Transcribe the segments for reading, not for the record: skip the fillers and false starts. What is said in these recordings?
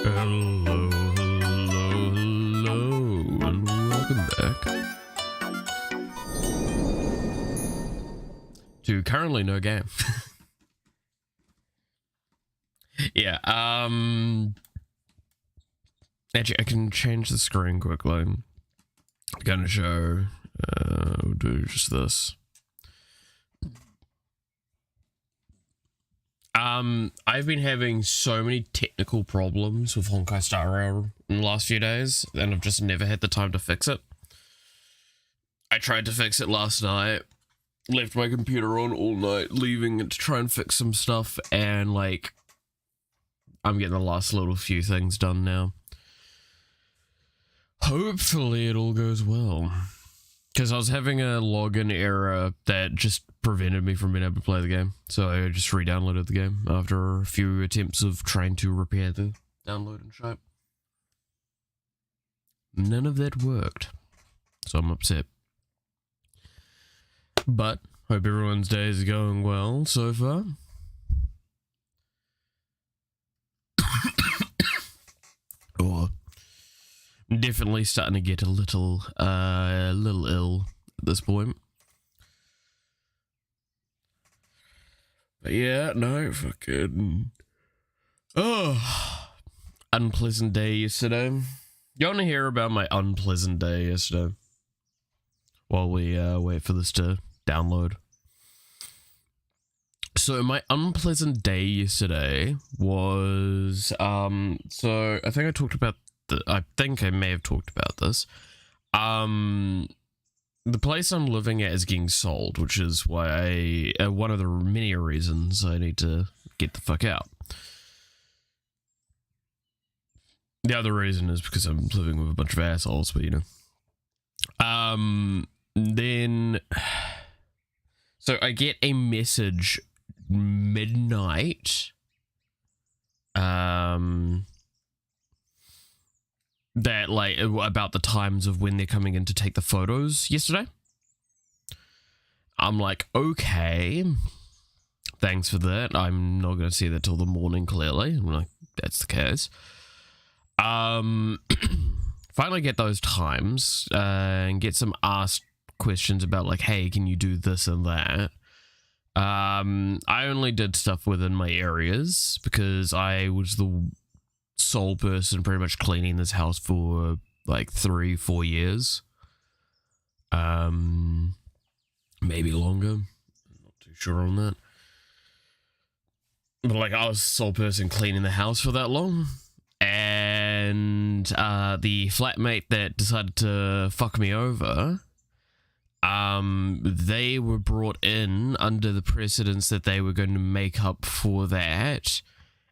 Hello, hello, hello, and welcome back to currently no game. Yeah, actually I can change the screen quickly. I'm gonna show, we'll do just this. I've been having so many technical problems with Honkai Star Rail in the last few days, and I've just never had the time to fix it. I tried to fix it last night, left my computer on all night, leaving it to try and fix some stuff, and like, I'm getting the last little few things done now. Hopefully it all goes well. Because I was having a login error that just prevented me from being able to play the game. So I just re-downloaded the game after a few attempts of trying to repair the download and shit. None of that worked. So I'm upset. But hope everyone's day is going well so far. Oh, I'm definitely starting to get a little ill at this point. But yeah, no, fucking... Oh, unpleasant day yesterday. You want to hear about my unpleasant day yesterday? While we wait for this to download. So my unpleasant day yesterday was, so I think I talked about, I think I may have talked about this. The place I'm living at is getting sold, which is why one of the many reasons I need to get the fuck out. The other reason is because I'm living with a bunch of assholes, but you know. Then, so I get a message midnight, that like about the times of when they're coming in to take the photos yesterday. I'm like, okay, thanks for that. I'm not going to see that till the morning, clearly. I'm like, that's the case. Finally get those times, and get some asked questions about like, hey, can you do this and that? I only did stuff within my areas because I was the sole person pretty much cleaning this house for like 3-4 years. Maybe longer. I'm not too sure on that. But like, I was the sole person cleaning the house for that long. And the flatmate that decided to fuck me over, they were brought in under the precedence that they were going to make up for that.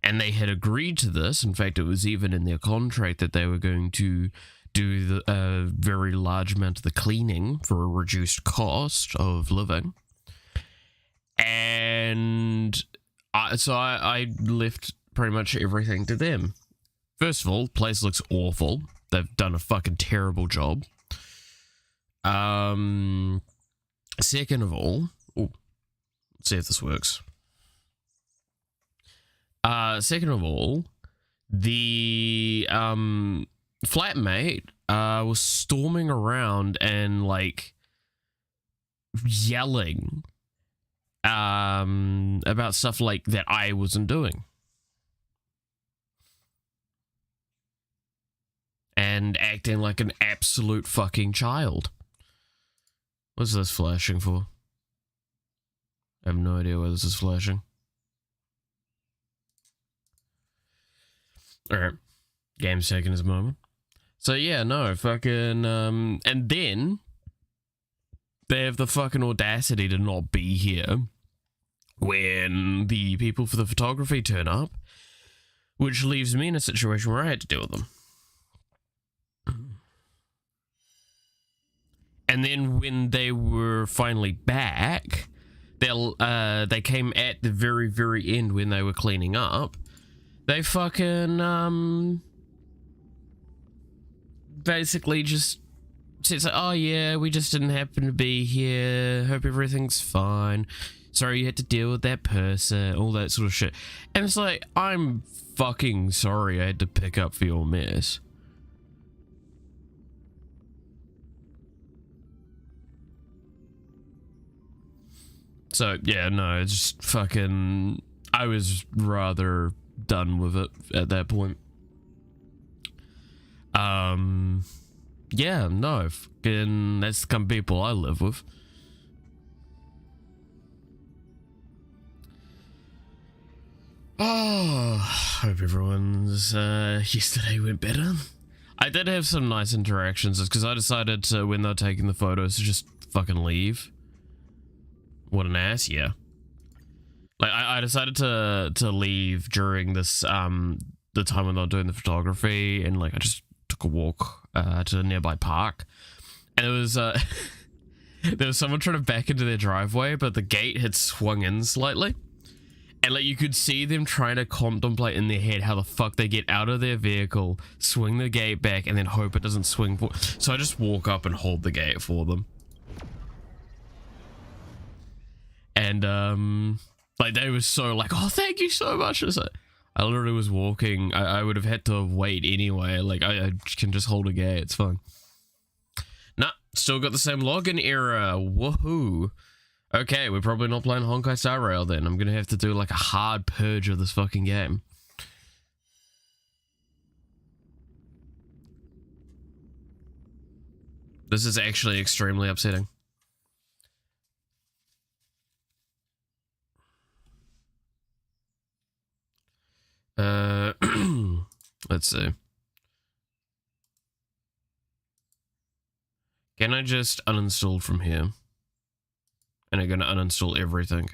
And they had agreed to this. In fact, it was even in their contract that they were going to do the very large amount of the cleaning for a reduced cost of living. And so I left pretty much everything to them. First of all, the place looks awful. They've done a fucking terrible job. Second of all, let's see if this works. Second of all, the flatmate was storming around and like yelling about stuff like that I wasn't doing. And acting like an absolute fucking child. What's this flashing for? I have no idea why this is flashing. Alright. Game's taking its moment. So yeah, no, fucking, and then they have the fucking audacity to not be here when the people for the photography turn up, which leaves me in a situation where I had to deal with them. And then when they were finally back, they came at the very, very end when they were cleaning up. They fucking, basically just said, oh yeah, we just didn't happen to be here. Hope everything's fine. sorry you had to deal with that person, all that sort of shit. And it's like, I'm fucking sorry I had to pick up for your mess. So, yeah, no, it's just fucking... I was rather done with it at that point. Yeah, no, fucking... That's the kind of people I live with. Oh, hope everyone's yesterday went better. I did have some nice interactions because I decided to, when they were taking the photos, to just fucking leave. What an ass, yeah. Like I decided to leave during this the time when they were doing the photography, and like I just took a walk to a nearby park, and it was there was someone trying to back into their driveway, but the gate had swung in slightly. And like you could see them trying to contemplate in their head how the fuck they get out of their vehicle, swing the gate back, and then hope it doesn't swing for. So I just walk up and hold the gate for them. And like they were so like, oh, thank you so much. Like, I literally was walking. I would have had to wait anyway. Like I can just hold a gate. It's fine. Nah, still got the same login error. Woohoo. Okay, we're probably not playing Honkai Star Rail then. I'm gonna have to do like a hard purge of this fucking game. This is actually extremely upsetting. Let's see. Can I just uninstall from here? And I'm gonna uninstall everything.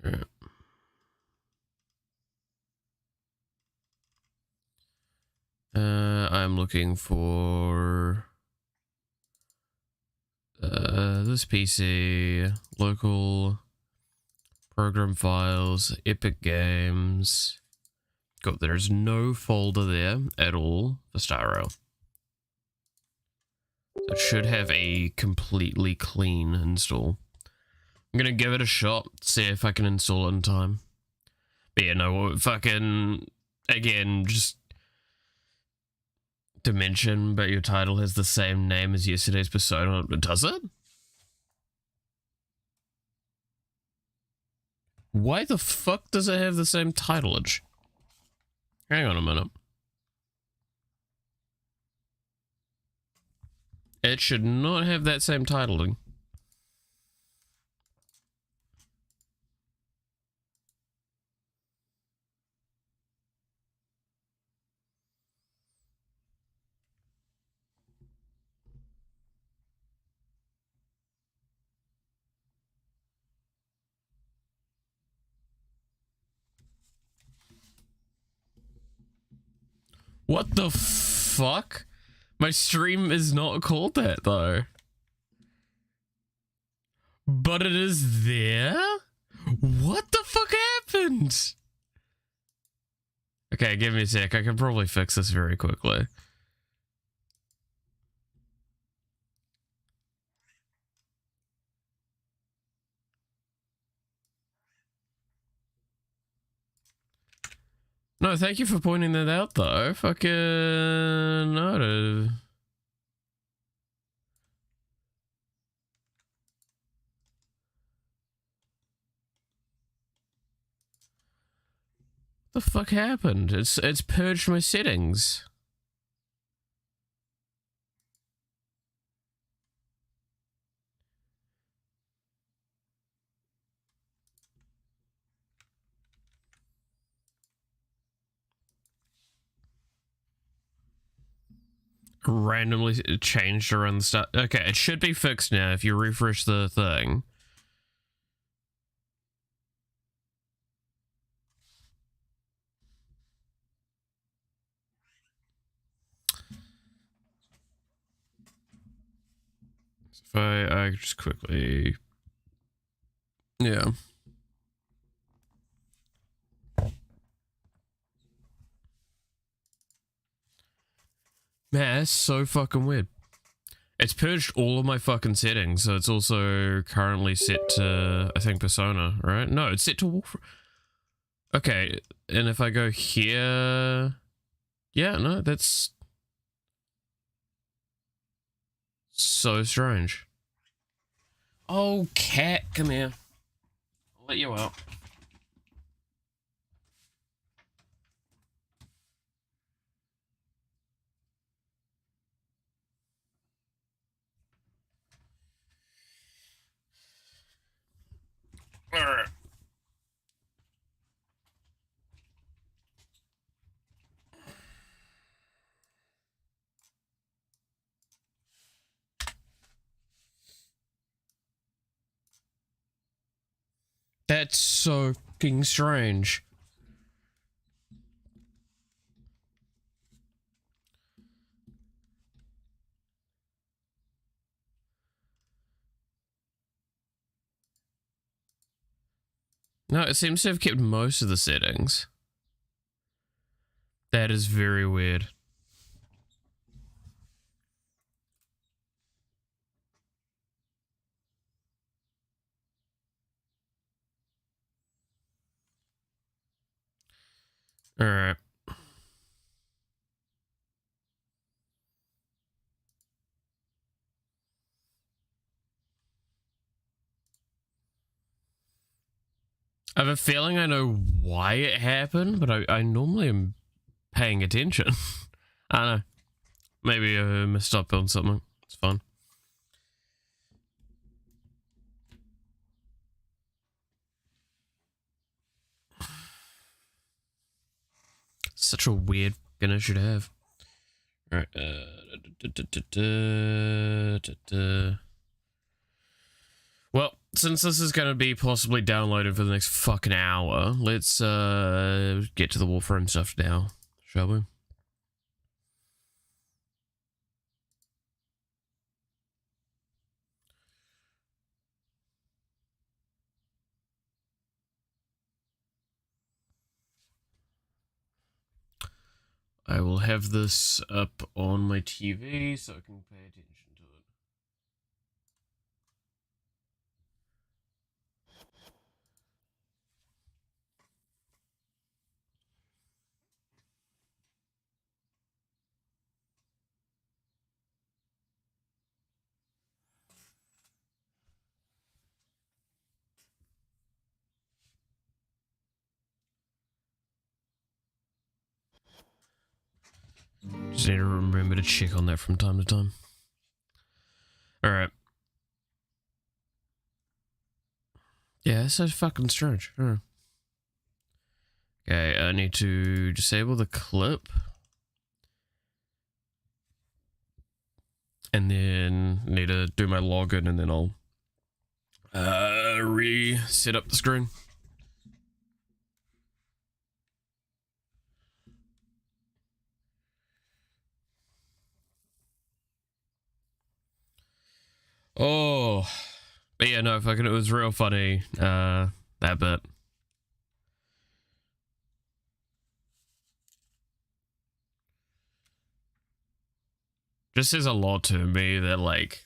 Yeah. I'm looking for this PC, local program files, Epic Games. God, there's no folder there at all for Star Rail. So it should have a completely clean install. I'm gonna give it a shot, see if I can install it in time. But yeah, no, fucking, again, just to mention, but your title has the same name as yesterday's Persona. Does it? Why the fuck does it have the same titleage? Hang on a minute. It should not have that same titling. What the fuck? My stream is not called that though. But it is there? What the fuck happened? Okay, give me a sec. I can probably fix this very quickly. No, thank you for pointing that out, though. Fucking... no. The fuck happened? It's purged my settings. Randomly changed around the start. Okay, it should be fixed now if you refresh the thing. If I just quickly, yeah. Man, that's so fucking weird. It's purged all of my fucking settings, so it's also currently set to, I think, Persona, right? No, it's set to Warframe. Okay, and if I go here... Yeah, no, that's... so strange. Oh, cat, come here. I'll let you out. Alright. That's so fucking strange. No, it seems to have kept most of the settings. That is very weird. Alright. I have a feeling I know why it happened, but I normally am paying attention. I don't know. Maybe I messed up on something. It's fun. Such a weird fucking issue to have. Alright, well, since this is going to be possibly downloaded for the next fucking hour, let's get to the Warframe stuff now, shall we? I will have this up on my TV so I can pay attention to it. Just need to remember to check on that from time to time. Alright. Yeah, that's so fucking strange. Okay, I need to disable the clip. And then need to do my login and then I'll reset up the screen. Oh, but yeah, no, fucking, it was real funny, that bit. Just says a lot to me that, like,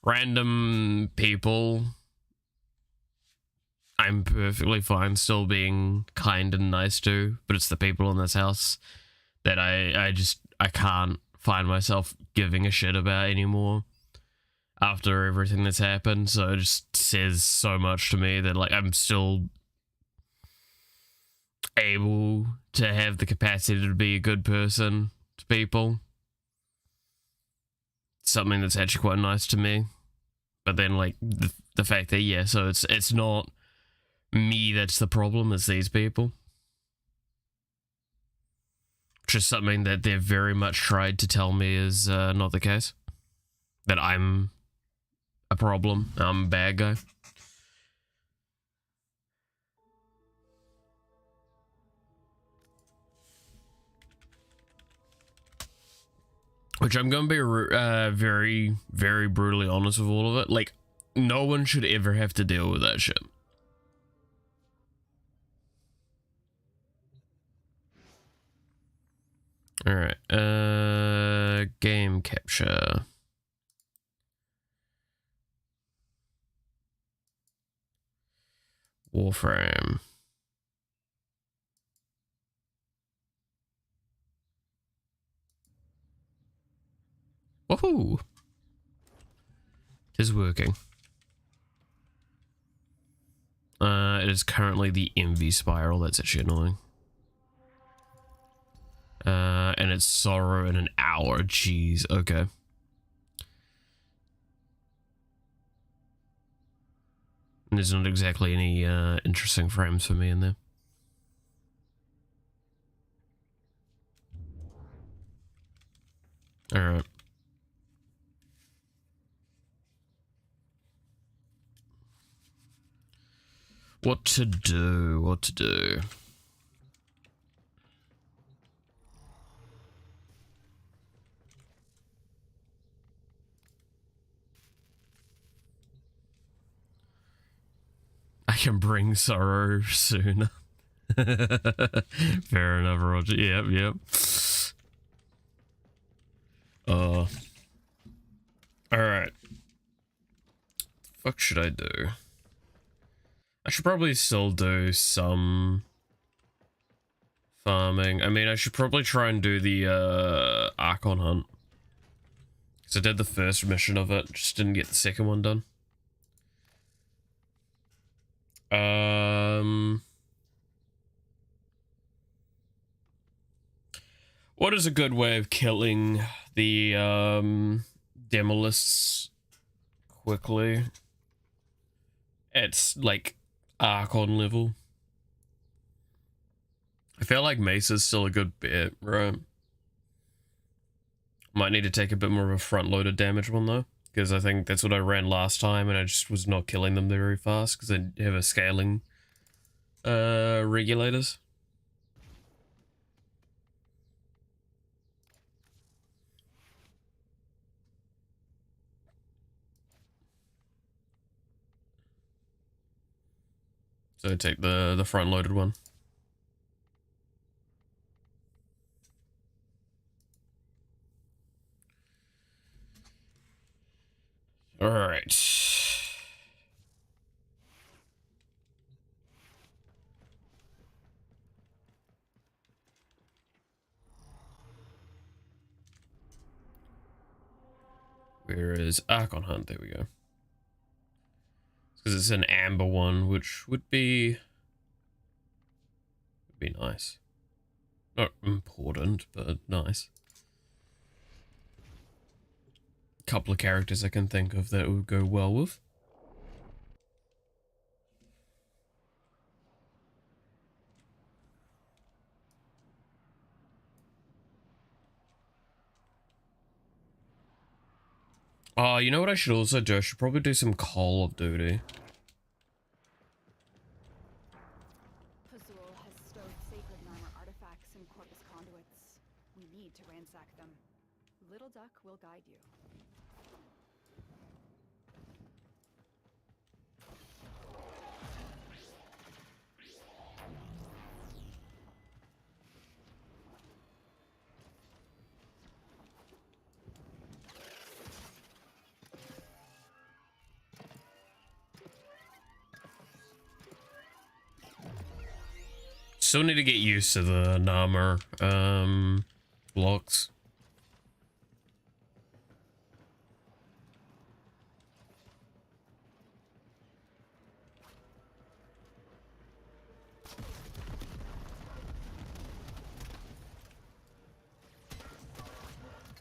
random people, I'm perfectly fine still being kind and nice to, but it's the people in this house that I can't find myself giving a shit about anymore after everything that's happened. So it just says so much to me that, like, I'm still able to have the capacity to be a good person to people. Something that's actually quite nice to me. But then, like, the fact that, yeah, so it's not me that's the problem, it's these people. Which is something that they've very much tried to tell me is not the case. That I'm a problem, I'm a bad guy. Which I'm gonna be very, very brutally honest with all of it. Like, no one should ever have to deal with that shit. Alright, game capture. Warframe. Woohoo! It is working. It is currently the envy spiral. That's actually annoying. And it's sorrow in an hour. Jeez. Okay. And there's not exactly any interesting frames for me in there. All right. What to do? What to do? I can bring sorrow sooner. Fair enough, Roger. Yep. Alright. Fuck should I do? I should probably still do some farming. I mean, I should probably try and do the Archon hunt. Because I did the first mission of it, just didn't get the second one done. What is a good way of killing the Demolists quickly? It's like Archon level. I feel like Mesa's still a good bet, right? Might need to take a bit more of a front-loaded damage one though, because I think that's what I ran last time and I just was not killing them very fast because they have a scaling regulators. So take the front-loaded one. All right. Where is Archon Hunt? There we go. Because it's an amber one, which would be nice. Not important, but nice. Couple of characters I can think of that would go well with. Oh, you know what I should also do? I should probably do some Call of Duty. Pazul has stowed sacred armor artifacts in Corpus conduits. We need to ransack them. Little Duck will guide you. Still need to get used to the Nama blocks.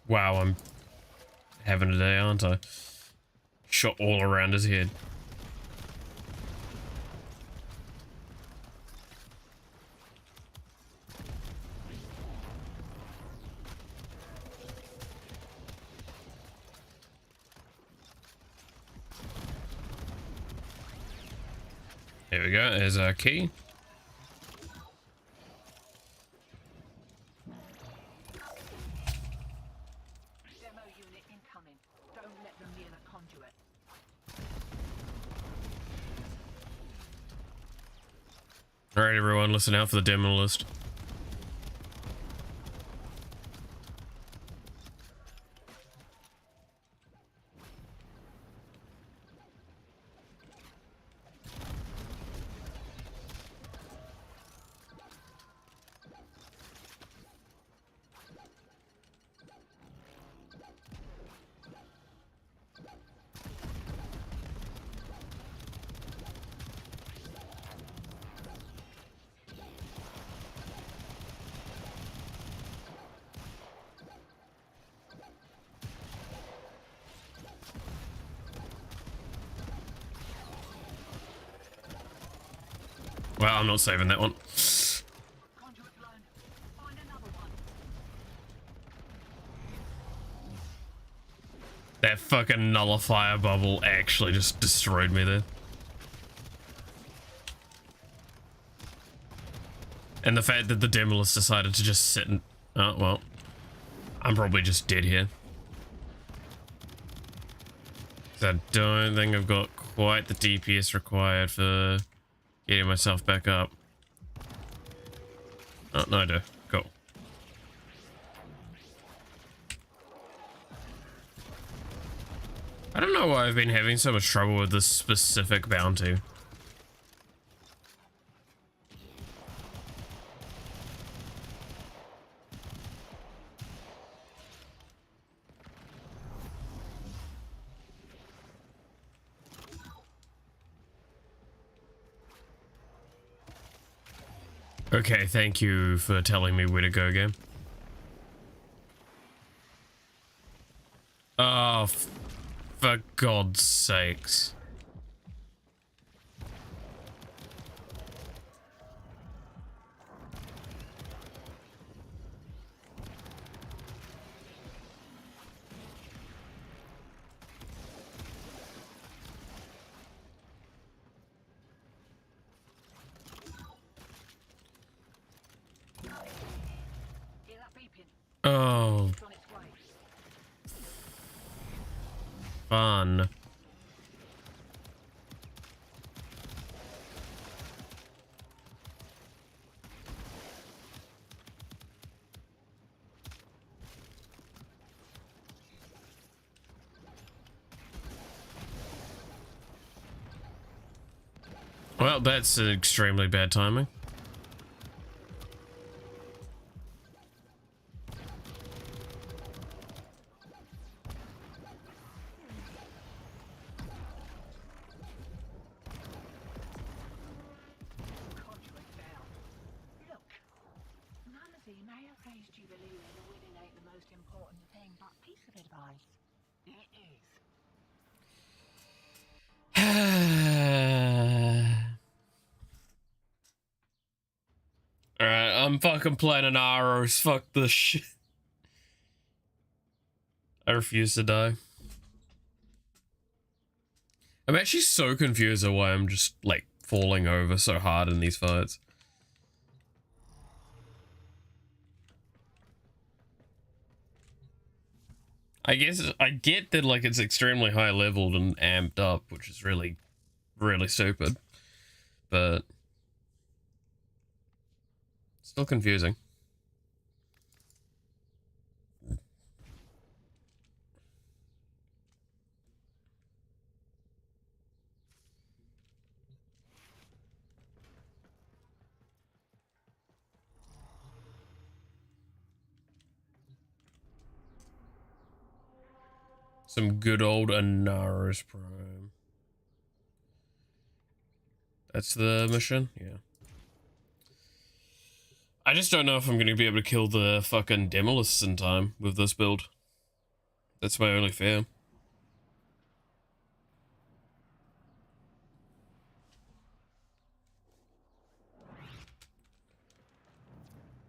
Wow, I'm having a day, aren't I? Shot all around his head. There we go, there's our key. Incoming. Don't let them near the conduit. Alright, everyone, listen out for the demo list. Well, I'm not saving that one. Conduit blown. Find another one. That fucking nullifier bubble actually just destroyed me there. And the fact that the Demolist decided to just sit and... Oh, well. I'm probably just dead here. 'Cause I don't think I've got quite the DPS required for getting myself back up. Oh, no, I do. Cool. I don't know why I've been having so much trouble with this specific bounty. Okay, thank you for telling me where to go, game. Oh, for God's sakes. Hear that beeping? Oh, It's on its way. fun. Well, that's extremely bad timing. Conduit down. Look. Mumsy may have raised you believing the winning ain't the most important thing, but piece of advice. It is. Alright, I'm fucking planning arrows. Fuck this shit. I refuse to die. I'm actually so confused at why I'm just, like, falling over so hard in these fights. I guess I get that, like, it's extremely high leveled and amped up, which is really, really stupid. But still confusing. Some good old Anara's Prime. That's the mission? Yeah. I just don't know if I'm going to be able to kill the fucking Demolists in time with this build. That's my only fear.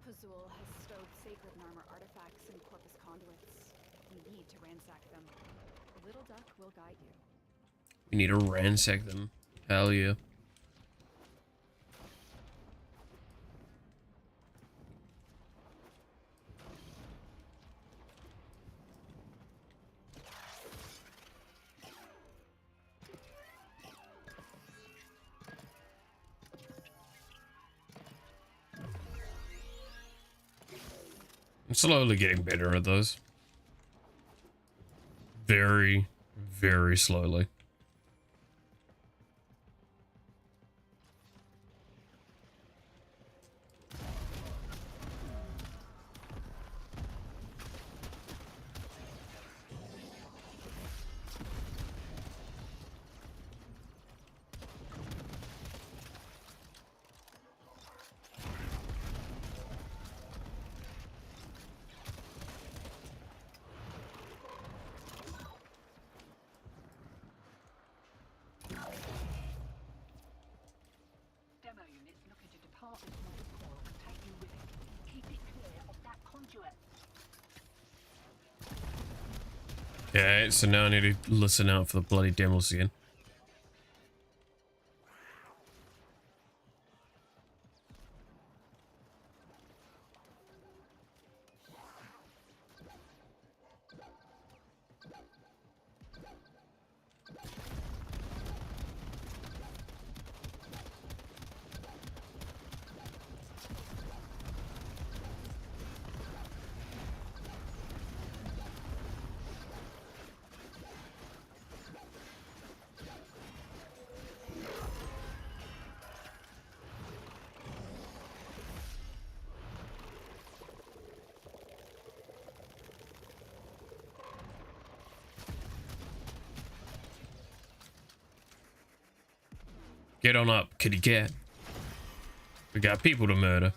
Pazul has stowed sacred armor artifacts in Corpus conduits. We need to ransack them. The little duck will guide you. We need to ransack them. Hell yeah. Slowly getting better at those. Very, very slowly. Demo units looking to depart this mortal coil and take you with it. Keep it clear of that conduit. Okay, so now I need to listen out for the bloody demos again. Get on up, kitty cat. We got people to murder.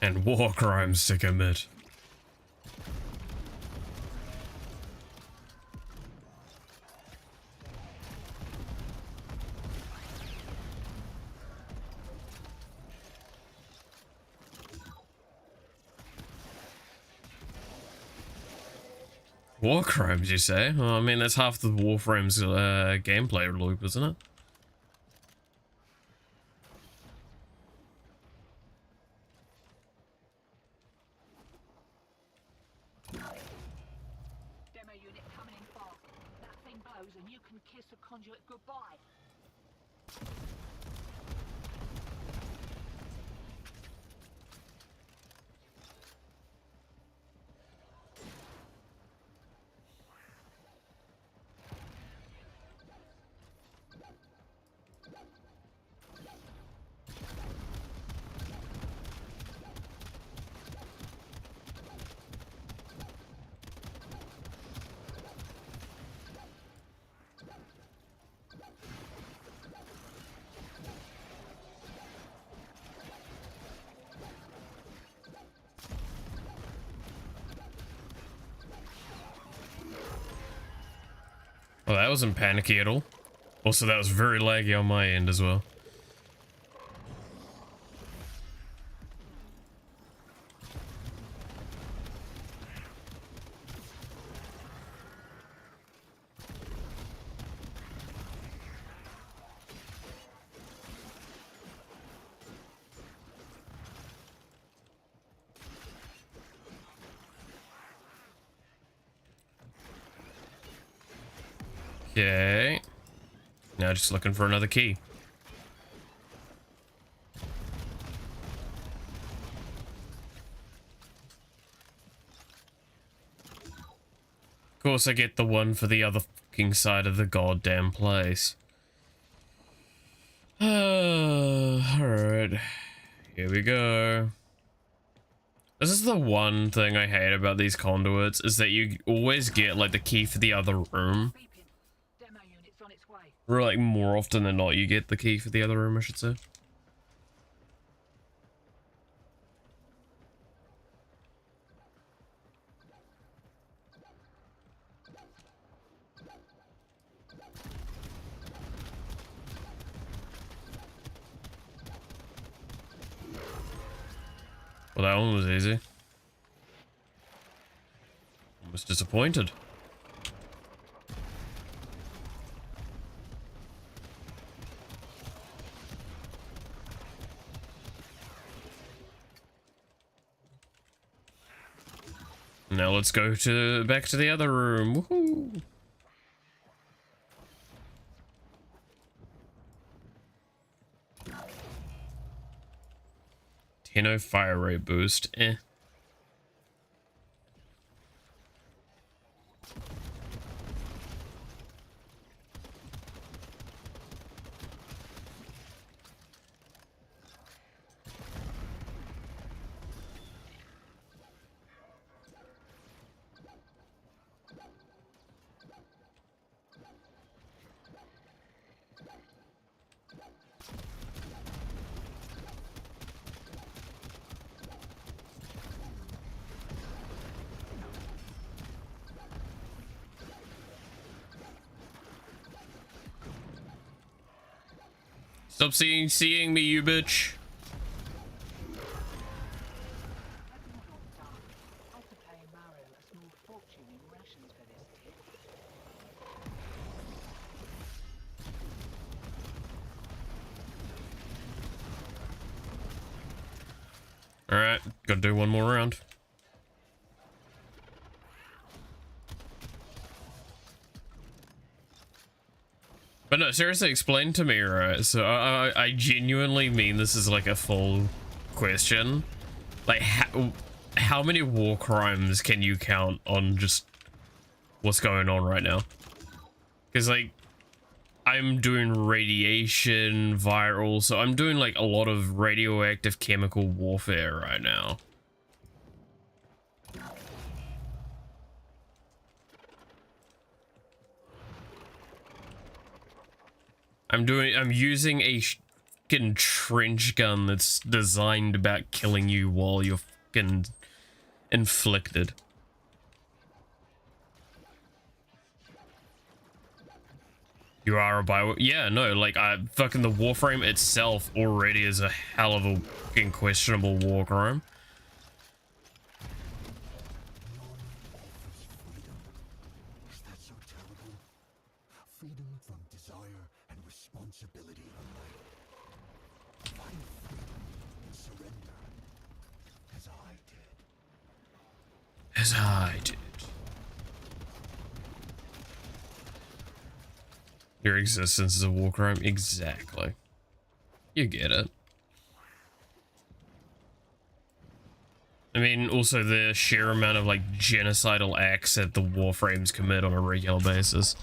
And war crimes to commit. War crimes, you say? Well, I mean, that's half the Warframe's gameplay loop, isn't it? Demo unit coming in fast. That thing blows and you can kiss the conduit goodbye. Well, that wasn't panicky at all. Also, that was very laggy on my end as well. Okay. Now just looking for another key. Of course, I get the one for the other fucking side of the goddamn place. Alright. Here we go. This is the one thing I hate about these conduits, is that you always get, like, the key for the other room. Demo unit's on its way. Or, like, more often than not, you get the key for the other room, I should say. Well, that one was easy. I was disappointed. Now let's go back to the other room. Woohoo! Tenno fire rate boost. Eh. Stop seeing me, you bitch. After paying Mario a small fortune in rations for this kid. Alright, gotta do one more round. But no, seriously, explain to me, right? So I genuinely mean this is like a full question. Like, how many war crimes can you count on just what's going on right now? Because, like, I'm doing radiation, viral, so I'm doing, like, a lot of radioactive chemical warfare right now. I'm using a fucking trench gun that's designed about killing you while you're fucking inflicted. You are a bio. Yeah, no, like fucking the Warframe itself already is a hell of a fucking questionable war crime. Is that so terrible? Freedom from desire and responsibility. Find freedom and surrender, as I did. As I did. Your existence is a war crime? Exactly. You get it. I mean, also the sheer amount of, like, genocidal acts that the Warframes commit on a regular basis.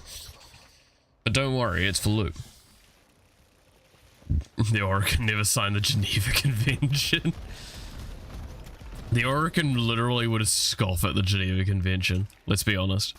But don't worry, it's for loot. The Orokin never signed the Geneva Convention. The Orokin literally would scoff at the Geneva Convention, let's be honest.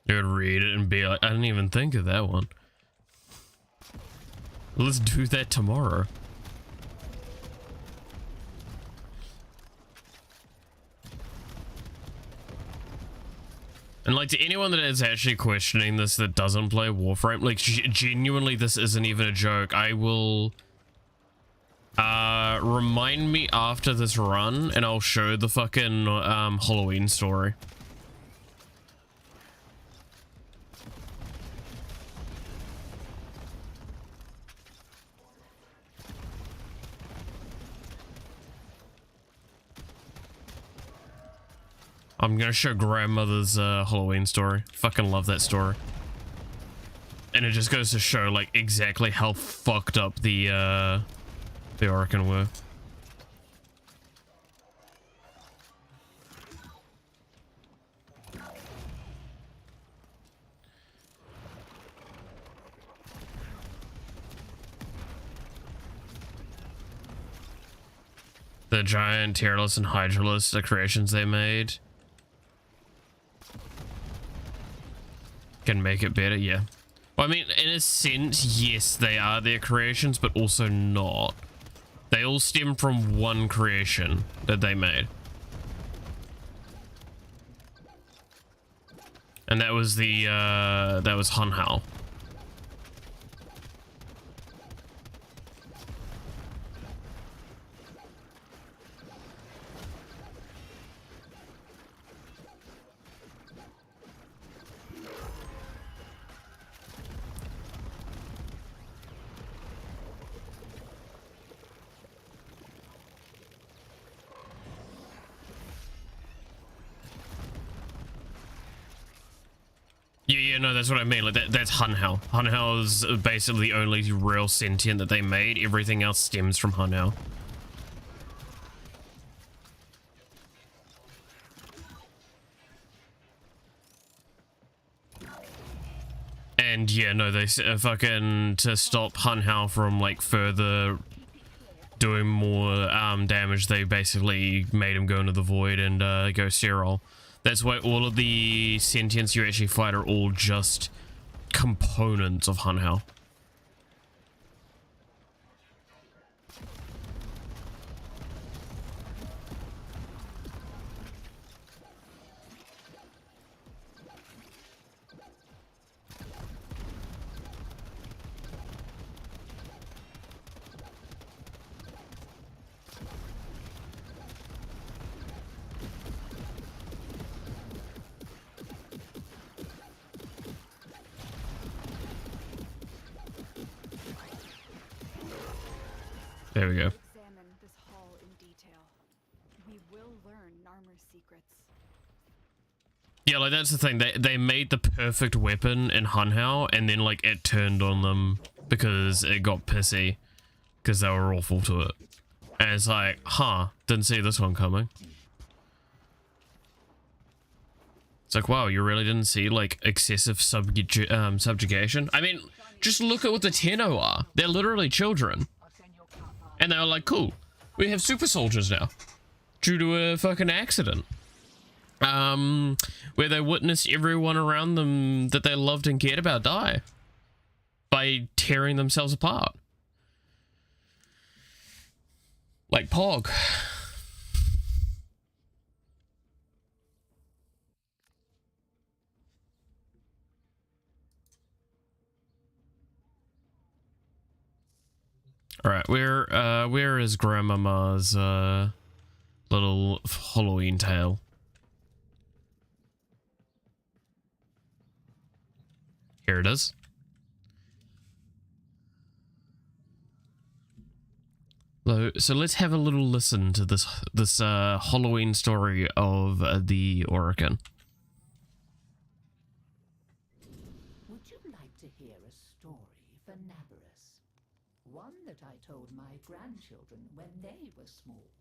You would read it and be like, I didn't even think of that one. Let's do that tomorrow. And like, to anyone that is actually questioning this that doesn't play Warframe, like genuinely this isn't even a joke. I will remind me after this run and I'll show the fucking Halloween story. I'm gonna show grandmother's Halloween story. Fucking love that story. And it just goes to show like exactly how fucked up the Orokin were. The giant Tyrolus and Hydralus, the creations they made, can make it better, yeah. Well, I mean, in a sense, yes, they are their creations, but also not. They all stem from one creation that they made. And that was the, that was Hunhal. Yeah, no, that's what I mean. Like that's Hunhao. Hunhao is basically the only real sentient that they made. Everything else stems from Hunhao. And yeah, no, they fucking to stop Hunhao from like further doing more damage. They basically made him go into the void and go sterile. That's why all of the sentients you actually fight are all just components of Hunhao. There we go. Examine this hall in detail. We will learn Narmer's secrets. Yeah, like that's the thing. They made the perfect weapon in Hunhao, and then like it turned on them because it got pissy because they were awful to it. And it's like, huh, didn't see this one coming. It's like, wow, you really didn't see like excessive subjugation. I mean, just look at what the Tenno are. They're literally children. And they were like, cool, we have super soldiers now. Due to a fucking accident. Where they witnessed everyone around them that they loved and cared about die. By tearing themselves apart. Like Pog. Alright, where is Grandmama's, little Halloween tale? Here it is. So let's have a little listen to this Halloween story of the Orokin. Would you like to hear a story for Nabarus? One that I told my grandchildren when they were small.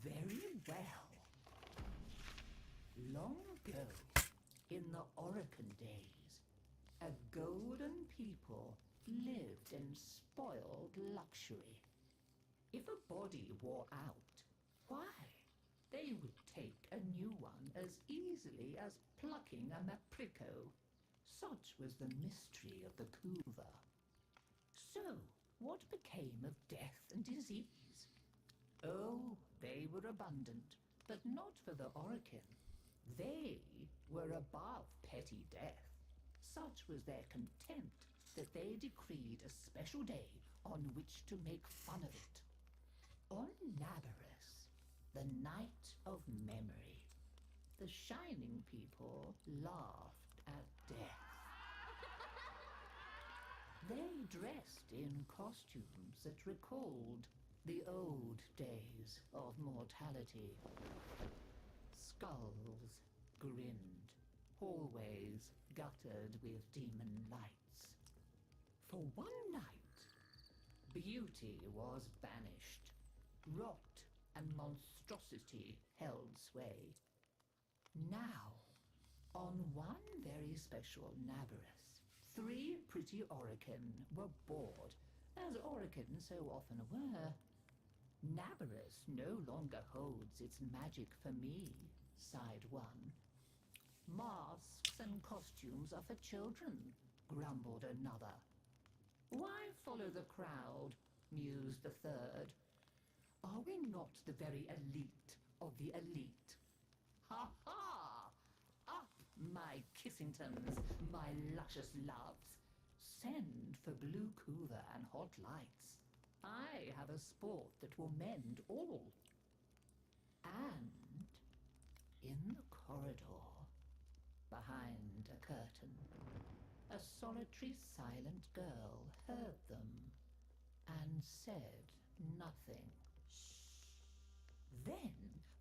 Very well. Long ago, in the Orokin days, a golden people lived in spoiled luxury. If a body wore out, why, they would take a new one as easily as plucking a maprico. Such was the mystery of the Kuva. So, what became of death and disease? Oh, they were abundant, but not for the Orokin. They were above petty death. Such was their contempt that they decreed a special day on which to make fun of it. On Nabarus, the night of memory, the shining people laughed at death. They dressed in costumes that recalled the old days of mortality. Skulls grinned, hallways guttered with demon lights. For one night, beauty was banished. Rot and monstrosity held sway. Now, on one very special Nabarus, 3 pretty Orokin were bored, as Orokin so often were. Nabarus no longer holds its magic for me, sighed one. Masks and costumes are for children, grumbled another. Why follow the crowd, mused the third. Are we not the very elite of the elite? Ha ha! Up, my Kissingtons, my luscious loves. Send for blue Kuva and hot lights. I have a sport that will mend all. And in the corridor, behind a curtain, a solitary silent girl heard them and said nothing. Then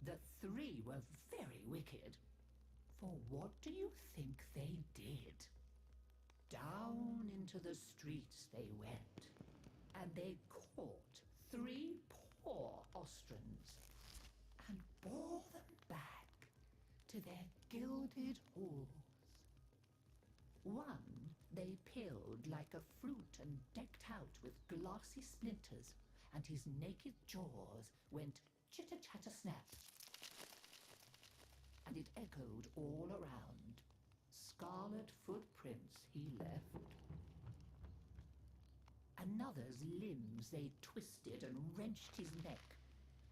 the 3 were very wicked. For what do you think they did? Down into the streets they went, and they caught 3 poor ostrons and bore them back to their gilded halls. One they peeled like a fruit and decked out with glassy splinters, and his naked jaws went chitter-chatter-snap. And it echoed all around. Scarlet footprints he left. Another's limbs they twisted and wrenched his neck,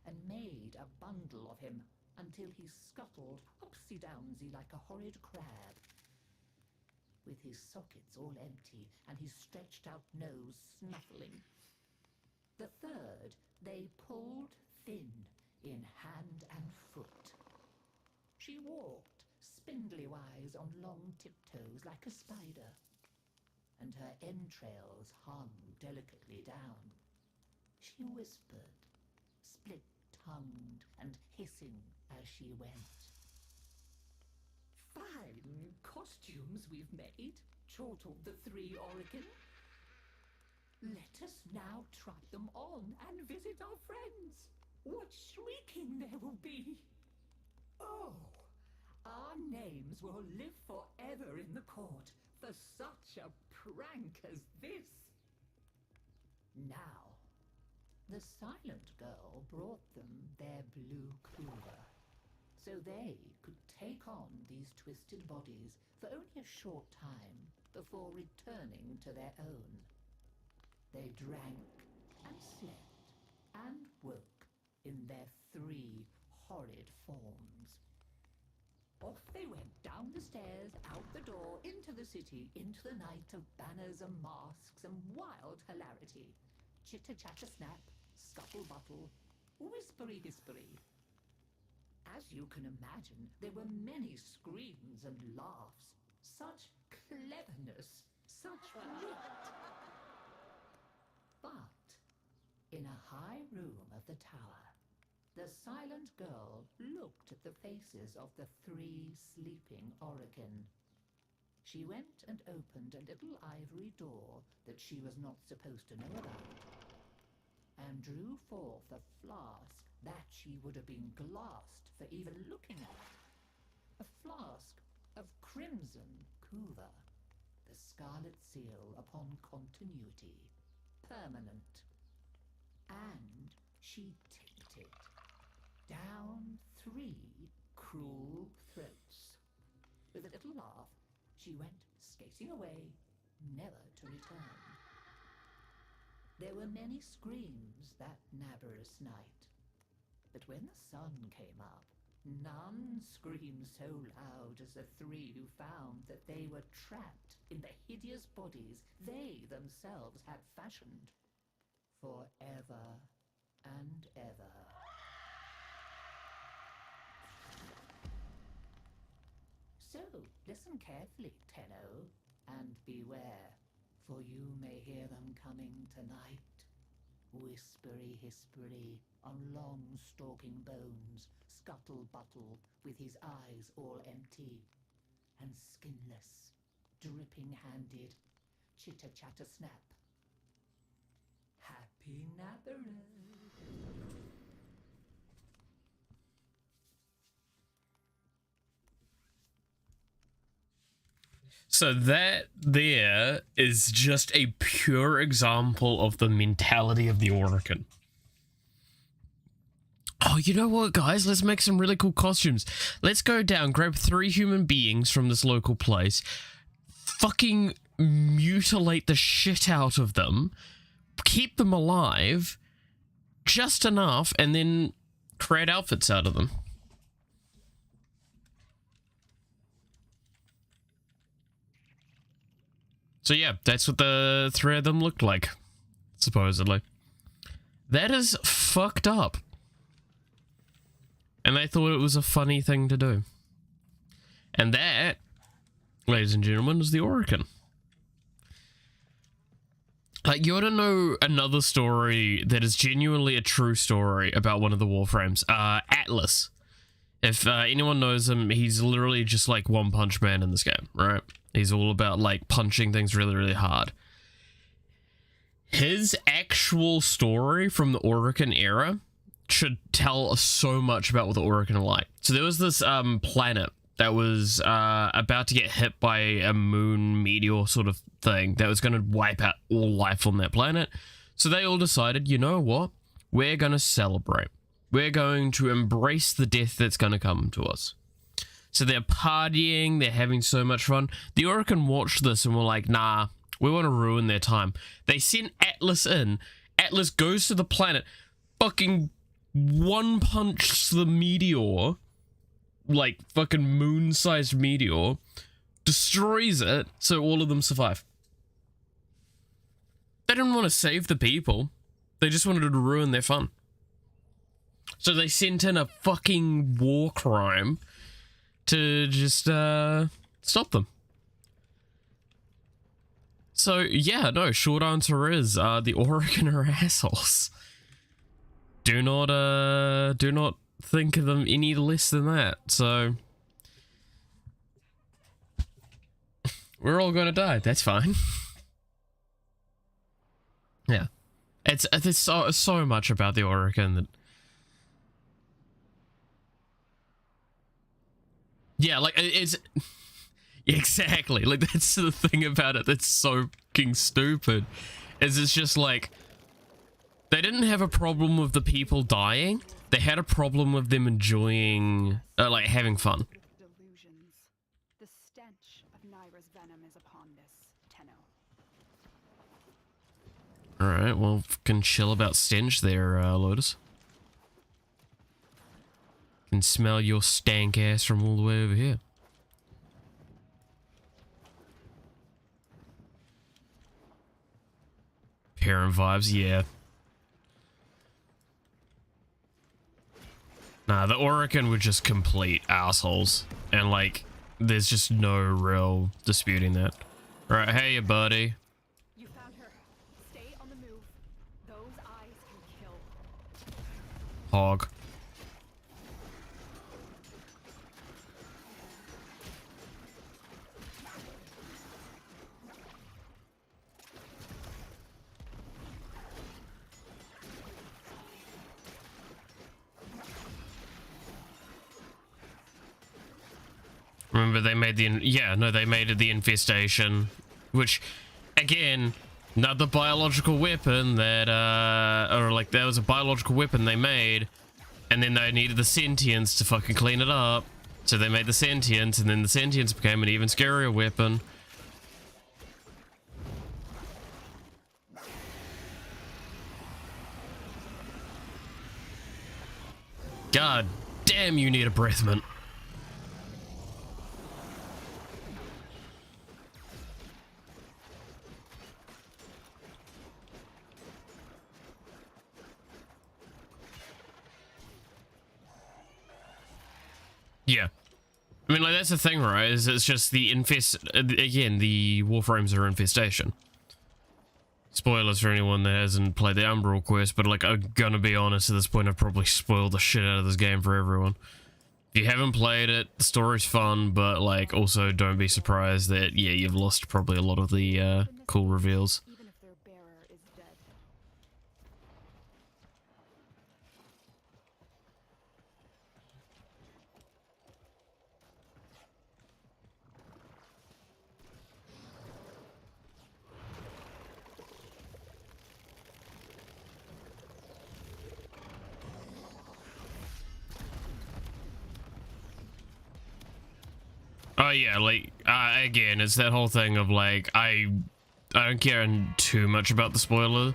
and made a bundle of him until he scuttled upsy-downsy like a horrid crab, with his sockets all empty and his stretched-out nose snuffling. The third they pulled thin in hand and foot. She walked spindly-wise on long tiptoes like a spider, and her entrails hung delicately down. She whispered, split-tongued and hissing as she went. Fine costumes we've made, chortled the 3 Oregon. Let us now try them on and visit our friends. What shrieking there will be! Oh, our names will live forever in the court for such a prank as this. Now, the silent girl brought them their blue cooler, so they could take on these twisted bodies for only a short time before returning to their own. They drank and slept and woke in their 3 horrid forms. Off they went down the stairs, out the door, into the city, into the night of banners and masks and wild hilarity. Chitter-chatter-snap, scuttle-buttle, whispery-hispery. As you can imagine, there were many screams and laughs. Such cleverness, such wit. But in a high room of the tower, the silent girl looked at the faces of the 3 sleeping Oregon. She went and opened a little ivory door that she was not supposed to know about, and drew forth a flask that she would have been glassed for even looking at. A flask of crimson Kuva, the scarlet seal upon continuity, permanent. And she tipped it down 3 cruel throats. With a little laugh, she went skating away, never to return. There were many screams that nabberous night, but when the sun came up, none screamed so loud as the 3 who found that they were trapped in the hideous bodies they themselves had fashioned forever and ever. So, listen carefully, Tenno, and beware, for you may hear them coming tonight. Whispery-hispery on long stalking bones, scuttle-buttle with his eyes all empty, and skinless, dripping-handed, chitter-chatter-snap. Happy nappering! So that there is just a pure example of the mentality of the Oregon. Oh, you know what, guys? Let's make some really cool costumes. Let's go down, grab 3 human beings from this local place, fucking mutilate the shit out of them, keep them alive just enough, and then create outfits out of them. So yeah, that's what the 3 of them looked like, supposedly. That is fucked up. And they thought it was a funny thing to do. And that, ladies and gentlemen, is the Oregon. Like, you want to know another story that is genuinely a true story about one of the Warframes? Atlas. If anyone knows him, he's literally just like One Punch Man in this game, right? He's all about like punching things really, really hard. His actual story from the Orokin era should tell us so much about what the Orokin are like. So there was this planet that was about to get hit by a moon meteor sort of thing that was going to wipe out all life on that planet. So they all decided, you know what? We're going to celebrate. We're going to embrace the death that's going to come to us. So they're partying, they're having so much fun. The Orokin watched this and were like, nah, we want to ruin their time. They send Atlas in. Atlas goes to the planet, fucking one punch the meteor, like fucking moon-sized meteor, destroys it, so all of them survive. They didn't want to save the people. They just wanted to ruin their fun. So they sent in a fucking war crime to just stop them. So yeah, no, short answer is the Orokin are assholes. Do not think of them any less than that. So we're all gonna die. That's fine. Yeah, it's so much about the Orokin that. Yeah, like it's exactly like that's the thing about it that's so fucking stupid. Is it's just like they didn't have a problem with the people dying. They had a problem with them enjoying, like having fun. Delusions. The stench of Naira's venom is upon this, Tenno. All right, well, can chill about stench there, Lotus. Can smell your stank ass from all the way over here. Parent vibes, yeah. Nah, the Orokin were just complete assholes. And, like, there's just no real disputing that. Right, hey, buddy. You found her. Stay on the move. Those eyes can kill. Hog. Remember they made the, they made it the infestation, which, again, another biological weapon that, or like there was a biological weapon they made, and then they needed the sentience to fucking clean it up. So they made the sentience, and then the sentience became an even scarier weapon. God damn, you need a breath mint. Yeah. I mean, like, that's the thing, right? Is it's just the again, the Warframes are infestation. Spoilers for anyone that hasn't played the Umbral quest, but, like, I'm gonna be honest, at this point, I've probably spoiled the shit out of this game for everyone. If you haven't played it, the story's fun, but, like, also don't be surprised that, yeah, you've lost probably a lot of the, cool reveals. Even if their bearer is dead. Oh yeah, like, again, it's that whole thing of, like, I don't care too much about the spoiler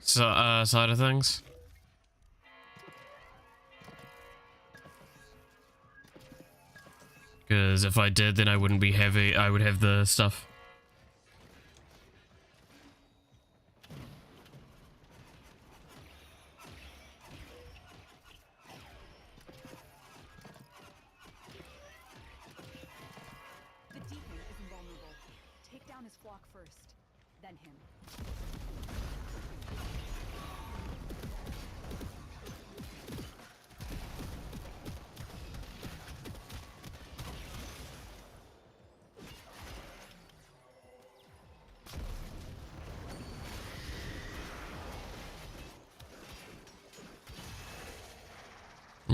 side of things. Because if I did, then I wouldn't be heavy, I would have the stuff. The deacon is invulnerable. Take down his flock first, then him.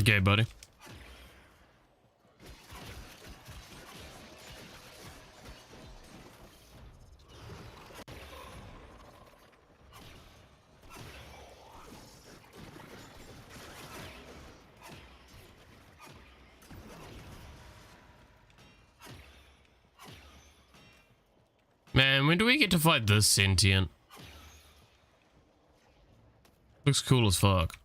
Okay, buddy. Man, when do we get to fight this sentient? Looks cool as fuck.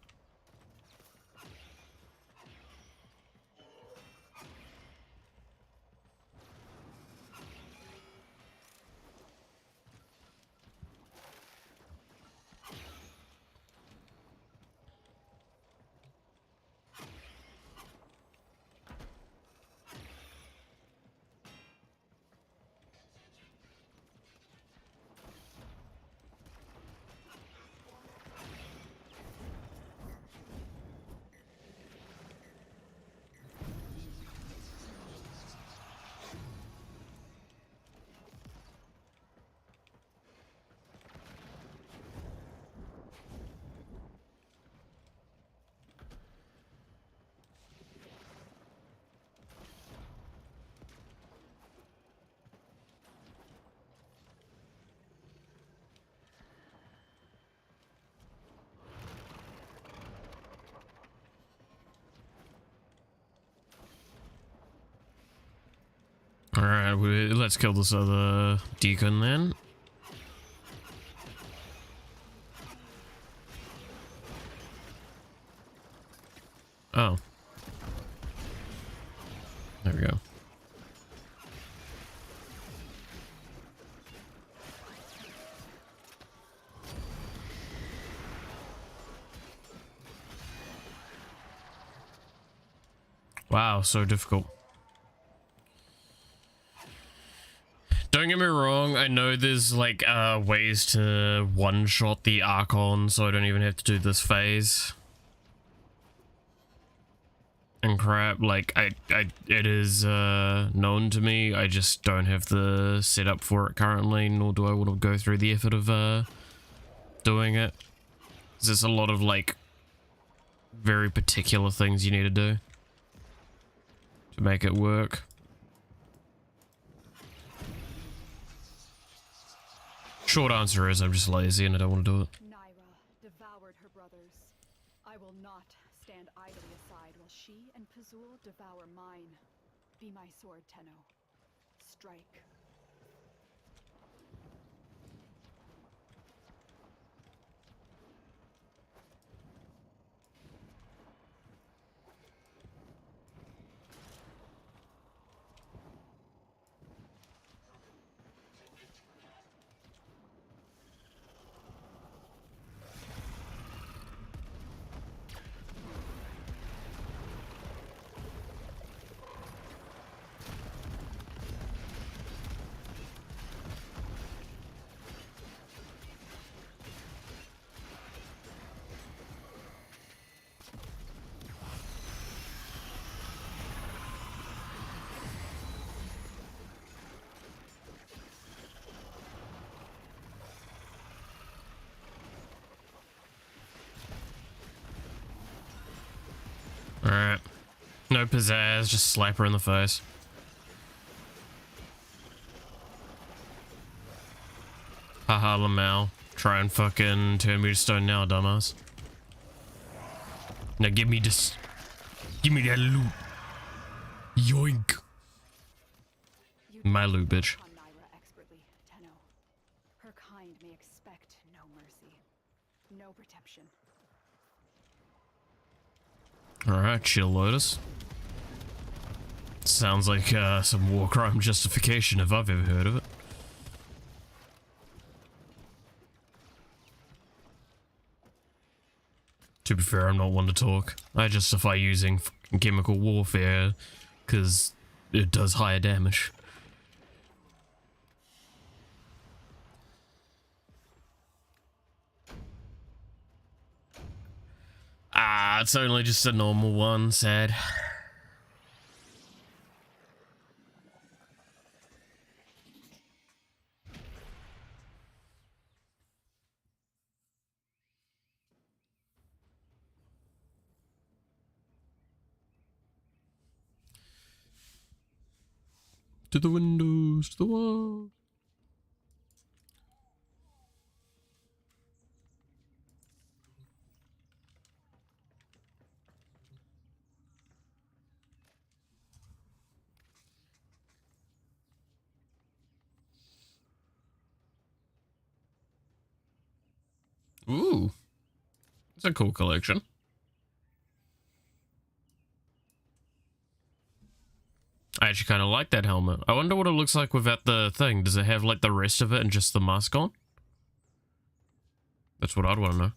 Alright, let's kill this other deacon then. Oh. There we go. Wow, so difficult. Don't get me wrong, I know there's like ways to one-shot the Archon so I don't even have to do this phase. And crap, like it is known to me, I just don't have the setup for it currently, nor do I want to go through the effort of doing it. There's a lot of like very particular things you need to do to make it work. Short answer is I'm just lazy and I don't want to do it. Naira devoured her brothers. I will not stand idly aside while she and Pazul devour mine. Be my sword, Tenno. Strike. Alright. No pizzazz, just slap her in the face. Haha, Lamau. Try and fucking turn me to stone now, dumbass. Now give me this. Give me that loot. Yoink. My loot, bitch. On Naira expertly, Tenno. Her kind may expect no mercy, no redemption. Alright, chill, Lotus. Sounds like some war crime justification if I've ever heard of it. To be fair, I'm not one to talk. I justify using fucking chemical warfare because it does higher damage. Ah, it's only just a normal one, sad. To the windows, to the walls. Ooh, it's a cool collection. I actually kind of like that helmet. I wonder what it looks like without the thing. Does it have like the rest of it and just the mask on? That's what I'd want to know.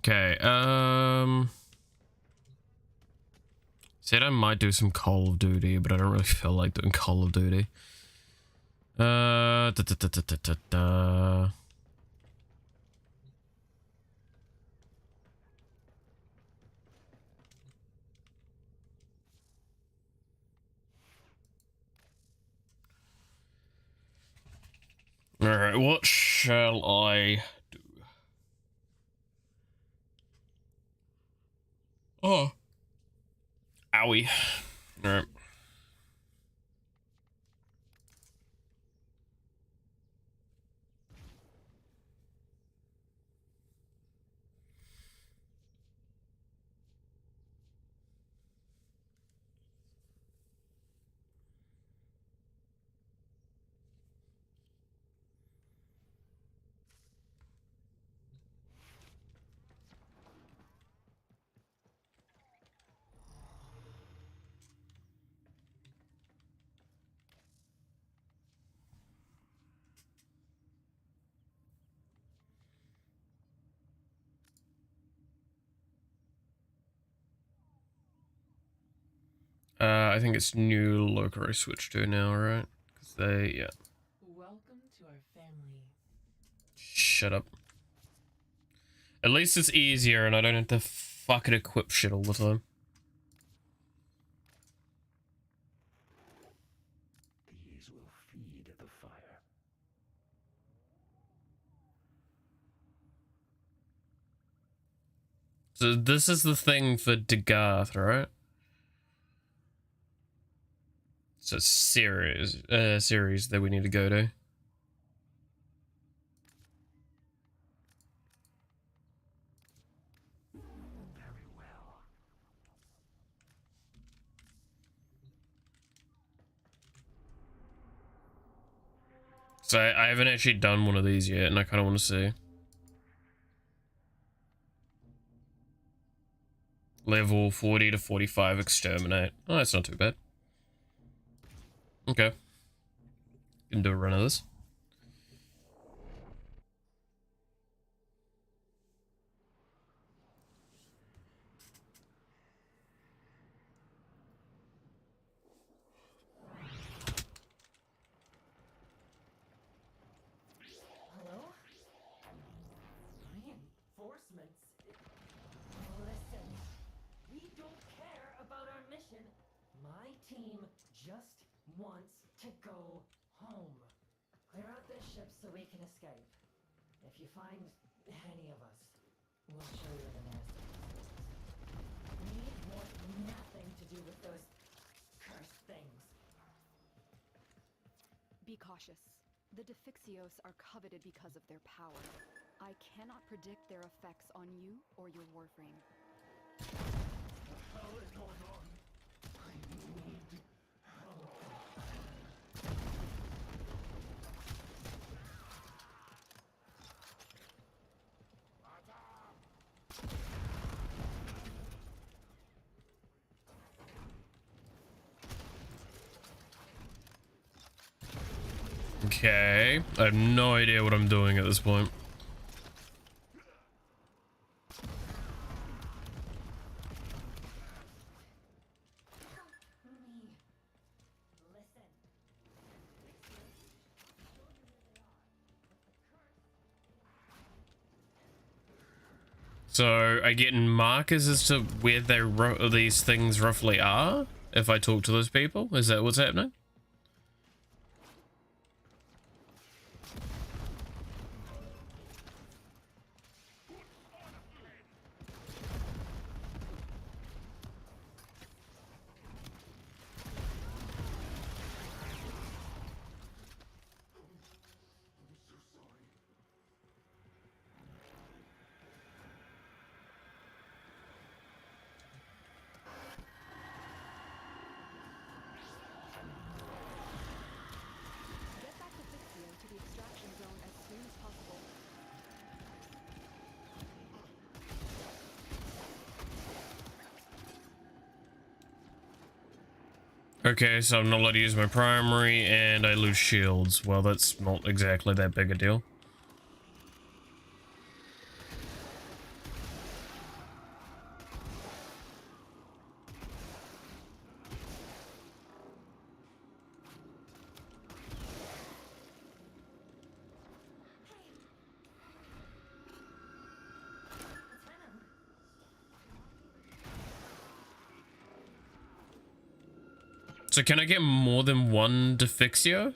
Okay, said I might do some Call of Duty, but I don't really feel like doing Call of Duty. Da, da, da, da, da, da, da. Alright, what shall I do? Oh. Owie. Alright. I think it's new local I switched to now, right? Because they, yeah. Welcome to our family. Shut up. At least it's easier and I don't have to fucking equip shit all the time. These will feed the fire. So this is the thing for Degarth, right? So series that we need to go to. Very well. So I haven't actually done one of these yet, and I kind of want to see. Level 40 to 45 exterminate. Oh, that's not too bad. Okay. Can do a run of this. Hello? Reinforcements? Listen, we don't care about our mission. My team just wants to go home. Clear out this ship so we can escape. If you find any of us, we'll show you the nasty consequences. We want nothing to do with those cursed things. Be cautious. The Defixios are coveted because of their power. I cannot predict their effects on you or your Warframe. What the hell is going on? I need help. Okay. I have no idea what I'm doing at this point. So I get markers as to where these things roughly are if I talk to those people? Is that what's happening? Get back to Fixio to the extraction zone as soon as possible. Okay, so I'm not allowed to use my primary and I lose shields. Well, that's not exactly that big a deal. So can I get more than one Defixio?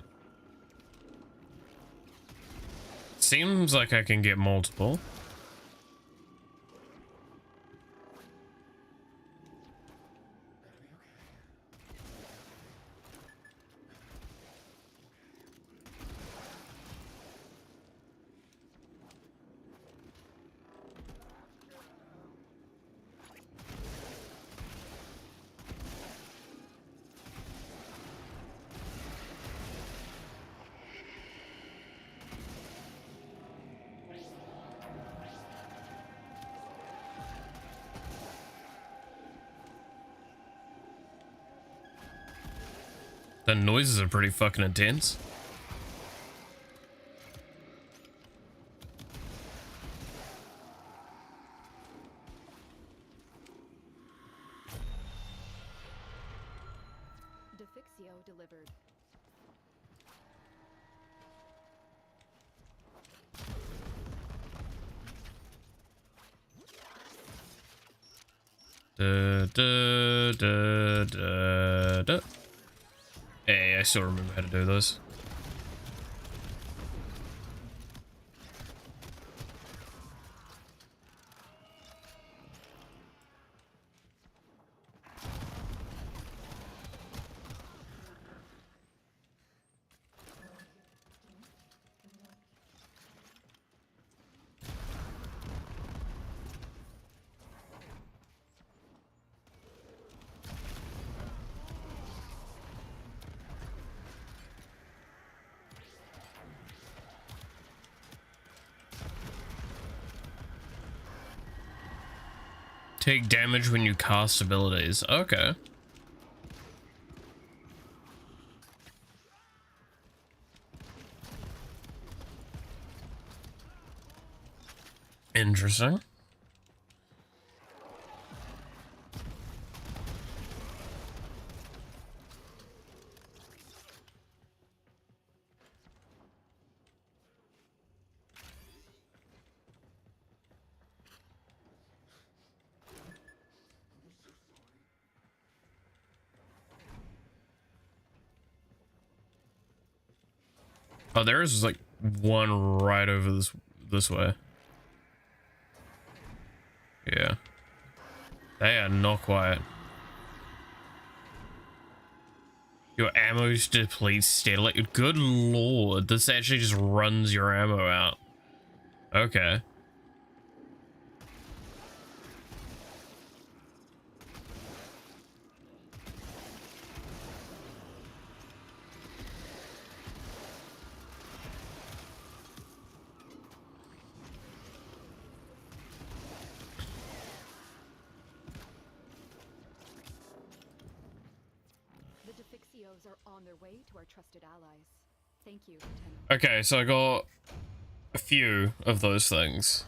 Seems like I can get multiple. The noises are pretty fucking intense. Defixio delivered. Hey, I still remember how to do this. Take damage when you cast abilities. Okay. Interesting. Oh, there is like one right over this way. Yeah. They are not quiet. Your ammo depletes steadily. Good lord, this actually just runs your ammo out. Okay. The Defixios are on their way to our trusted allies. Thank you, Lieutenant. Okay, so I got a few of those things.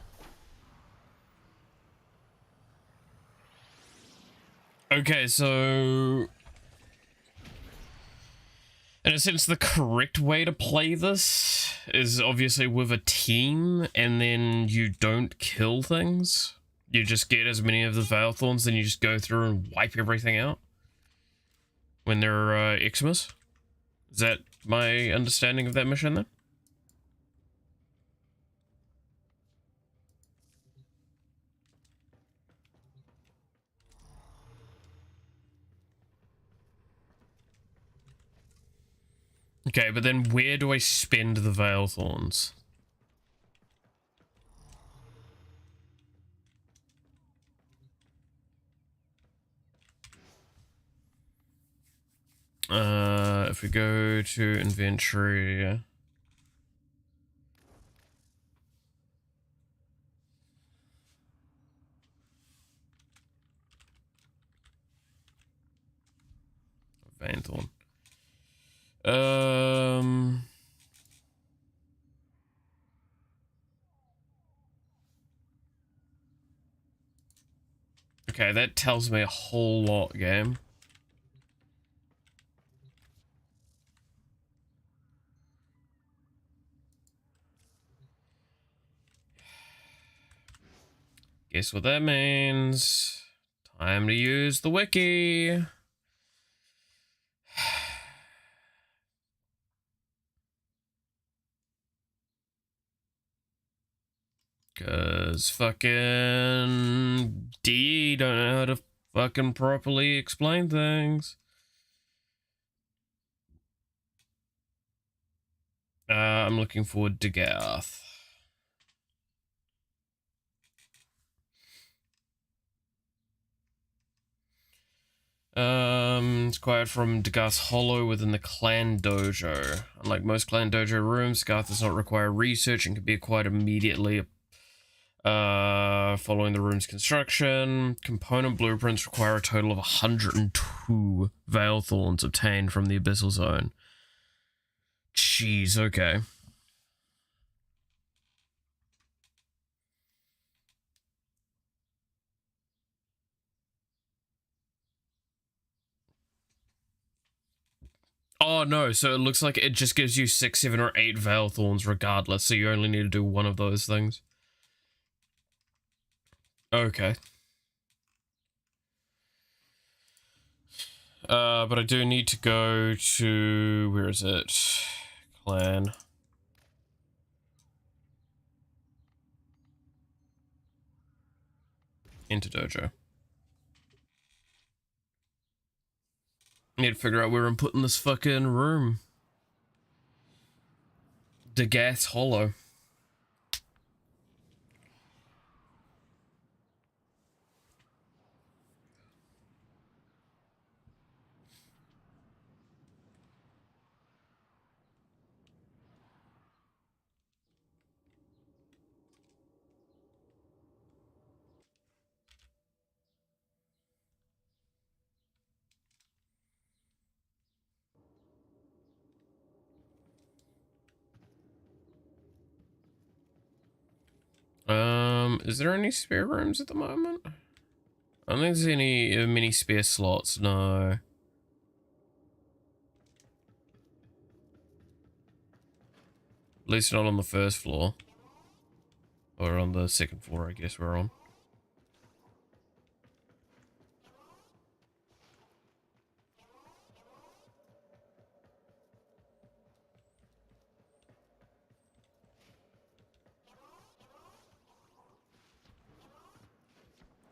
Okay, so in a sense, the correct way to play this is obviously with a team, and then you don't kill things. You just get as many of the Veil Thorns, then you just go through and wipe everything out when they're Xmas. Is that my understanding of that mission then? Okay, but then where do I spend the Veil Thorns? If we go to inventory, Vanthorn. Okay, that tells me a whole lot, game. Guess what that means? Time to use the wiki. Cause fucking D don't know how to fucking properly explain things. I'm looking forward to Garth. It's quiet from Garth's Hollow within the Clan Dojo. Unlike most Clan Dojo rooms, Garth does not require research and can be acquired immediately following the room's construction. Component blueprints require a total of 102 Veil Thorns obtained from the Abyssal Zone. Jeez, okay. Oh no, so it looks like it just gives you 6, 7, or 8 Veil Thorns regardless, so you only need to do one of those things. Okay. But I do need to go to... where is it? Clan. Into Dojo. Need to figure out where I'm putting this fucking room. Garth's Hollow. Is there any spare rooms at the moment? I don't think there's any mini spare slots, no. At least not on the first floor. Or on the second floor, I guess we're on.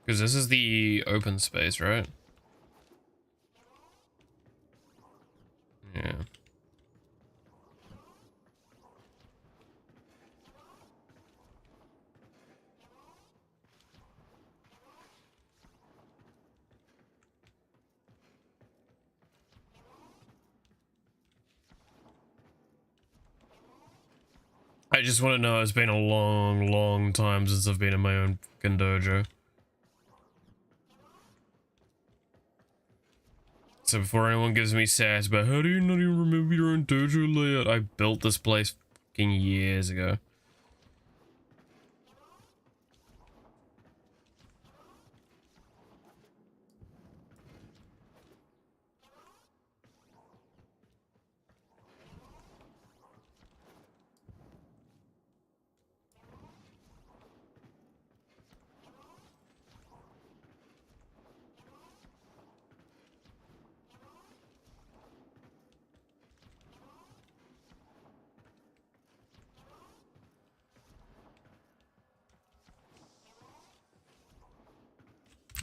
Because this is the open space, right? Yeah. I just want to know, it's been a long, long time since I've been in my own fucking dojo. So before anyone gives me sass about how do you not even remember your own dojo layout, I built this place fucking years ago.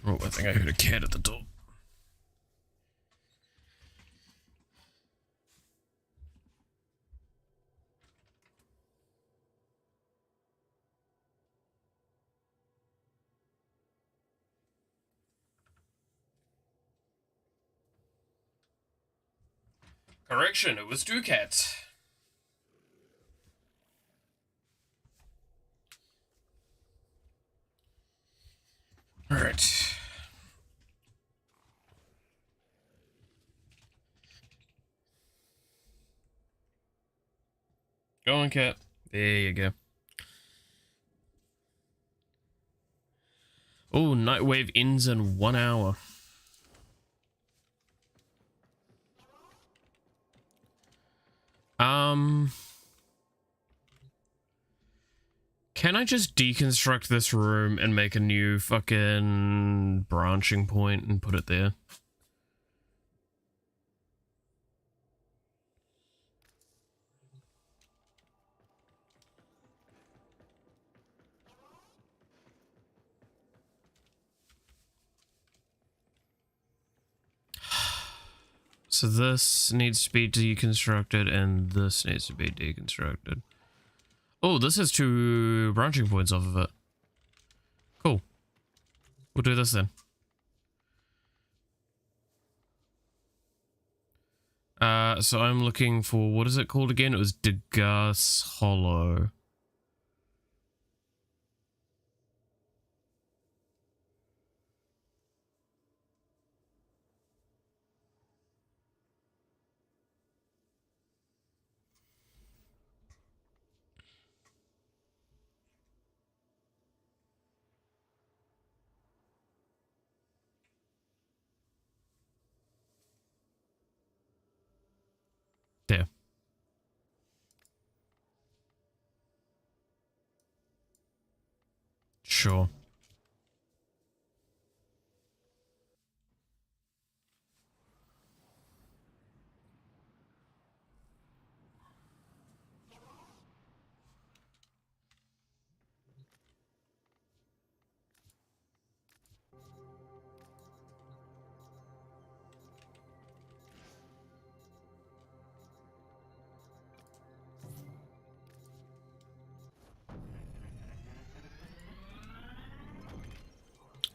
Oh, I think I heard a cat at the door. Correction, it was two cats. Alright. Go on, cat. There you go. Oh, Nightwave ends in 1 hour. Can I just deconstruct this room and make a new fucking branching point and put it there? So this needs to be deconstructed and this needs to be deconstructed. Oh, this has 2 branching points off of it. Cool. We'll do this then. So I'm looking for, what is it called again? It was Degas Hollow. There. Sure.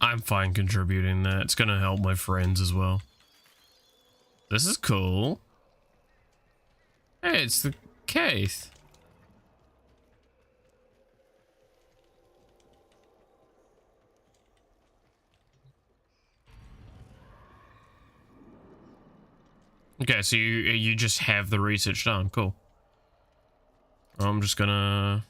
I'm fine contributing that. It's gonna help my friends as well. This is cool. Hey, it's the case. Okay, so you just have the research done. Cool. I'm just gonna...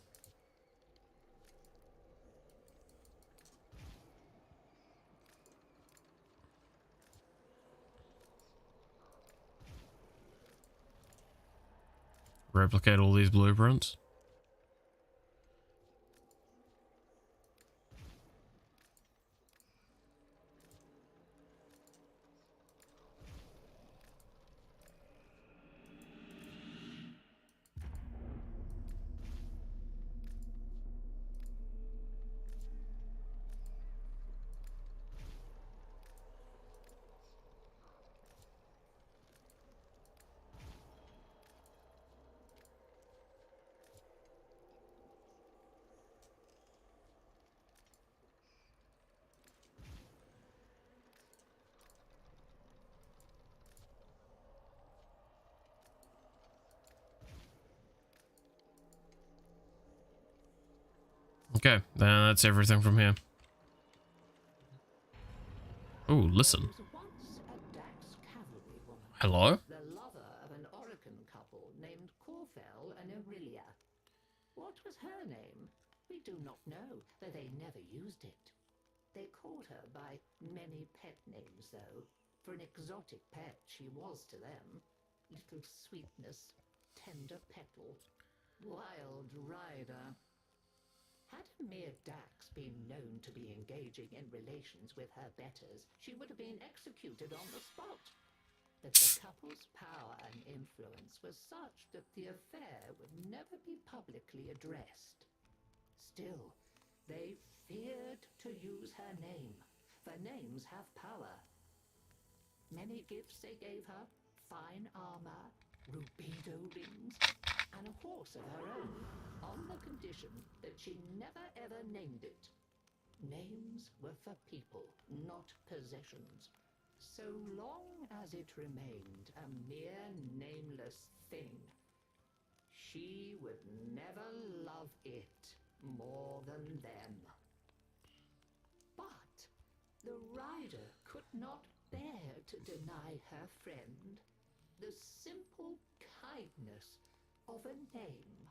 replicate all these blueprints. Okay, that's everything from here. Ooh, listen. There was once a Dax cavalry woman, Hello? the lover of an Orokin couple named Corfel and Aurelia. What was her name? We do not know, though they never used it. They called her by many pet names, though. For an exotic pet, she was to them. Little Sweetness, Tender Petal, Wild Rider. Had a mere Dax been known to be engaging in relations with her betters, she would have been executed on the spot. But the couple's power and influence was such that the affair would never be publicly addressed. Still, they feared to use her name, for names have power. Many gifts they gave her, fine armor, rubido rings, and a horse of her own, on the condition that she never ever named it. Names were for people, not possessions. So long as it remained a mere nameless thing, she would never love it more than them. But the rider could not bear to deny her friend the simple kindness of a name.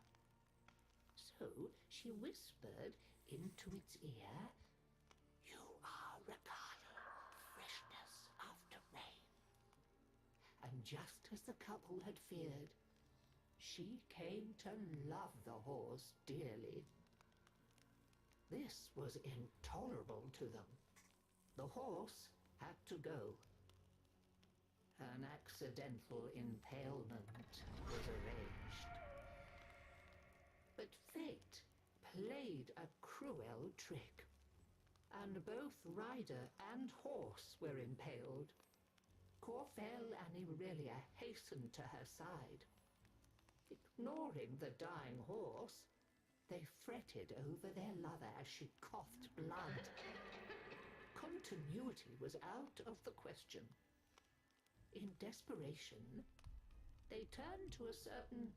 So she whispered into its ear, "You are regarding freshness after rain." And just as the couple had feared, she came to love the horse dearly. This was intolerable to them. The horse had to go. An accidental impalement was arranged. But fate played a cruel trick, and both rider and horse were impaled. Corfel and Irelia hastened to her side. Ignoring the dying horse, they fretted over their lover as she coughed blood. Continuity was out of the question. In desperation, they turned to a certain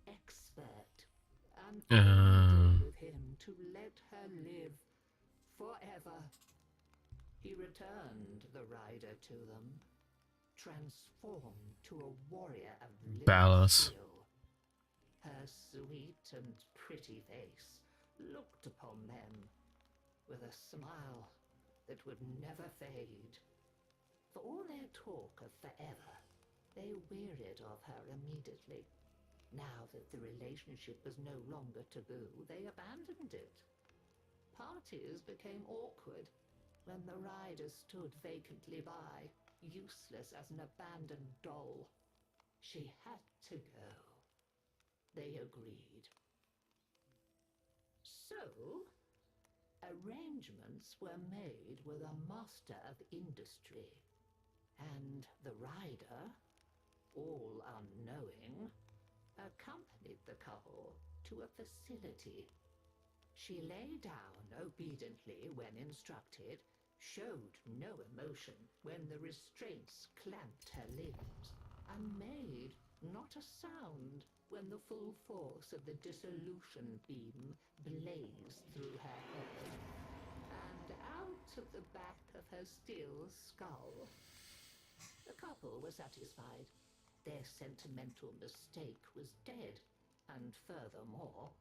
expert and pleaded with him to let her live forever. He returned the rider to them, transformed to a warrior of living Ballast. steel. Her sweet and pretty face looked upon them with a smile that would never fade. For all their talk of forever, they wearied of her immediately. Now that the relationship was no longer taboo, they abandoned it. Parties became awkward when the rider stood vacantly by, useless as an abandoned doll. She had to go. They agreed. So, arrangements were made with a master of industry, and the rider, all unknowing, accompanied the couple to a facility. She lay down obediently when instructed, showed no emotion when the restraints clamped her limbs, and made not a sound when the full force of the dissolution beam blazed through her head and out of the back of her steel skull. The couple were satisfied. Their sentimental mistake was dead, and furthermore,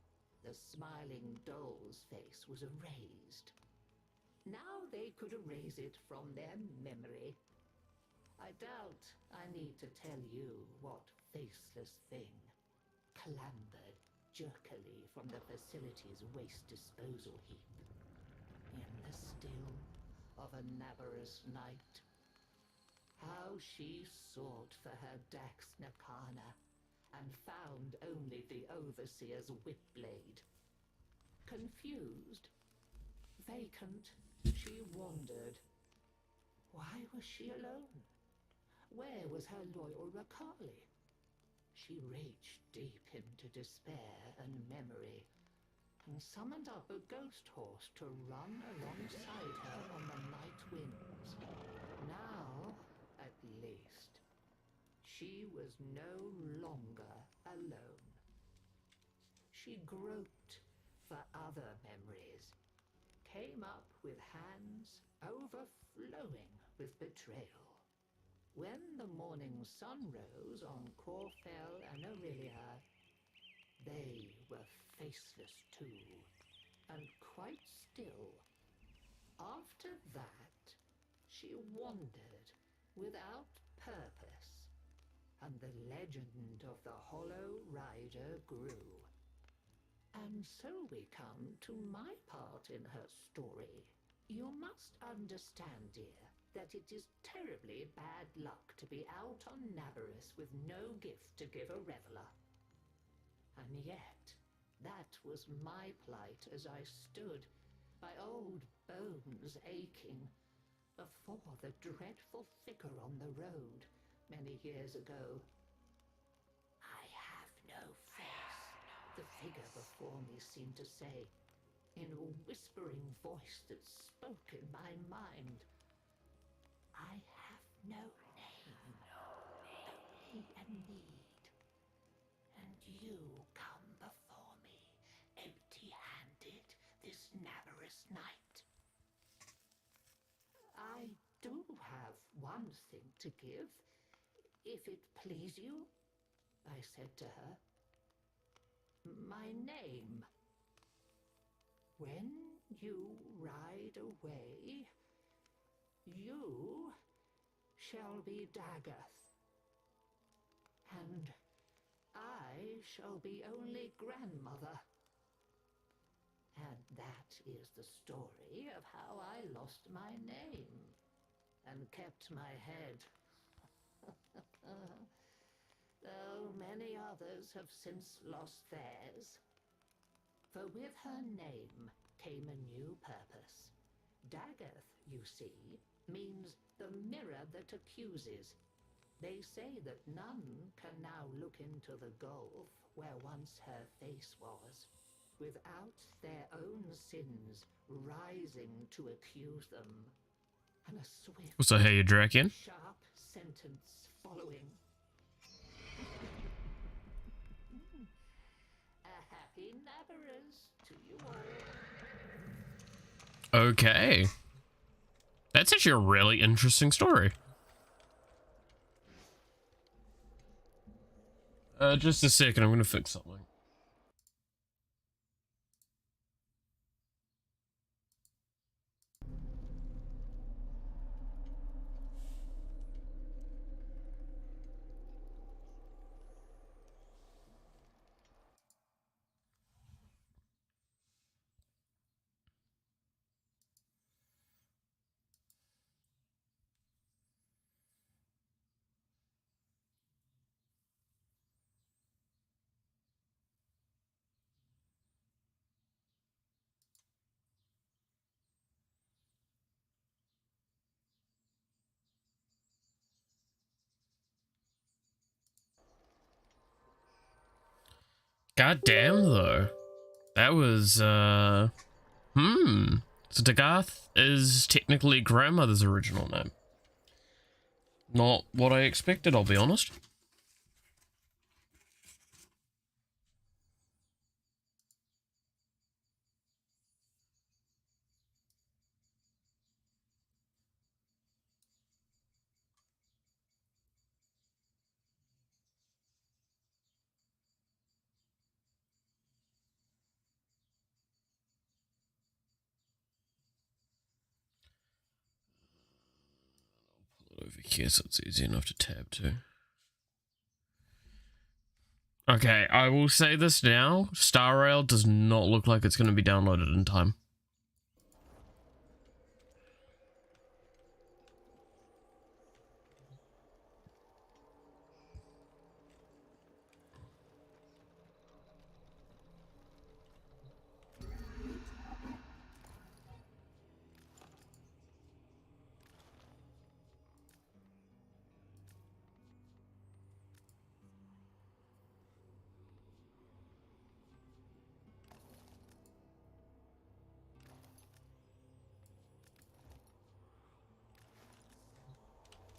the smiling doll's face was erased. Now they could erase it from their memory. I doubt I need to tell you what faceless thing clambered jerkily from the facility's waste disposal heap in the still of a Navarus night. How she sought for her Dax Nakana and found only the overseer's whip blade. Confused, vacant, she wandered. Why was she alone? Where was her loyal Rakali? She reached deep into despair and memory, and summoned up a ghost horse to run alongside her on the night winds. Now, at least, she was no longer alone. She groped for other memories, came up with hands overflowing with betrayal. When the morning sun rose on Corfel and Aurelia, they were faceless too, and quite still. After that, she wandered without purpose, and the legend of the Hollow Rider grew. And so we come to my part in her story. You must understand, dear, that it is terribly bad luck to be out on Navarus with no gift to give a reveler. And yet, that was my plight as I stood, my old bones aching, before the dreadful figure on the road many years ago. I have no face, the figure before me seemed to say, in a whispering voice that spoke in my mind. I have no name, only a need. And you come before me, empty-handed, this Navarus night. I do have one thing to give, if it please you, I said to her. My name. When you ride away, you shall be Daggoth, and I shall be only grandmother. And that is the story of how I lost my name and kept my head. Though many others have since lost theirs. For with her name came a new purpose. Daggoth, you see, means the mirror that accuses. They say that none can now look into the gulf where once her face was, without their own sins rising to accuse them. And a swift, So hey, you Draken? sharp sentence following. A happy Navarus to you all. Okay. That's actually a really interesting story. Just a second, I'm gonna fix something. God damn, though. That was, So Dagath is technically grandmother's original name. Not what I expected, I'll be honest. Over here so it's easy enough to tab to. Okay, I will say this now. Star Rail does not look like it's going to be downloaded in time.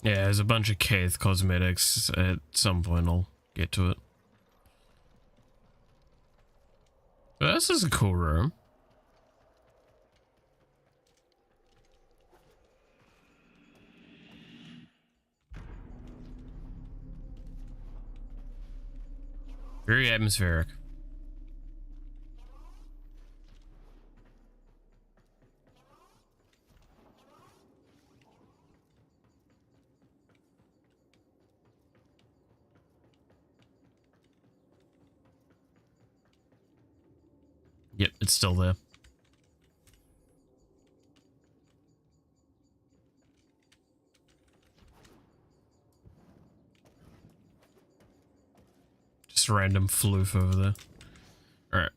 Yeah, there's a bunch of Kaith cosmetics. At some point I'll get to it. But this is a cool room. Very atmospheric. Yep, it's still there. Just a random floof over there. Alright.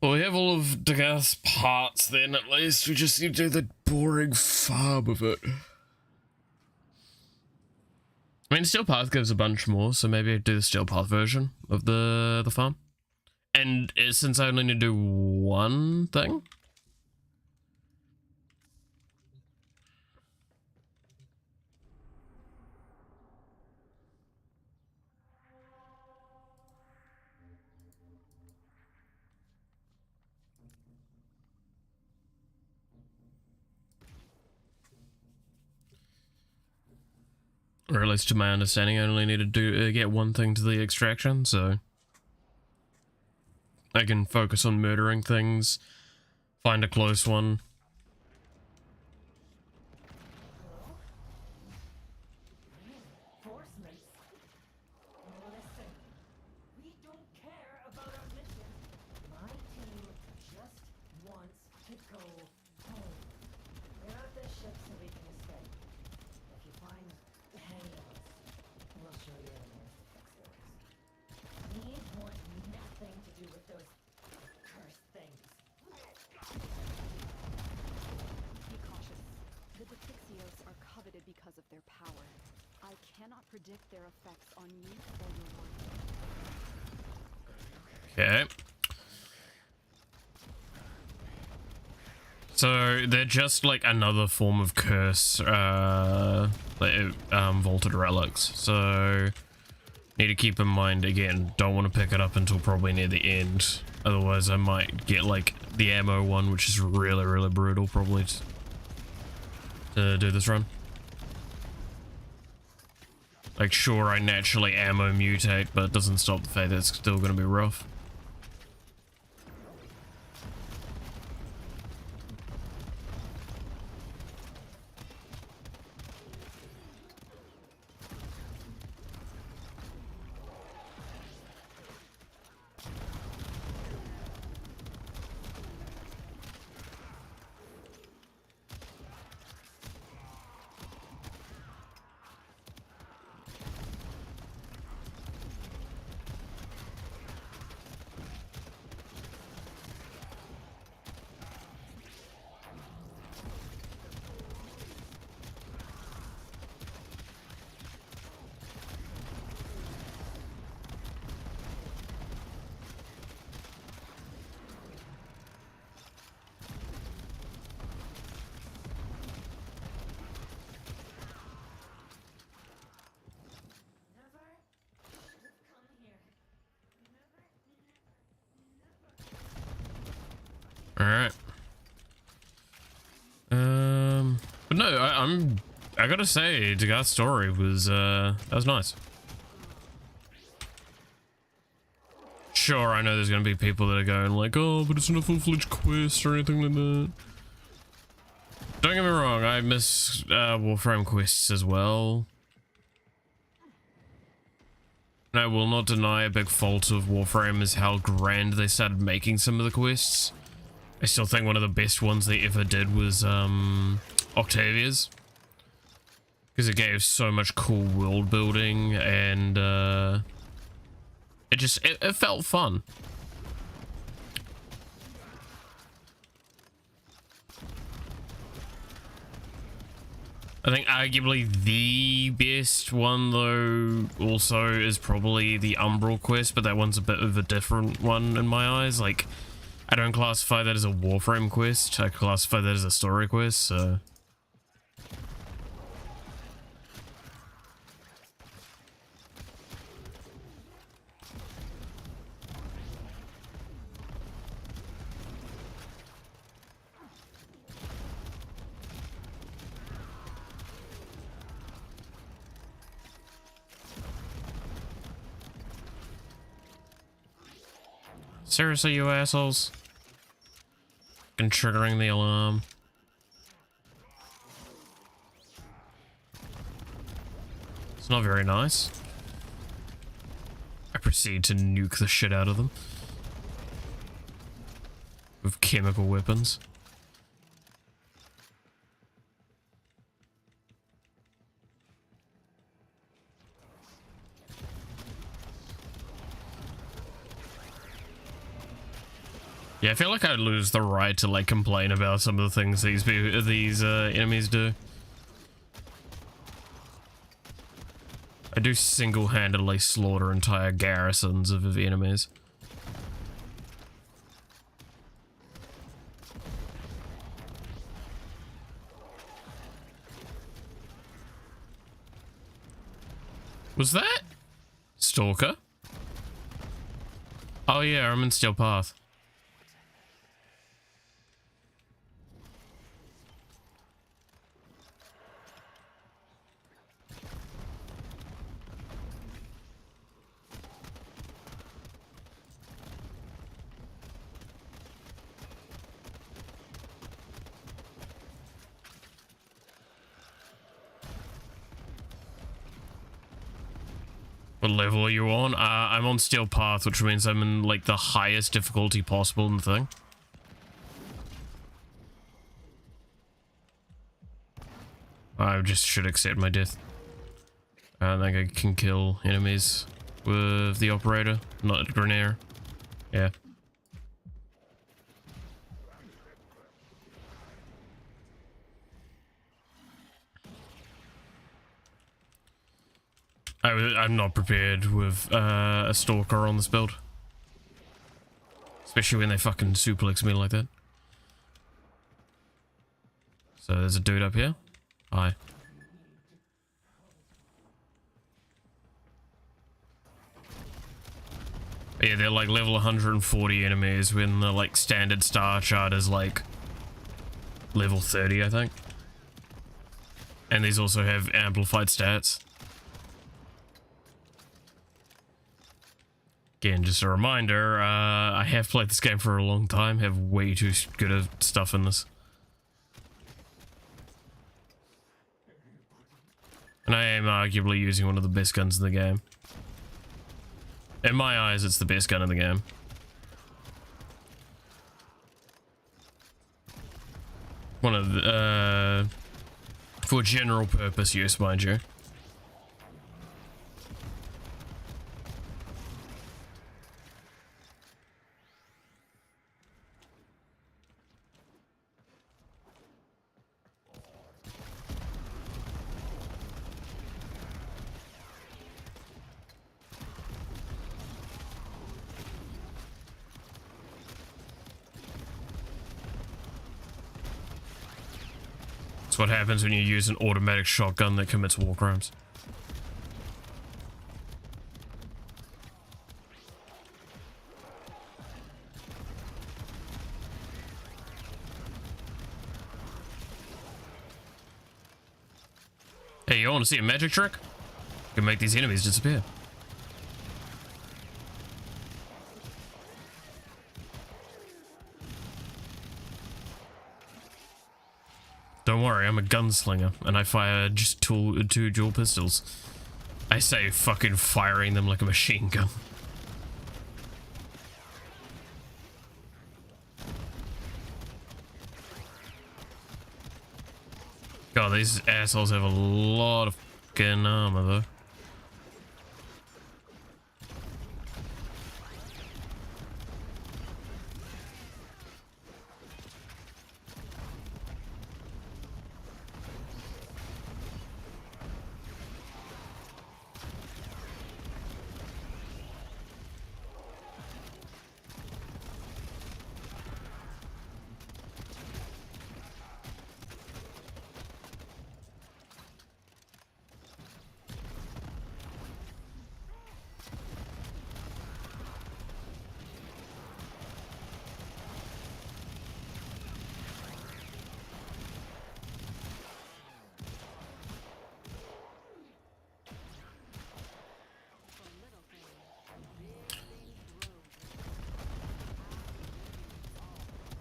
Well, we have all of Dagath's parts then, at least. We just need to do the boring farm of it. I mean, Steel Path gives a bunch more, so maybe I'd do the Steel Path version of the farm. And since I only need to do one thing. Or at least to my understanding, I only need to get one thing to the extraction, so I can focus on murdering things, find a close one. Reinforcements? Listen, we don't care about our mission. My team just wants to go home. Get out the ship so we can escape. If you find hangings, we'll show you how to fix those. We want nothing to do with those cursed things. Be cautious. The Defixios are coveted because of their power. I cannot predict their effects on you or your work. Okay. So they're just like another form of curse, vaulted relics. So need to keep in mind again, don't want to pick it up until probably near the end. Otherwise I might get like the ammo one, which is really, really brutal probably to do this run. Like sure, I naturally ammo mutate, but it doesn't stop the fact that it's still going to be rough. Alright. But no, I gotta say, Degarth's story was, that was nice. Sure, I know there's gonna be people that are going like, oh, but it's not a full-fledged quest or anything like that. Don't get me wrong, I miss, Warframe quests as well. And I will not deny a big fault of Warframe is how grand they started making some of the quests. I still think one of the best ones they ever did was Octavia's, because it gave so much cool world building and it felt fun. I think arguably the best one though also is probably the Umbral quest, but that one's a bit of a different one in my eyes. Like, I don't classify that as a Warframe quest, I classify that as a story quest, so... Seriously, you assholes? Fucking triggering the alarm. It's not very nice. I proceed to nuke the shit out of them with chemical weapons. Yeah, I feel like I'd lose the right to like complain about some of the things these enemies do. I do single-handedly slaughter entire garrisons of enemies. Was that Stalker? Oh yeah, I'm in Steel Path. What level are you on? I'm on Steel Path, which means I'm in like the highest difficulty possible in the thing. I just should accept my death. I think I can kill enemies with the operator, not the grenadier. Yeah. I'm not prepared with a stalker on this build. Especially when they fucking suplex me like that. So there's a dude up here. Hi. Yeah, they're like level 140 enemies when the like standard star chart is like level 30, I think. And these also have amplified stats. Again, just a reminder, I have played this game for a long time, have way too good of stuff in this. And I am arguably using one of the best guns in the game. In my eyes, it's the best gun in the game. One of the, for general purpose use, mind you. That's what happens when you use an automatic shotgun that commits war crimes. Hey, you want to see a magic trick? You can make these enemies disappear. Don't worry, I'm a gunslinger, and I fire just two dual pistols. I say fucking firing them like a machine gun. God, these assholes have a lot of fucking armor, though.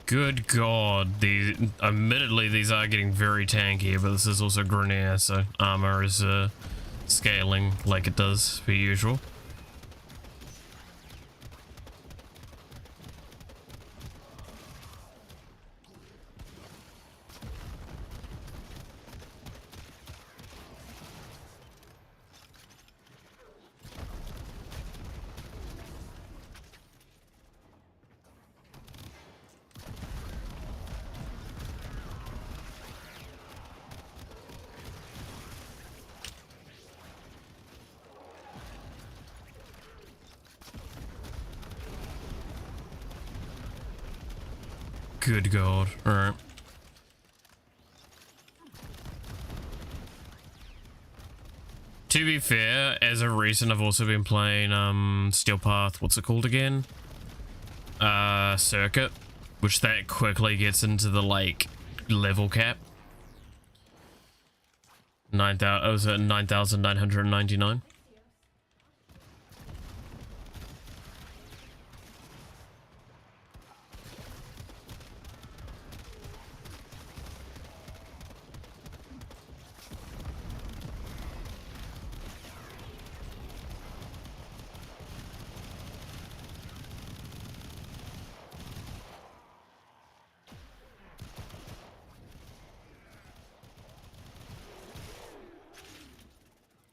Good God, admittedly these are getting very tanky, but this is also Grenier, so armor is scaling like it does per usual. Good God. Alright. To be fair, as of recent, I've also been playing Steel Path. What's it called again? Circuit, which that quickly gets into the like level cap. 9,000. Oh, was it 9,999?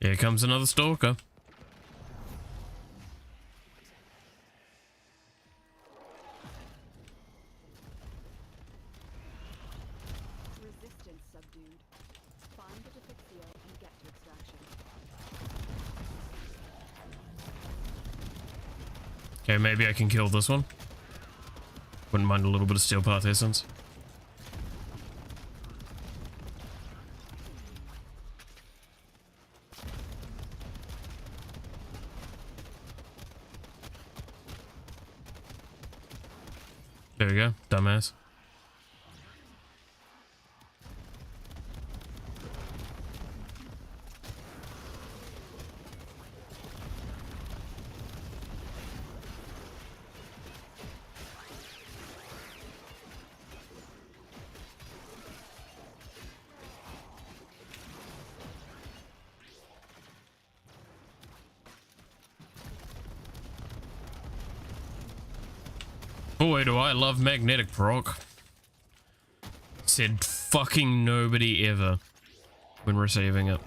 Here comes another stalker. Resistance subdued. Find the Defixio and get to extraction. Okay, maybe I can kill this one. Wouldn't mind a little bit of Steel Path essence. There we go, dumbass. Boy, do I love magnetic proc. Said fucking nobody ever when receiving it.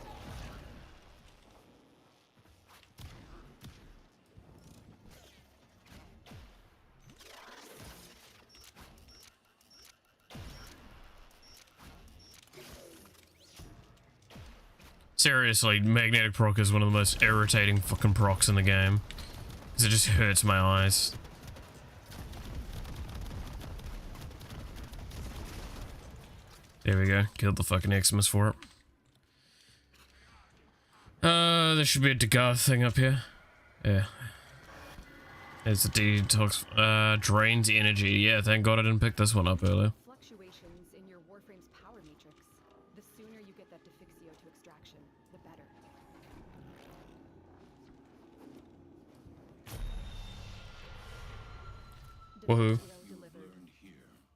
Seriously, magnetic proc is one of the most irritating fucking procs in the game. Because it just hurts my eyes. There we go. Killed the fucking Xmas for it. There should be a Degarth thing up here. Yeah. There's a detox. Drains energy. Yeah, thank God I didn't pick this one up earlier. Fluctuations in your Warframe's power matrix. The sooner you get that Defixio to extraction, the better. Woohoo. Defixio delivered.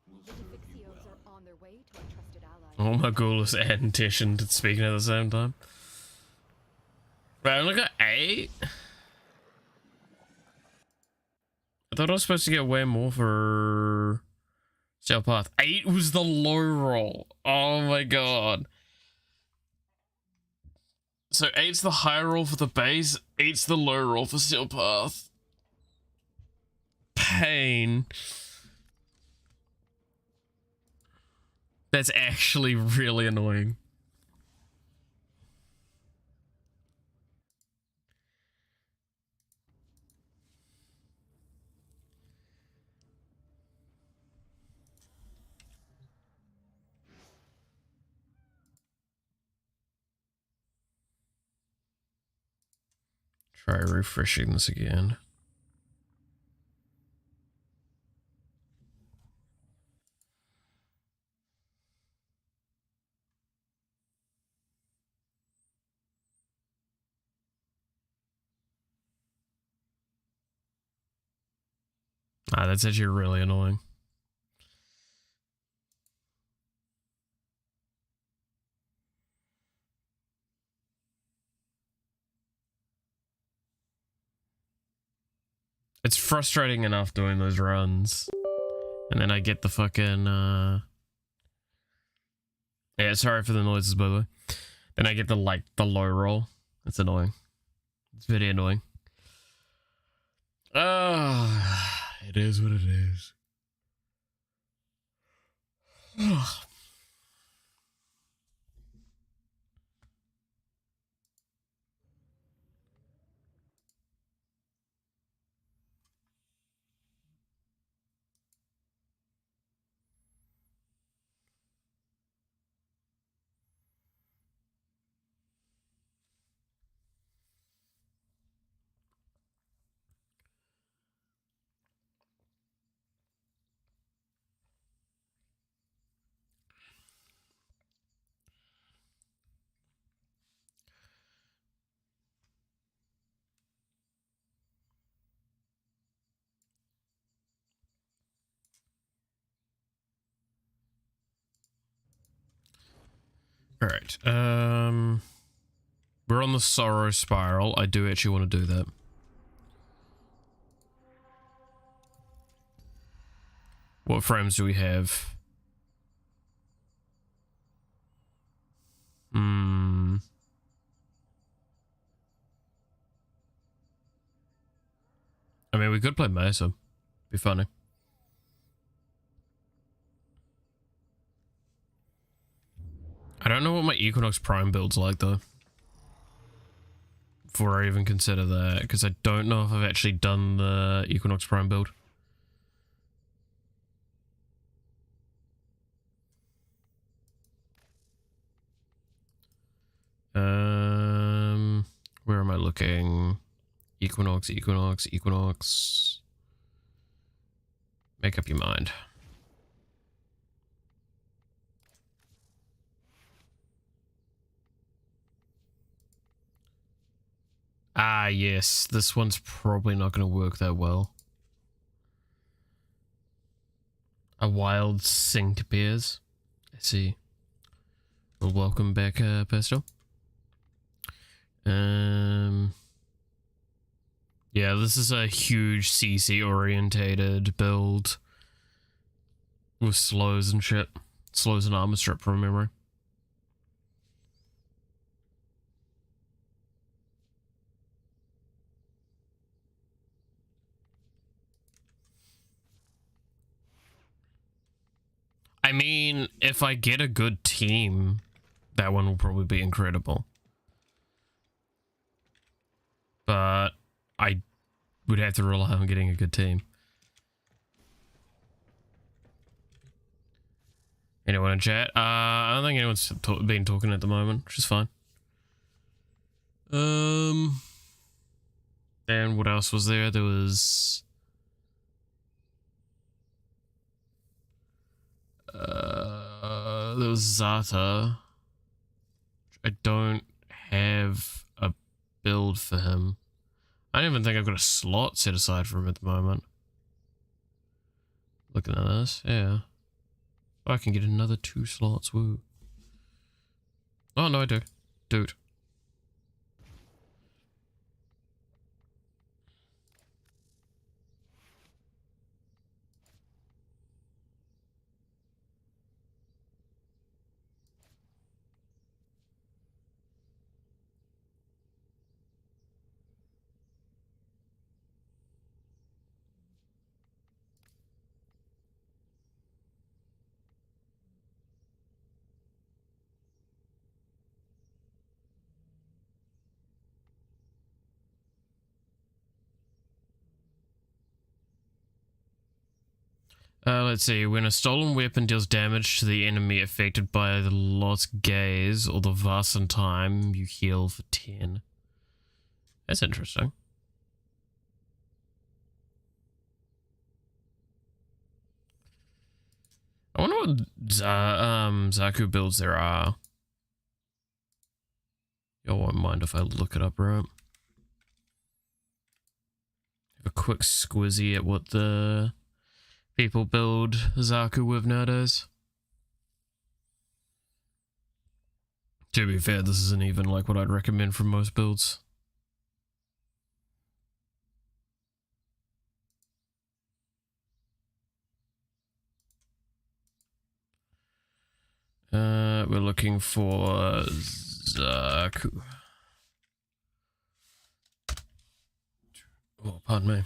The Defixios are on their way to a trusted ally. Oh my ghoulish and Tish speaking at the same time. But I only got 8. I thought I was supposed to get way more for Steel Path. 8 was the low roll. Oh my god. So 8's the high roll for the base, 8's the low roll for Steel Path. Pain. That's actually really annoying. Try refreshing this again. Ah, that's actually really annoying. It's frustrating enough doing those runs. And then I get the fucking, yeah, sorry for the noises, by the way. Then I get the low roll. It's annoying. It's very annoying. It is what it is. All right. We're on the Sorrow Spiral. I do actually want to do that. What frames do we have? I mean, we could play Mesa. Be funny. I don't know what my Equinox Prime build's like, though. Before I even consider that, because I don't know if I've actually done the Equinox Prime build. Where am I looking? Equinox, Equinox, Equinox. Make up your mind. Ah, yes. This one's probably not going to work that well. A wild synced bears. I see. Well, welcome back, Pesto. Yeah, this is a huge CC orientated build with slows and shit. Slows and armor strip from memory. I mean, if I get a good team, that one will probably be incredible. But I would have to rely on getting a good team. Anyone in chat? I don't think anyone's been talking at the moment, which is fine. And what else was there? There was... there was Zata. I don't have a build for him. I don't even think I've got a slot set aside for him at the moment. Looking at this, yeah. Oh, I can get another 2 slots, woo. Oh, no, I do. Dude. Let's see. When a stolen weapon deals damage to the enemy affected by the Lot's gaze or the Vasan time, you heal for 10. That's interesting. I wonder what Zaku builds there are. Y'all won't mind if I look it up, right? Have a quick squizzy at what the people build Zaku with nowadays. To be fair, this isn't even like what I'd recommend for most builds. We're looking for Zaku. Oh, pardon me.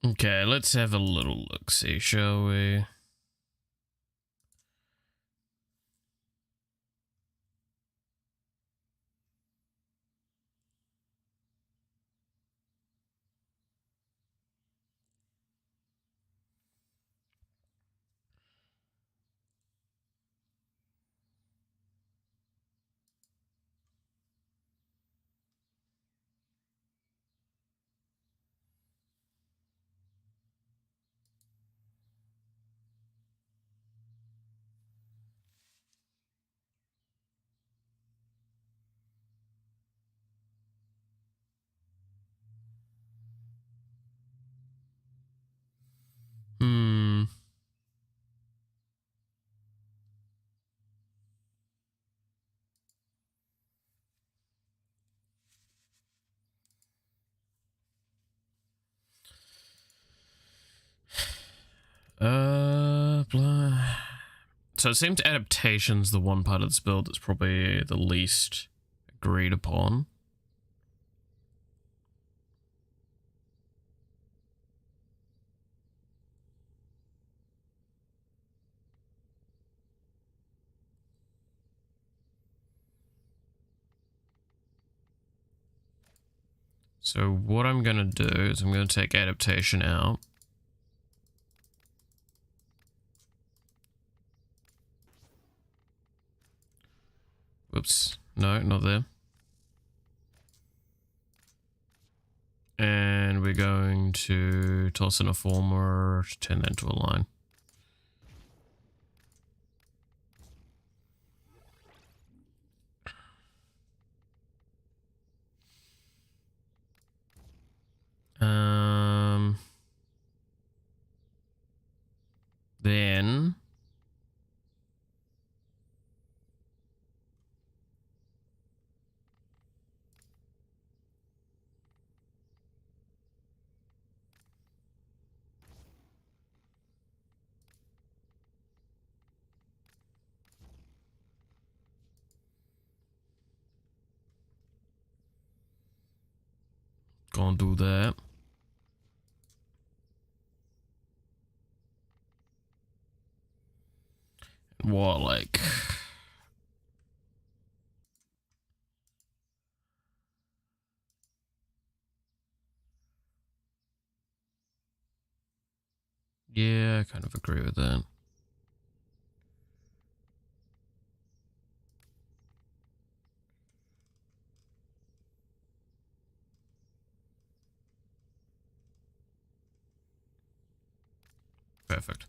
Okay, let's have a little look-see, shall we? Hmm. Blah. So it seems adaptation's the one part of this build that's probably the least agreed upon. So what I'm gonna do is I'm gonna take adaptation out. Whoops, no, not there. And we're going to toss in a former to turn that into a line. Then gonna do that. What, like? Yeah, I kind of agree with that. Perfect.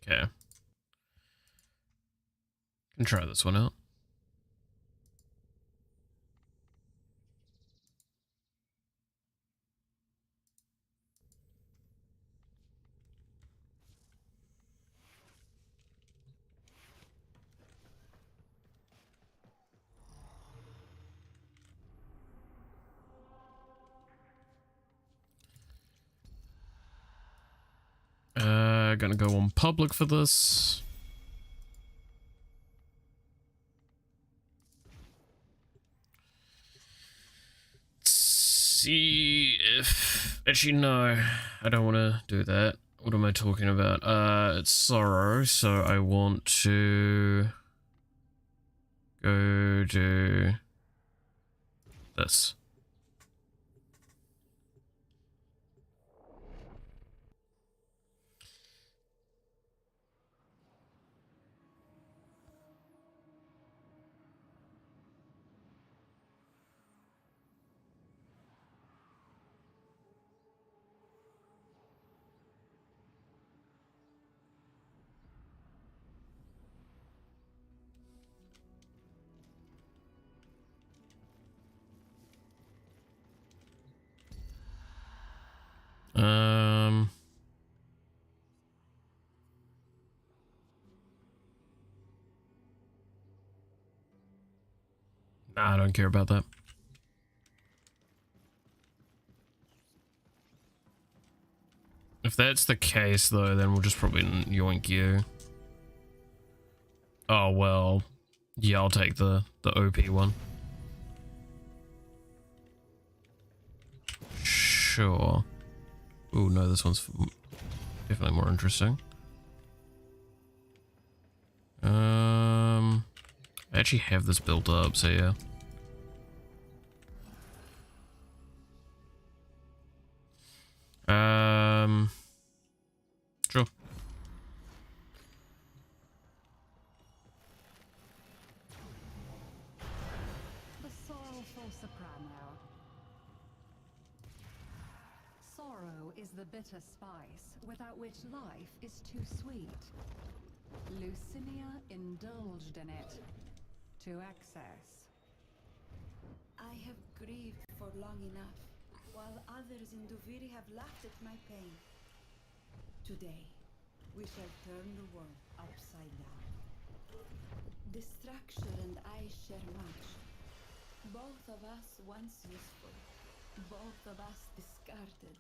Okay. Can try this one out. Gonna go on public for this. See if... Actually, no. I don't want to do that. What am I talking about? It's sorrow, so I want to go to this. I don't care about that. If that's the case, though, then we'll just probably yoink you. Oh, well. Yeah, I'll take the OP one. Sure. Oh, no, this one's definitely more interesting. I actually have this built up, so yeah. Sure. The sorrowful soprano. Sorrow is the bitter spice without which life is too sweet. Lucinia indulged in it to excess. I have grieved for long enough, while others in Duviri have laughed at my pain. Today, we shall turn the world upside down. The structure and I share much. Both of us once useful, both of us discarded,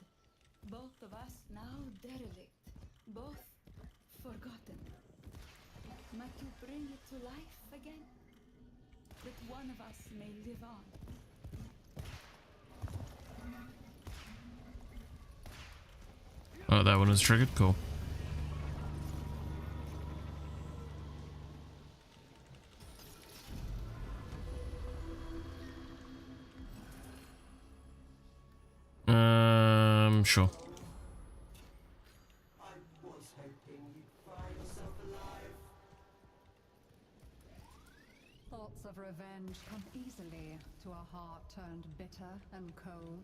both of us now derelict, both forgotten. Might you bring it to life again? That one of us may live on. Oh, that one is triggered? Cool. Sure. I was hoping you'd find yourself alive. Thoughts of revenge come easily to a heart turned bitter and cold.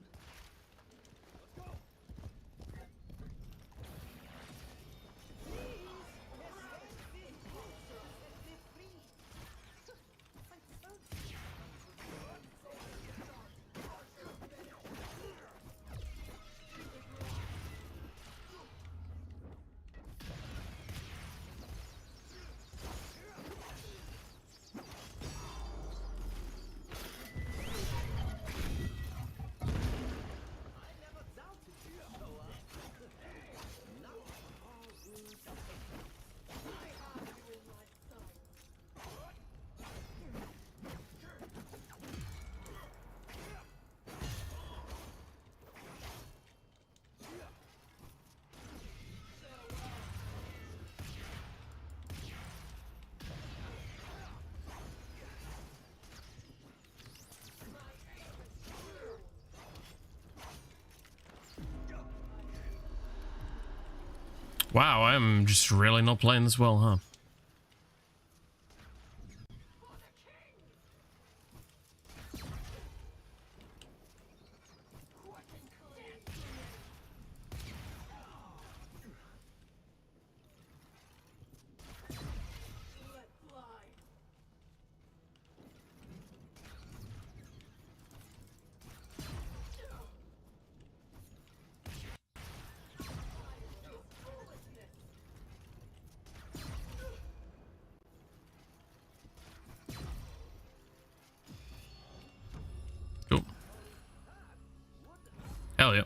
Wow, I'm just really not playing this well, huh? Cool. Hell yeah.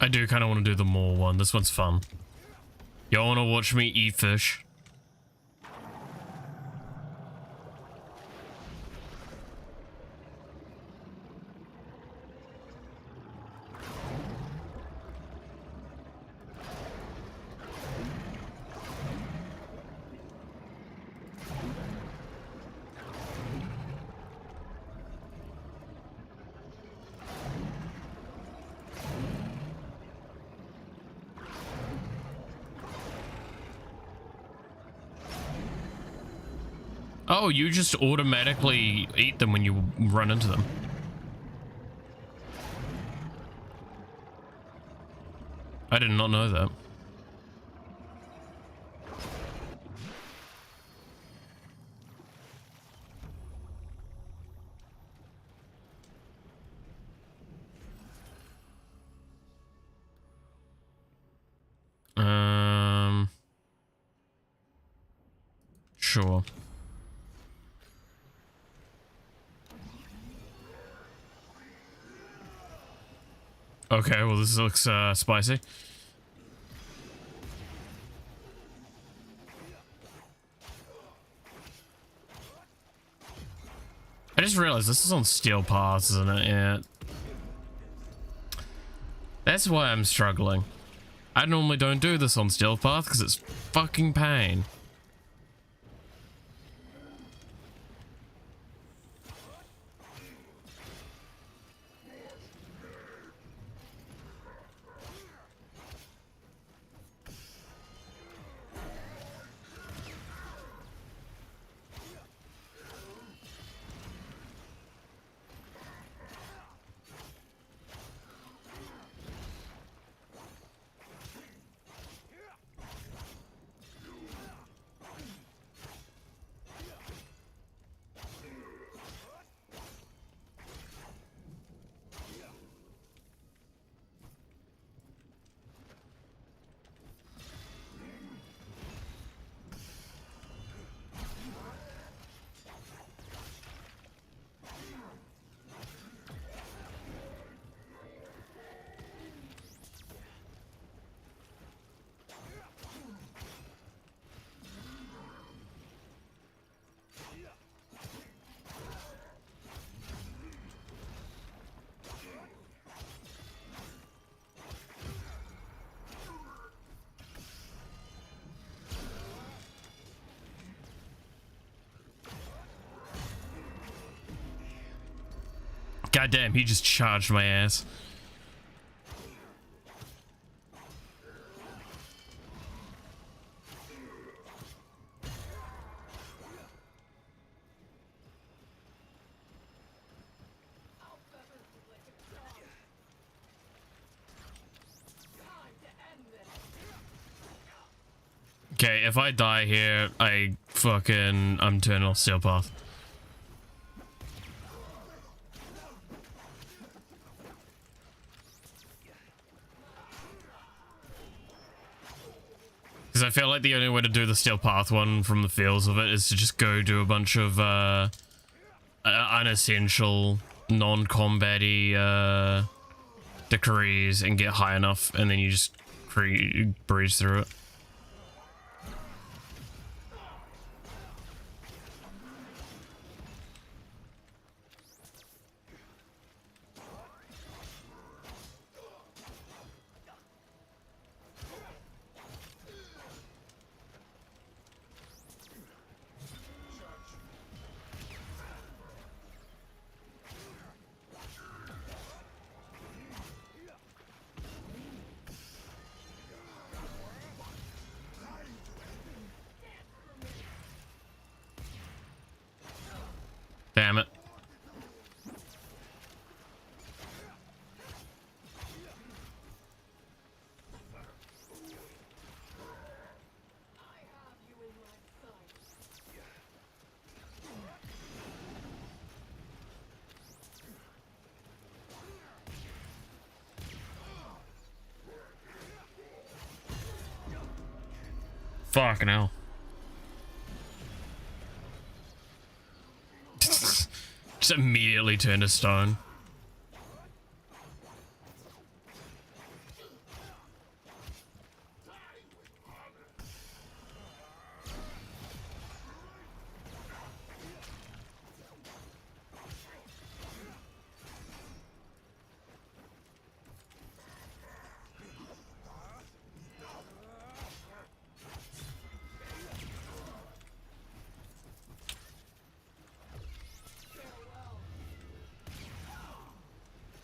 I do kind of want to do the more one. This one's fun. Y'all want to watch me eat fish? Oh, you just automatically eat them when you run into them. I did not know that. sure. Okay, well this looks spicy. I just realized this is on steel paths, isn't it? Yeah. That's why I'm struggling. I normally don't do this on steel path because it's fucking pain. Goddamn, he just charged my ass. Okay, if I die here, I'm turning off steel path. Because I feel like the only way to do the steel path one from the feels of it is to just go do a bunch of unessential, non-combat-y decrees and get high enough, and then you just breeze through it. Damn it. Fucking hell. Just immediately turned to stone.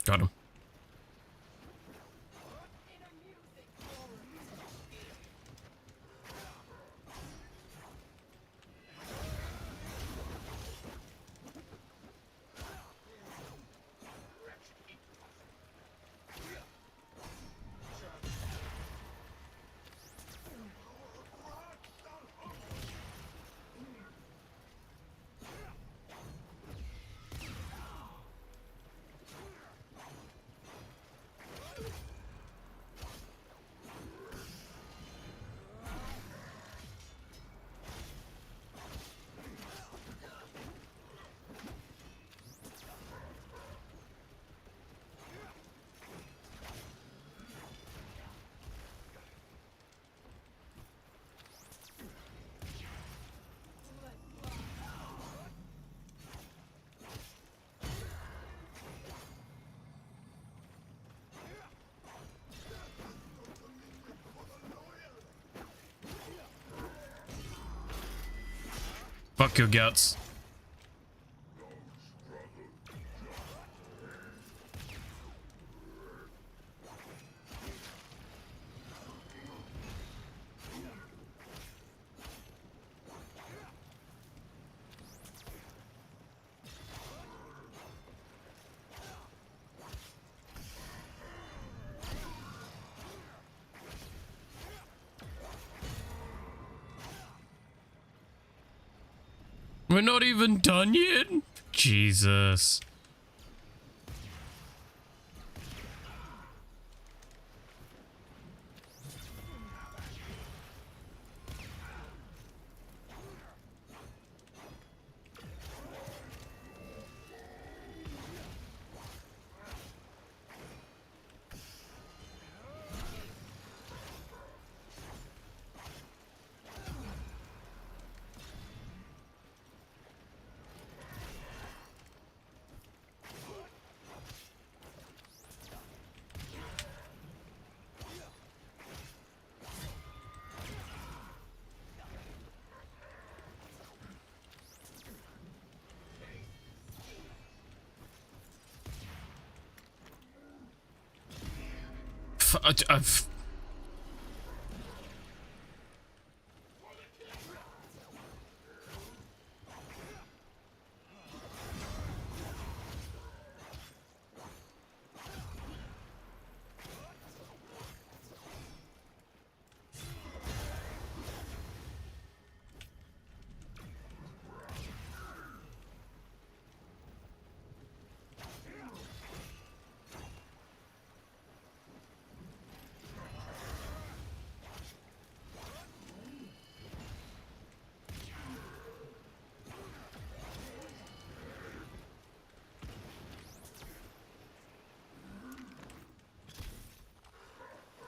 Got him. Fuck your guts. We're not even done yet? Jesus. I've...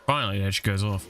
Finally, that shit goes off.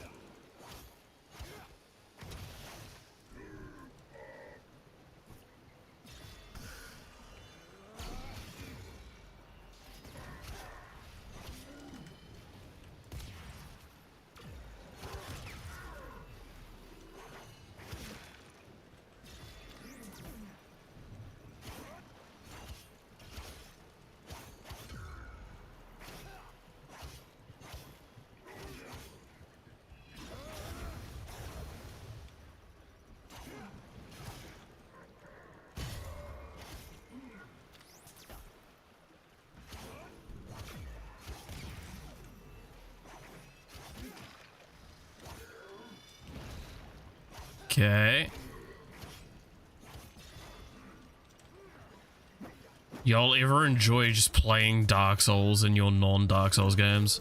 Okay. Y'all ever enjoy just playing Dark Souls in your non-Dark Souls games?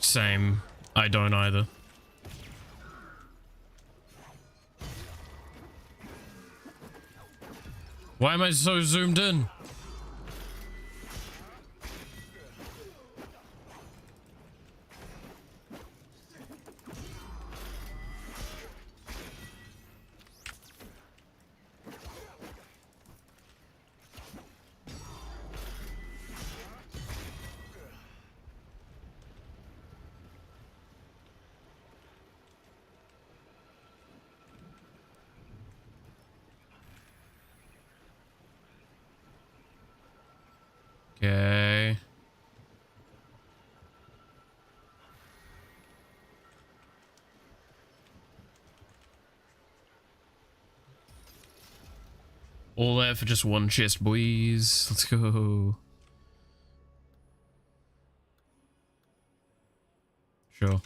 Same. I don't either. Why am I so zoomed in? Okay. All that for just one chest, boys. Let's go. Sure.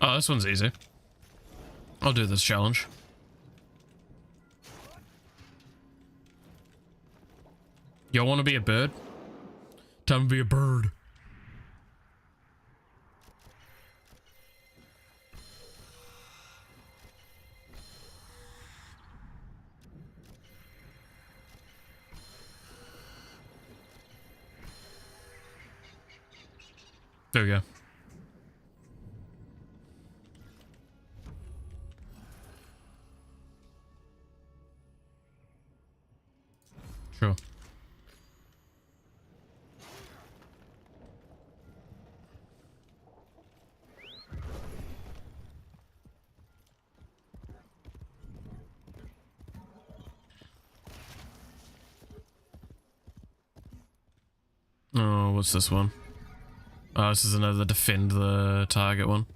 Oh, this one's easy. I'll do this challenge. Y'all want to be a bird? Time to be a bird. There we go. Sure. Oh, what's this one? Oh, this is another defend the target one.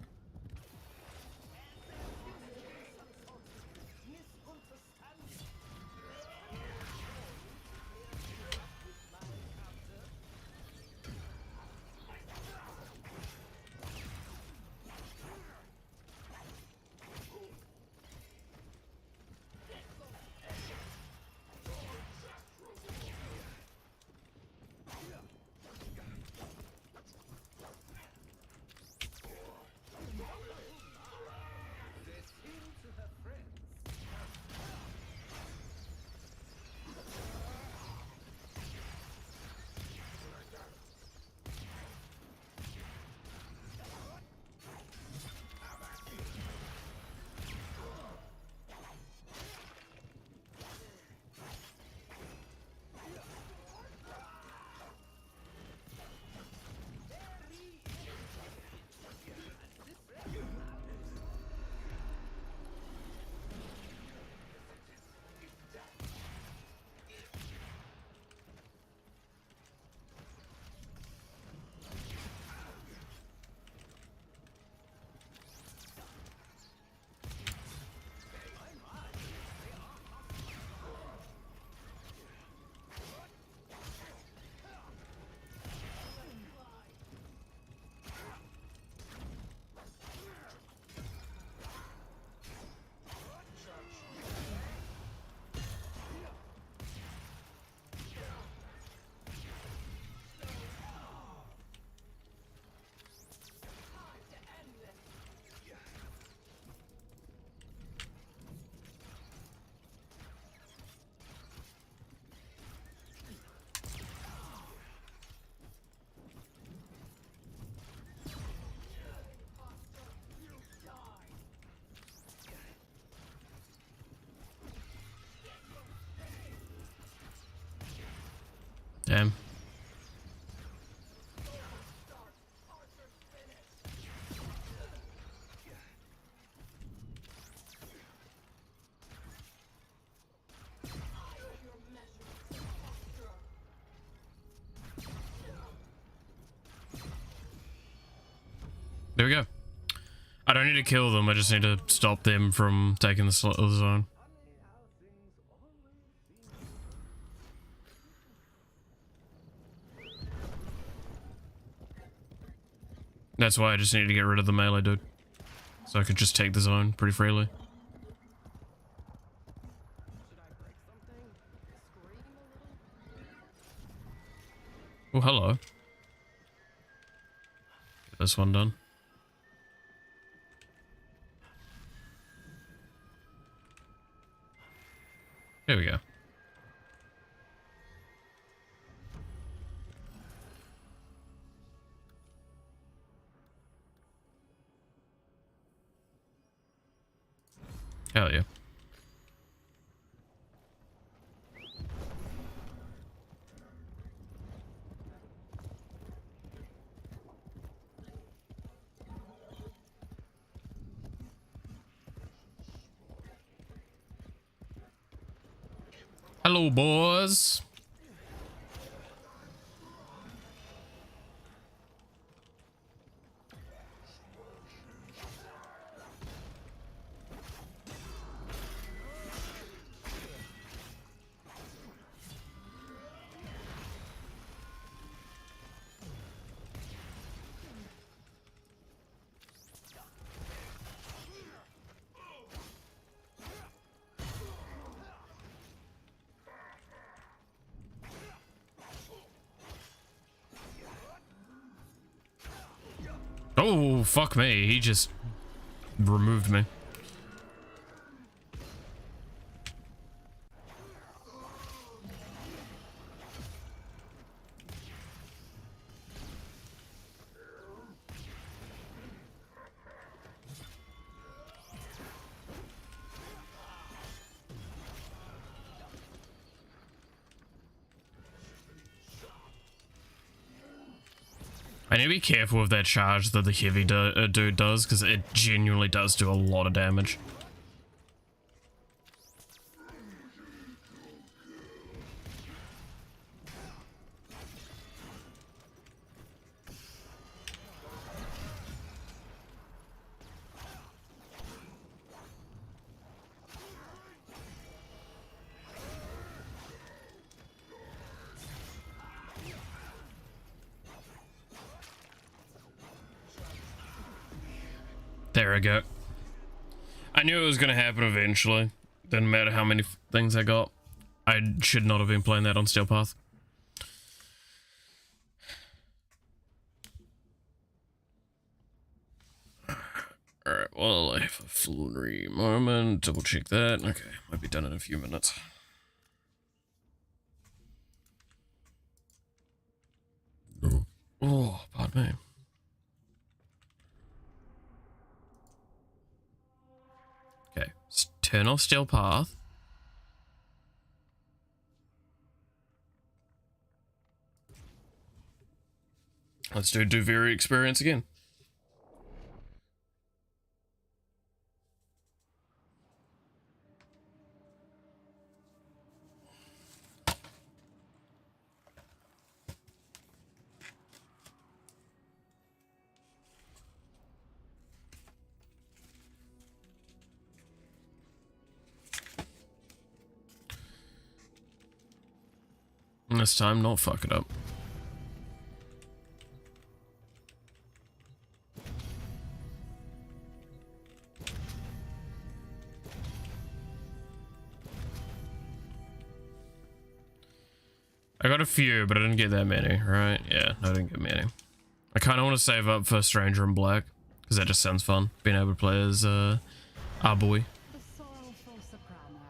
Damn. There we go. I don't need to kill them, I just need to stop them from taking the zone. That's why I just need to get rid of the melee dude. So I could just take the zone pretty freely. Oh, hello. Get this one done. There we go. Hell yeah. Hello, boys. Oh, fuck me. He just removed me. I need to be careful with that charge that the heavy dude does, because it genuinely does do a lot of damage. There we go. I knew it was going to happen eventually. Didn't matter how many things I got. I should not have been playing that on Steel Path. Alright, well, I have a flurry moment. Double check that. Okay, might be done in a few minutes. Oh, pardon me. Okay, turn off Steel Path. Let's do Duviri experience again. And this time, not fuck it up. I got a few, but I didn't get that many, right? Yeah, I didn't get many. I kind of want to save up for Stranger in Black, because that just sounds fun, being able to play as our boy. The sorrowful soprano.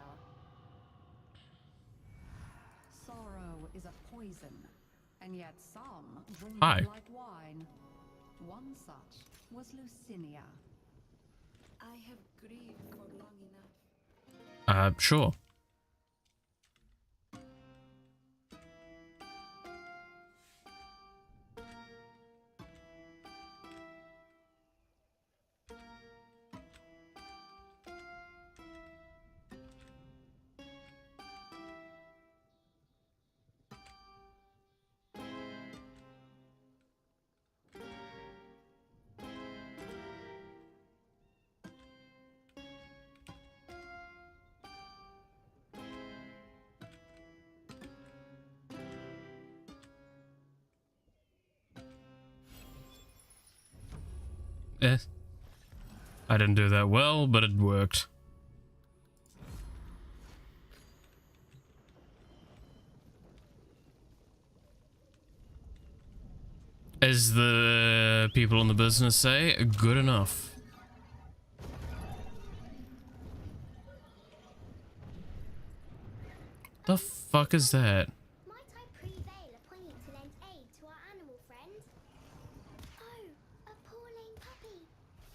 Sorrow is a poison, and yet some drink Hi. it like wine. One such was Lucinia. I have grieved for long enough. Sure. I didn't do that well, but it worked. As the people in the business say, good enough. The fuck is that? Might I prevail upon you to lend aid to our animal friend? Oh, a poor lame puppy.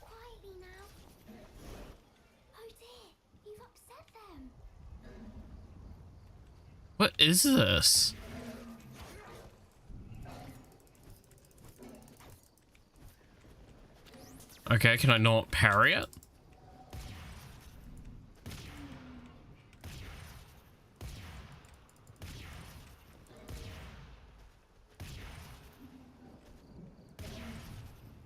Quietly now. Oh dear, you've upset them. What is this? Okay, can I not parry it?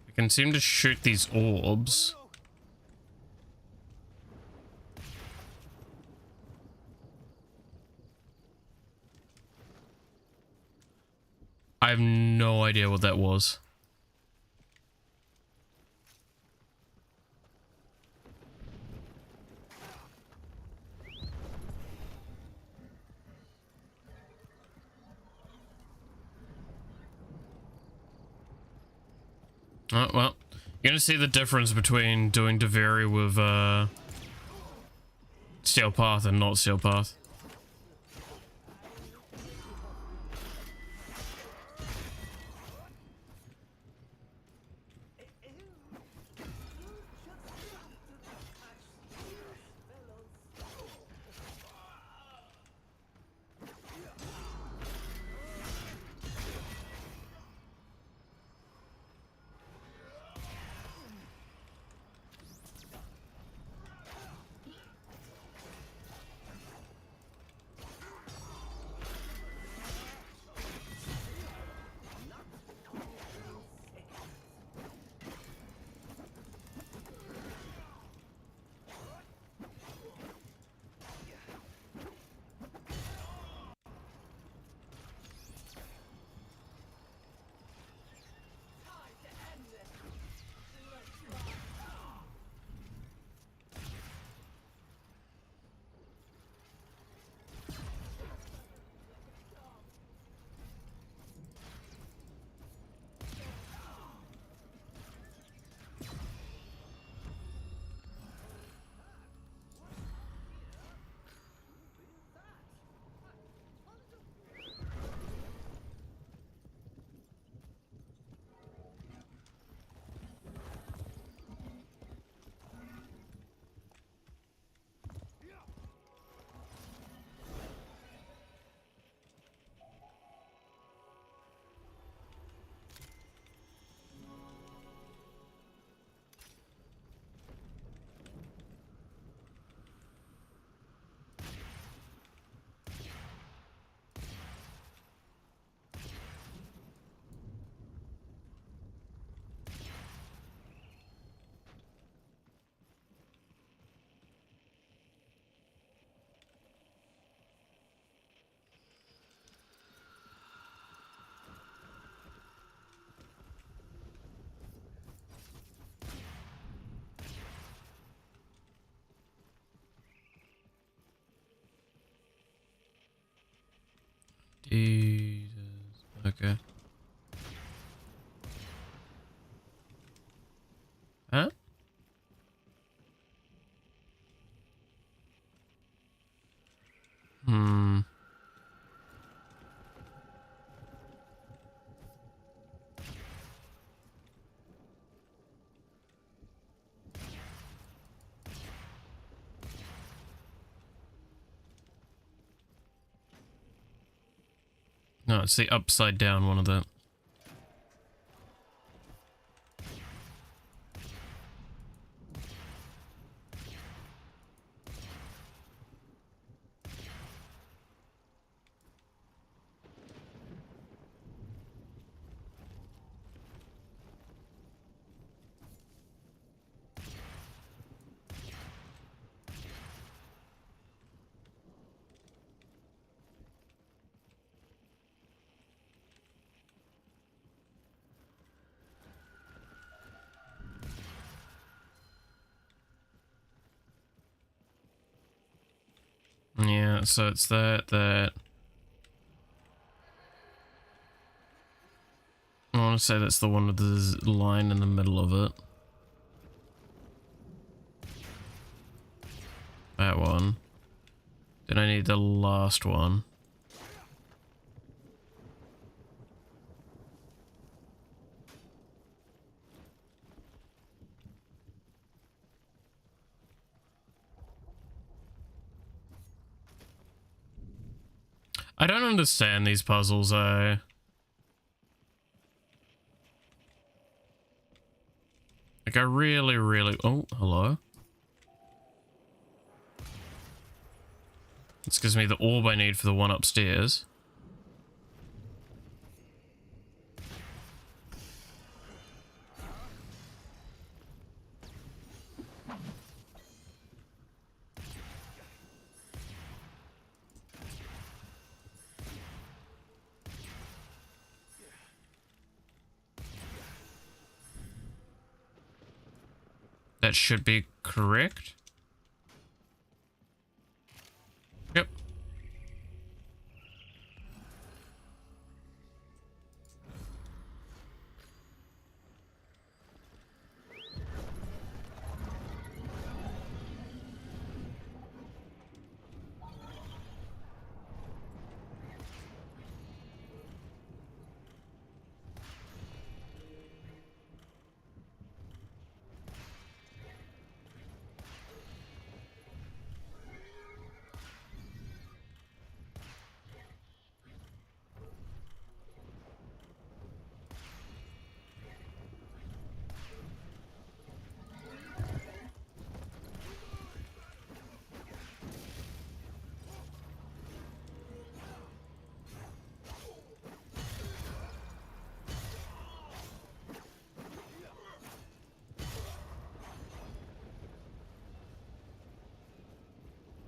I can seem to shoot these orbs. I have no idea what that was. Oh, well, you're gonna see the difference between doing Duviri with Steel Path and not Steel Path. Okay. Huh? Hmm. No, it's the upside down one of them. Yeah, so it's that. I want to say that's the one with the line in the middle of it. That one. Then I need the last one. I don't understand these puzzles, Like, I really... Oh, hello. This gives me the orb I need for the one upstairs. That should be correct. Yep.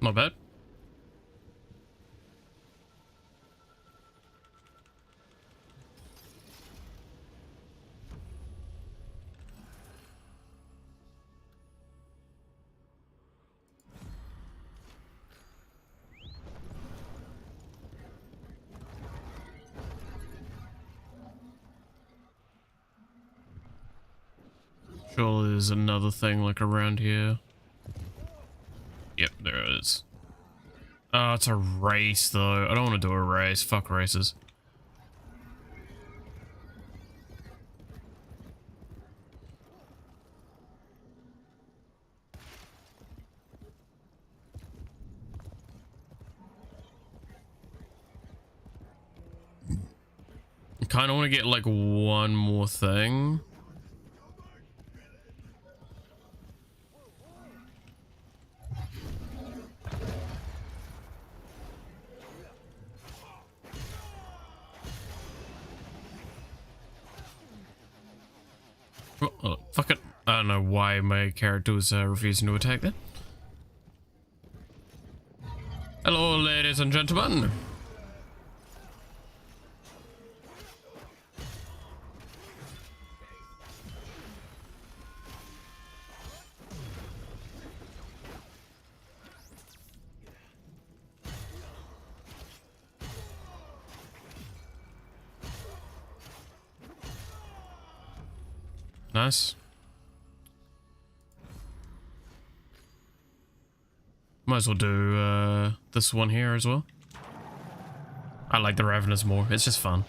Not bad. Surely there's another thing like around here. Yep, there it is. Oh, it's a race though. I don't want to do a race. Fuck races. I kind of want to get like one more thing. Oh, fuck it. I don't know why my character was refusing to attack that. Hello, ladies and gentlemen. Nice. Might as well do this one here as well. I like the Ravenous more. It's just fun.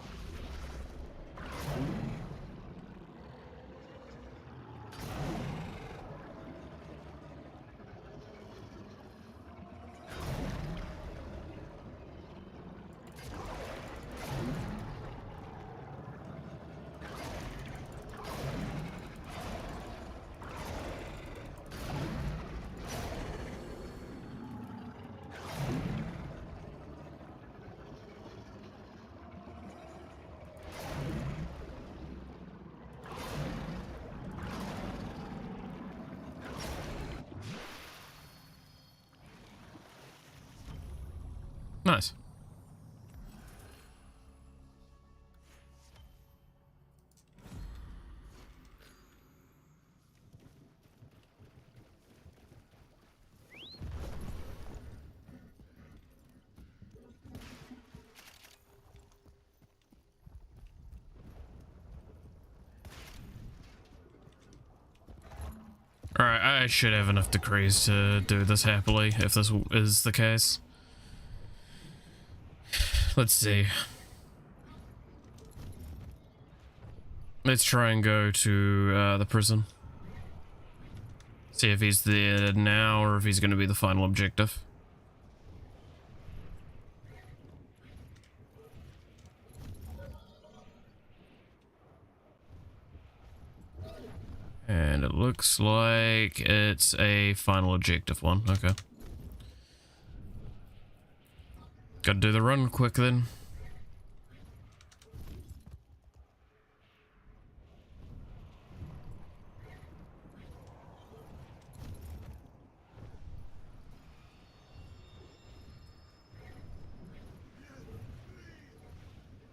Nice. Alright, I should have enough degrees to do this happily, if this is the case. Let's see. Let's try and go to the prison. See if he's there now or if he's going to be the final objective. And it looks like it's a final objective one. Okay. Gotta do the run quick then.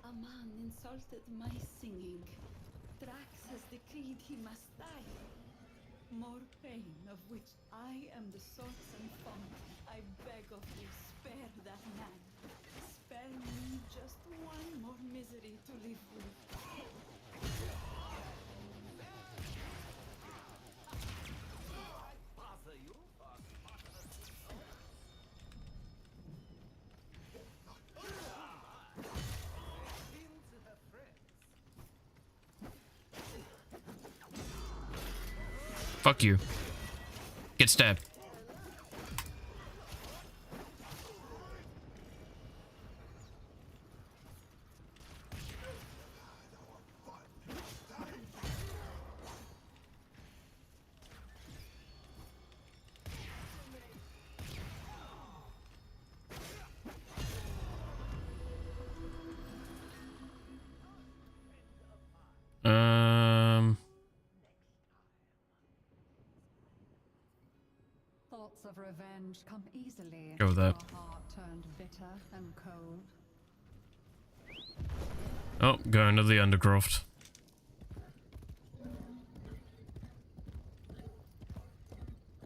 A man insulted my singing. Drax has decreed he must die. More pain of which I am the source and font. I beg of you, spare that man. Spare me just one more misery to live with. Fuck you. Get stabbed. Thoughts of revenge come easily. Go with that. Your heart turned bitter and cold. Oh, going to the Undercroft.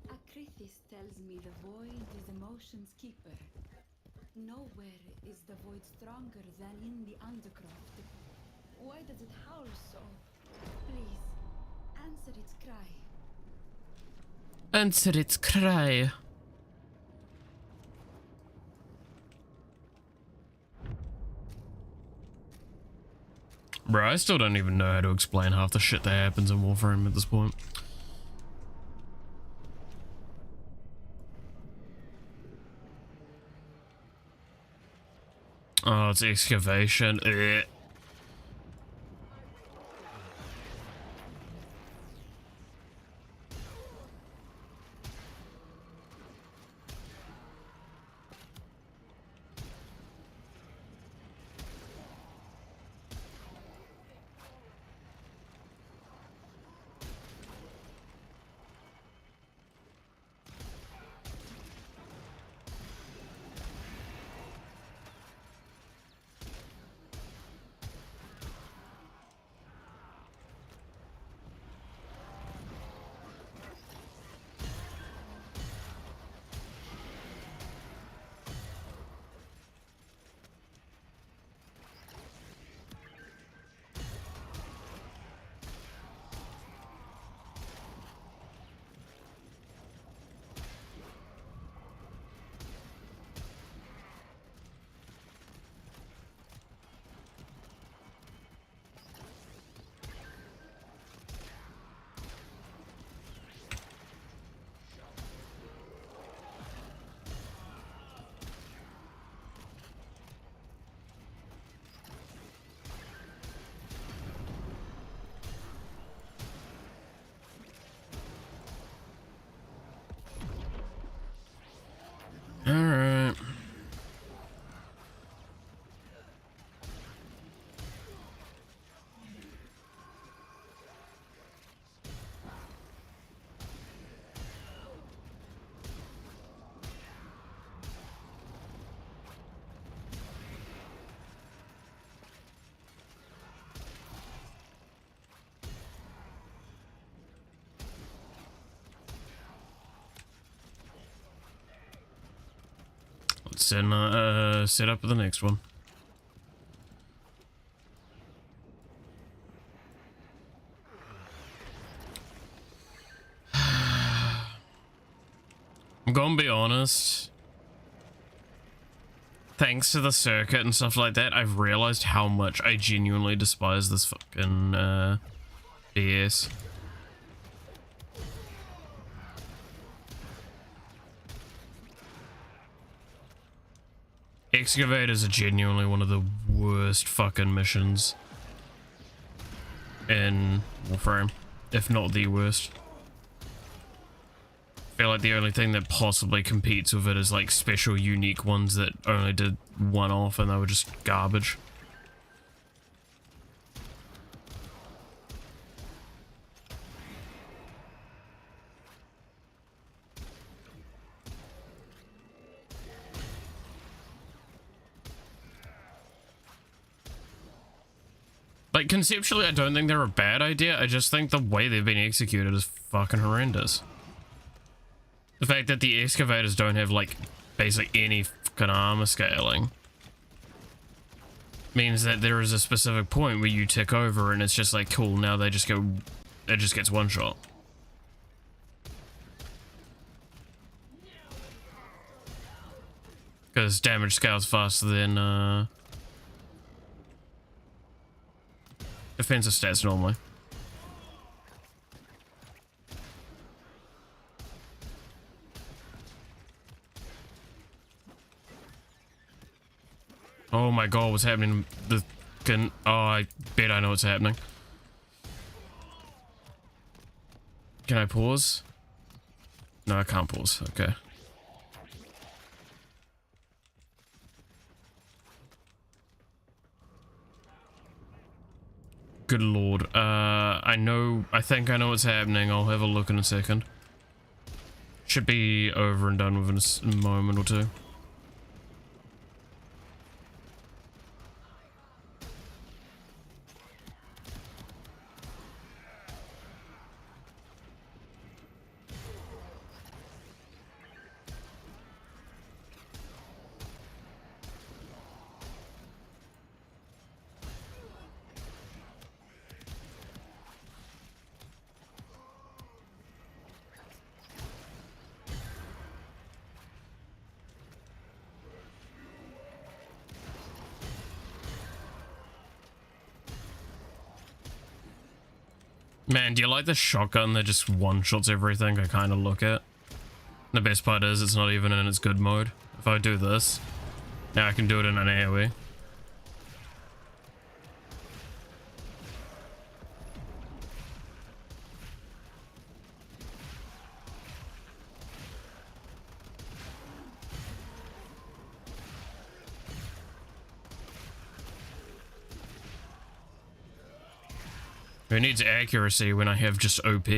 Akrithis tells me the void is emotion's keeper. Nowhere is the void stronger than in the Undercroft. Why does it howl so? Please, answer its cry. Answer its cry. Bro, I still don't even know how to explain half the shit that happens in Warframe at this point. Oh, it's excavation. Ugh. let's set up the next one. I'm gonna be honest. Thanks to the circuit and stuff like that, I've realized how much I genuinely despise this fucking DS. Excavators are genuinely one of the worst fucking missions in Warframe, if not the worst. I feel like the only thing that possibly competes with it is like special unique ones that only did one off and they were just garbage. Like, conceptually, I don't think they're a bad idea. I just think the way they've been executed is fucking horrendous. The fact that the excavators don't have, like, basically any fucking armor scaling means that there is a specific point where you tick over and it's just like, cool, now they just go, it just gets one shot. Because damage scales faster than, defensive stats normally. Oh my god, what's happening? Oh, I bet I know what's happening. Can I pause? No, I can't pause. Okay. Good lord. I think I know what's happening. I'll have a look in a second. Should be over and done within a moment or two. Man, do you like the shotgun that just one-shots everything I kind of look at? The best part is it's not even in its good mode. If I do this, now I can do it in an AoE. Who needs accuracy when I have just OP?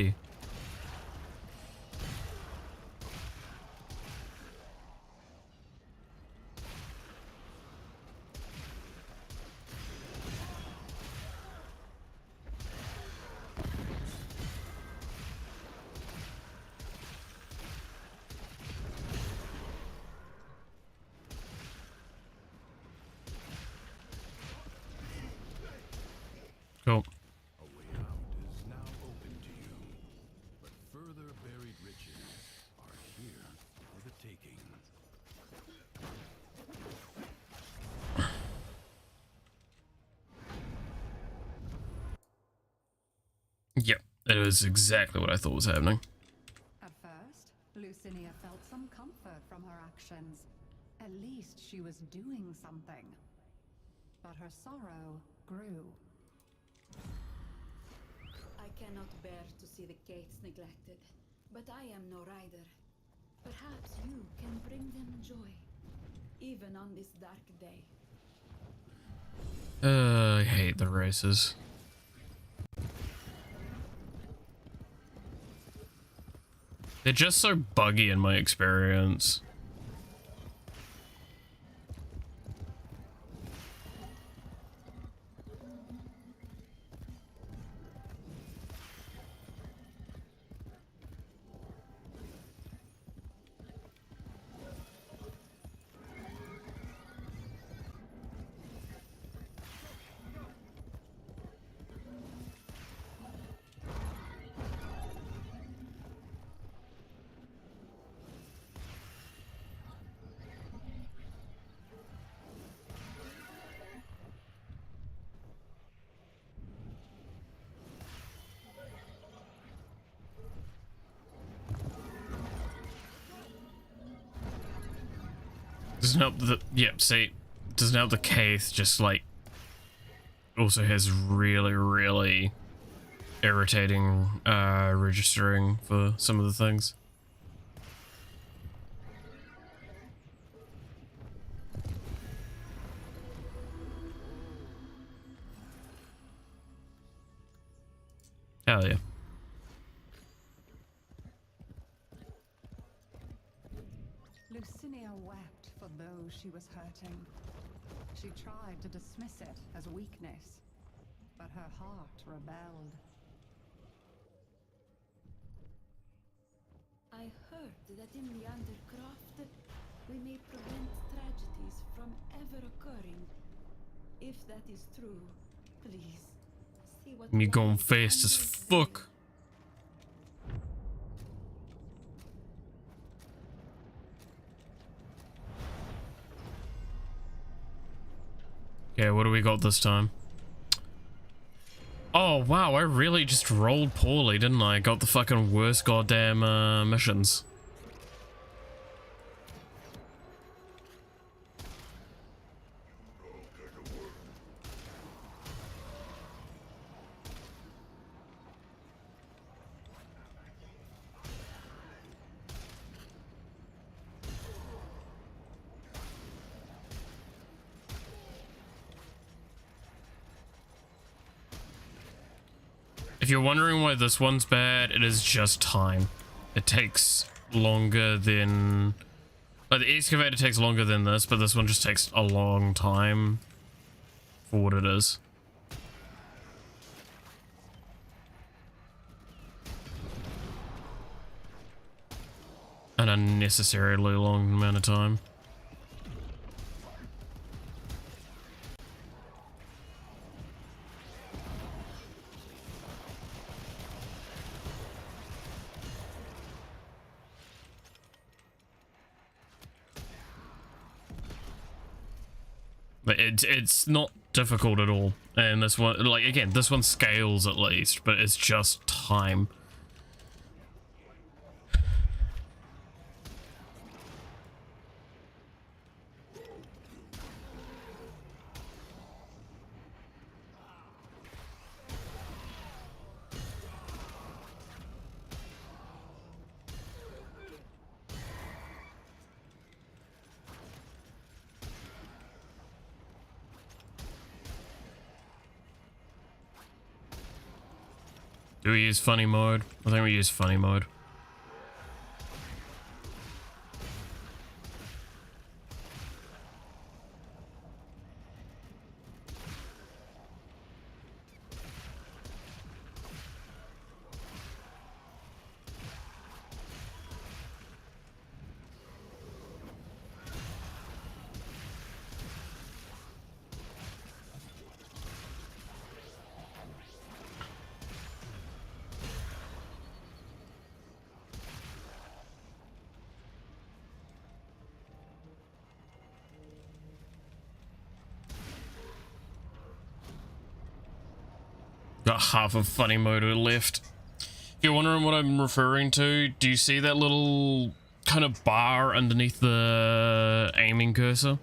Cool. Yep, that is exactly what I thought was happening. At first, Lucinia felt some comfort from her actions. At least she was doing something. But her sorrow grew. I cannot bear to see the gates neglected, but I am no rider. Perhaps you can bring them joy, even on this dark day. I hate the races. They're just so buggy in my experience. doesn't help the, yep, see, doesn't help the case just like also has really, really irritating registering for some of the things. Hell yeah. Lucinia wept for those she was hurting. She tried to dismiss it as weakness, but her heart rebelled. I heard that in the Undercroft, we may prevent tragedies from ever occurring. If that is true, please, see what You going lies fast as under its fuck. veil. Okay, what do we got this time? Oh, wow, I really just rolled poorly, didn't I? Got the fucking worst goddamn missions. If you're wondering why this one's bad, it is just time. It takes longer than... Like, the excavator takes longer than this, but this one just takes a long time for what it is. An unnecessarily long amount of time. But it's not difficult at all. And this one, like, again, this one scales at least, but it's just time. Do we use funny mode? I think we use funny mode. Got half of funny mode left. If you're wondering what I'm referring to, do you see that little kind of bar underneath the aiming cursor?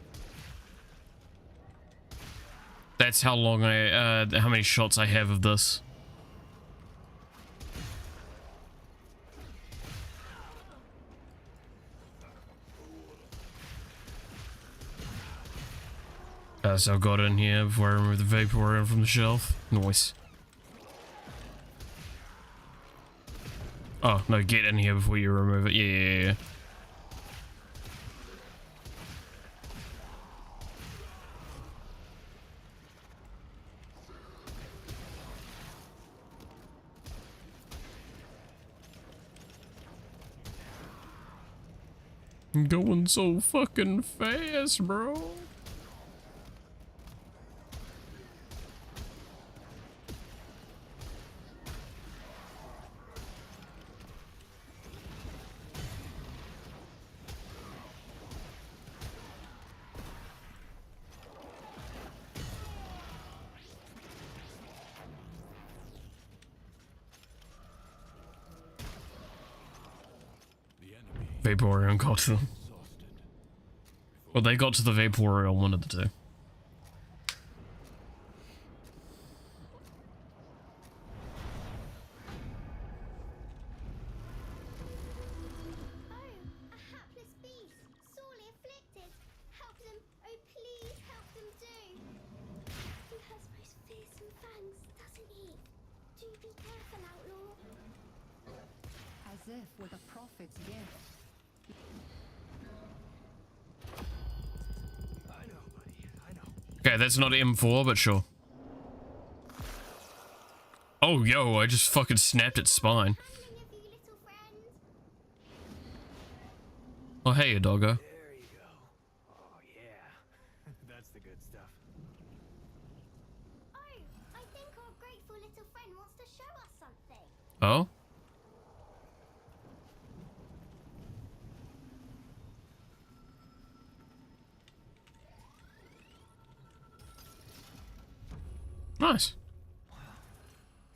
That's how long how many shots I have of this. So I got in here before I removed the Vaporeon from the shelf. Nice. Oh, no, get in here before you remove it. Yeah. Going so fucking fast, bro. Vaporeon got them. Well, they got to the Vaporeon, one of the two. Oh, a hapless beast, sorely afflicted. Help them, oh please help them do. He has most fearsome fangs, doesn't he? Do be careful, outlaw. As if with a prophet's gift. I know, buddy. I know. Okay, that's not M4, but sure. Oh, yo, I just fucking snapped its spine. Handling of you, little friend. Oh, hey, a doggo. There you go. Oh, yeah. That's the good stuff. Oh, I think our grateful little friend wants to show us something. Oh? Nice.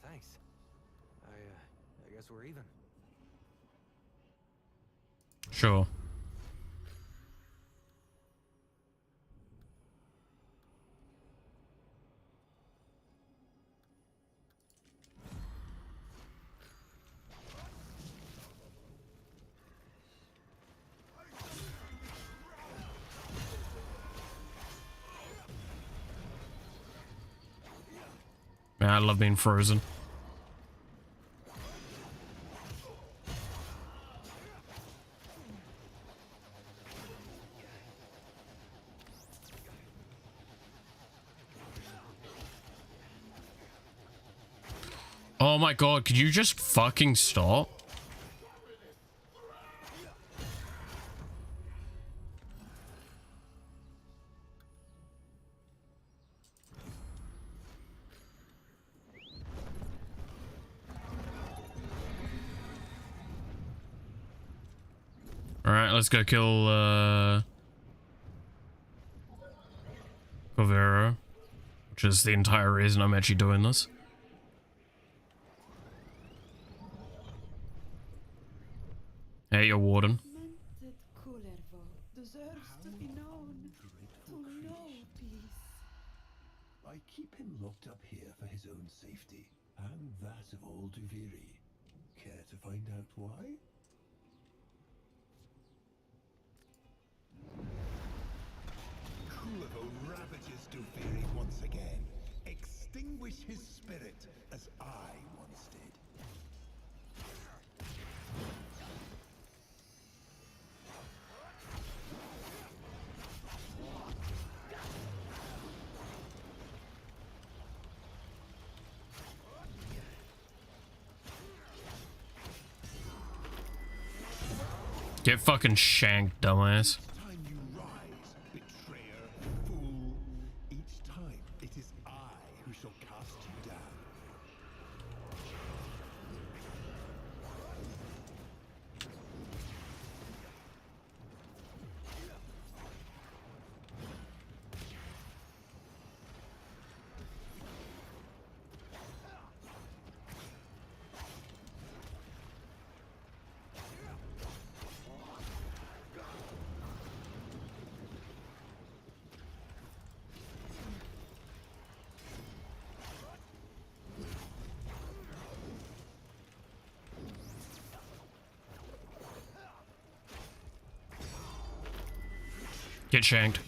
Thanks. I guess we're even. Sure. Man, I love being frozen. Oh my god, could you just fucking stop? Alright, let's go kill, Covero, which is the entire reason I'm actually doing this. Hey, your warden. Mented Kullervo deserves to be known to know peace. I keep him locked up here for his own safety, and that of all Duviri. Care to find out why? Kullervo ravages Duviri once again. Extinguish his spirit as I once did. Get fucking shanked, dumbass. Each time you rise, betrayer, fool, each time it is I who shall cast you down. Get shanked.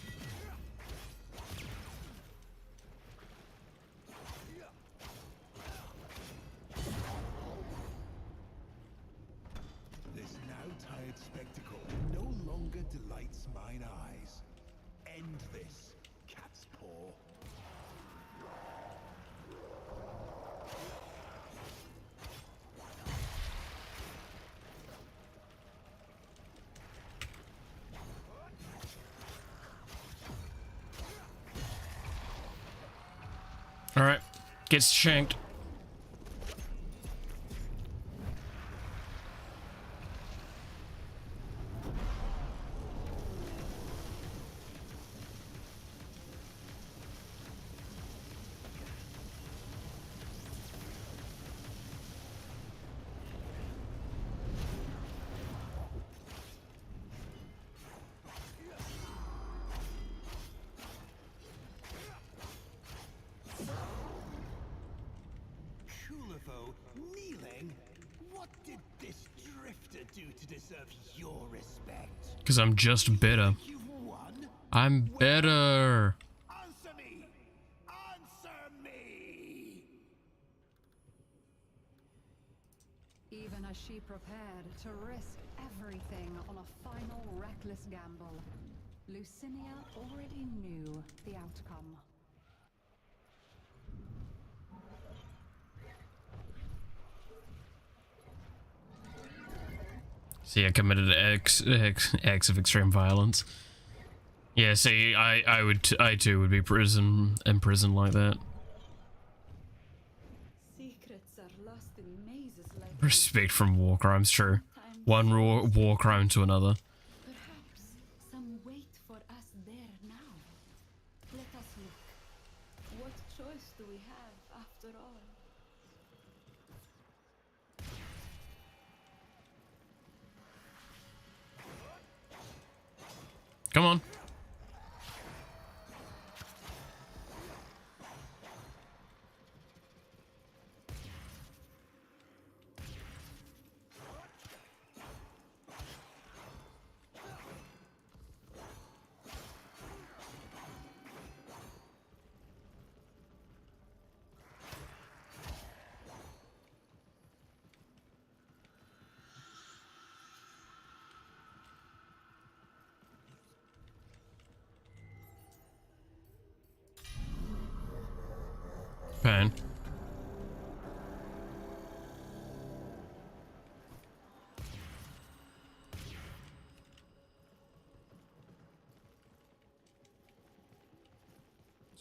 This now tired spectacle no longer delights mine eyes. End this, cat's paw. Alright. Gets shanked. to deserve your respect? Because I'm just better. You've won? I'm better. Answer me! Answer me! Even as she prepared to risk everything on a final reckless gamble, Lucinia already knew the outcome. See, I committed acts of extreme violence. Yeah, see, I too would be imprisoned like that. Secrets are lost in mazes like Respect from war crimes, true. One war crime to another. perhaps some wait for us there now. Let us look. What choice do we have after all? Come on. Pain.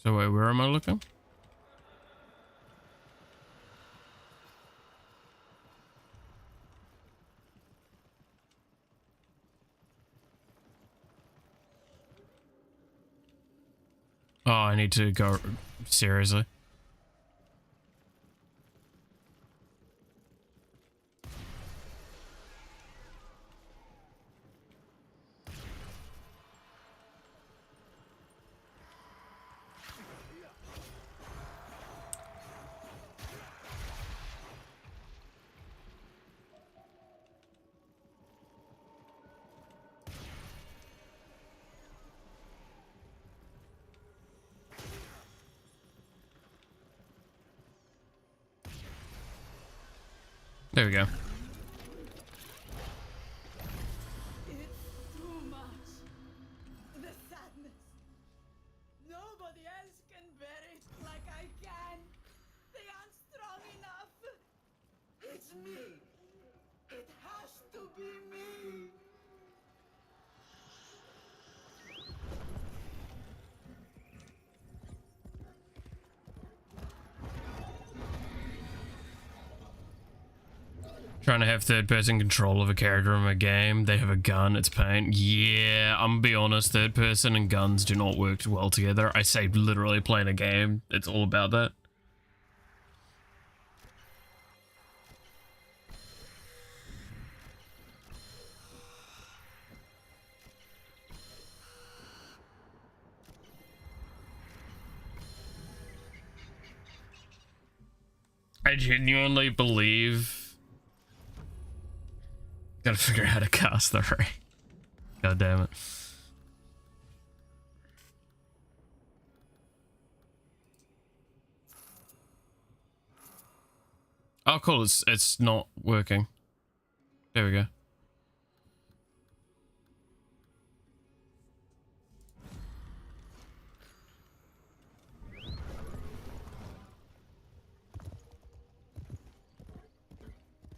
So wait, where am I looking? Oh, I need to go seriously. There we go. It's too much. The sadness. Nobody else can bear it like I can. They aren't strong enough. It's me. It has to be me. Trying to have third-person control of a character in a game. They have a gun, it's pain. Yeah, I'm gonna be honest, third-person and guns do not work well together. I say literally playing a game, it's all about that. I genuinely believe... Gotta figure out how to cast the ray. God damn it. Oh cool, it's not working. There we go.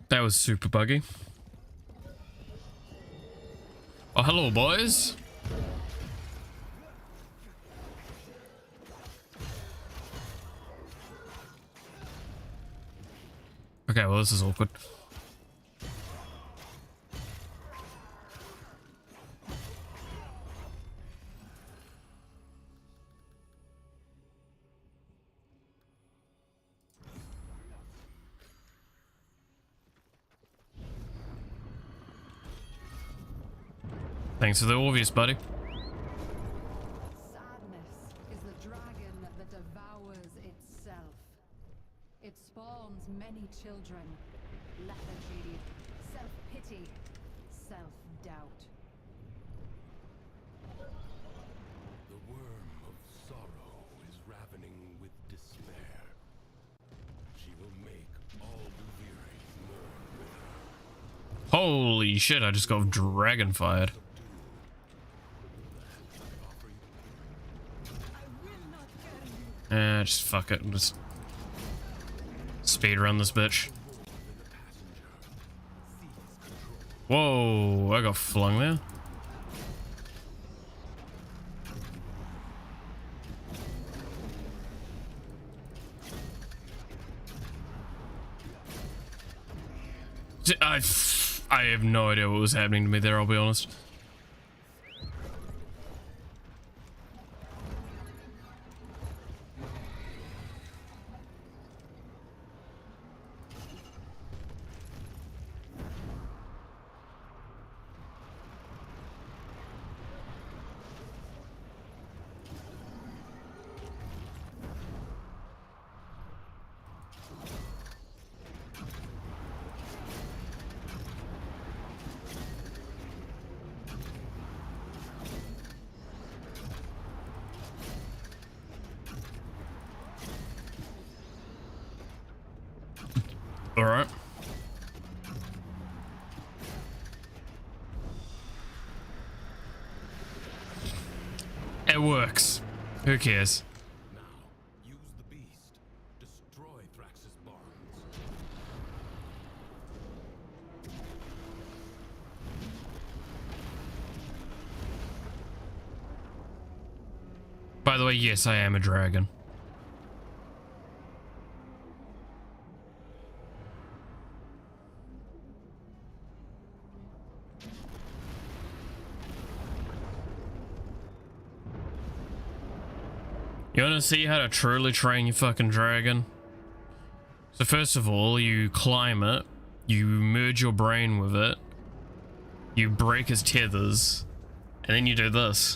That was super buggy. Oh, hello, boys. Okay, well, this is awkward. Thanks for the obvious, buddy. Sadness is the dragon that devours itself. It spawns many children, lethargy, self-pity, self-doubt. The worm of sorrow is ravening with despair. She will make all Duviri mourn with her. Holy shit, I just got dragon fired. Just fuck it. Just speed run this bitch. Whoa, I got flung there. I have no idea what was happening to me there, I'll be honest. All right. It works. Who cares? Now, use the beast. Destroy Thrax's barns. By the way, yes, I am a dragon. You wanna see how to truly train your fucking dragon? So first of all, you climb it, you merge your brain with it, you break his tethers, and then you do this.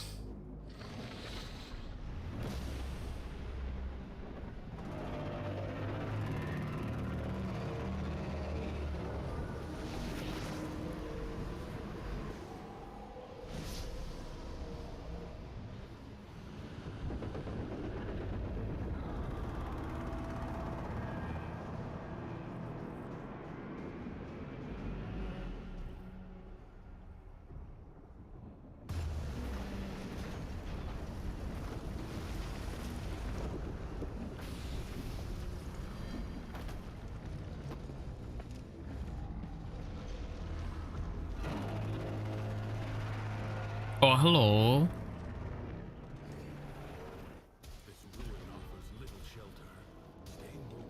Oh, hello. This ruin offers little shelter. Stay mobile.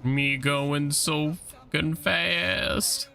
Me going so fucking fast.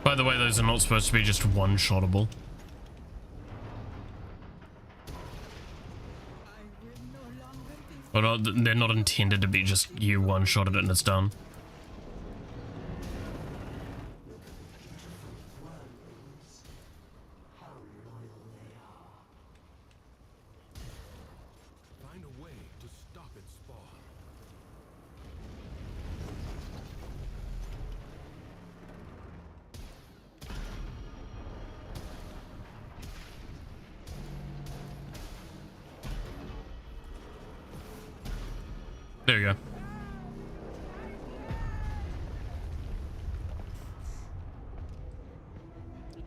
By the way, those are not supposed to be just one-shottable. Or not, they're not intended to be just you one-shotted it and it's done. Find a way to stop its spawn. There you go.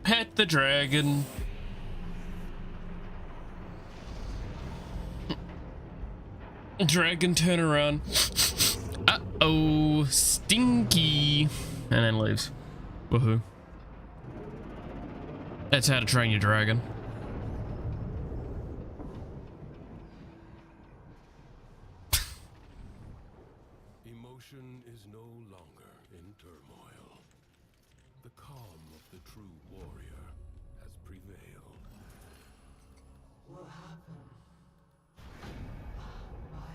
Pet the dragon. Dragon turnaround. Uh-oh, stinky. And then leaves. Woohoo. That's how to train your dragon. Emotion is no longer in turmoil. The calm of the true warrior has prevailed. What happened? My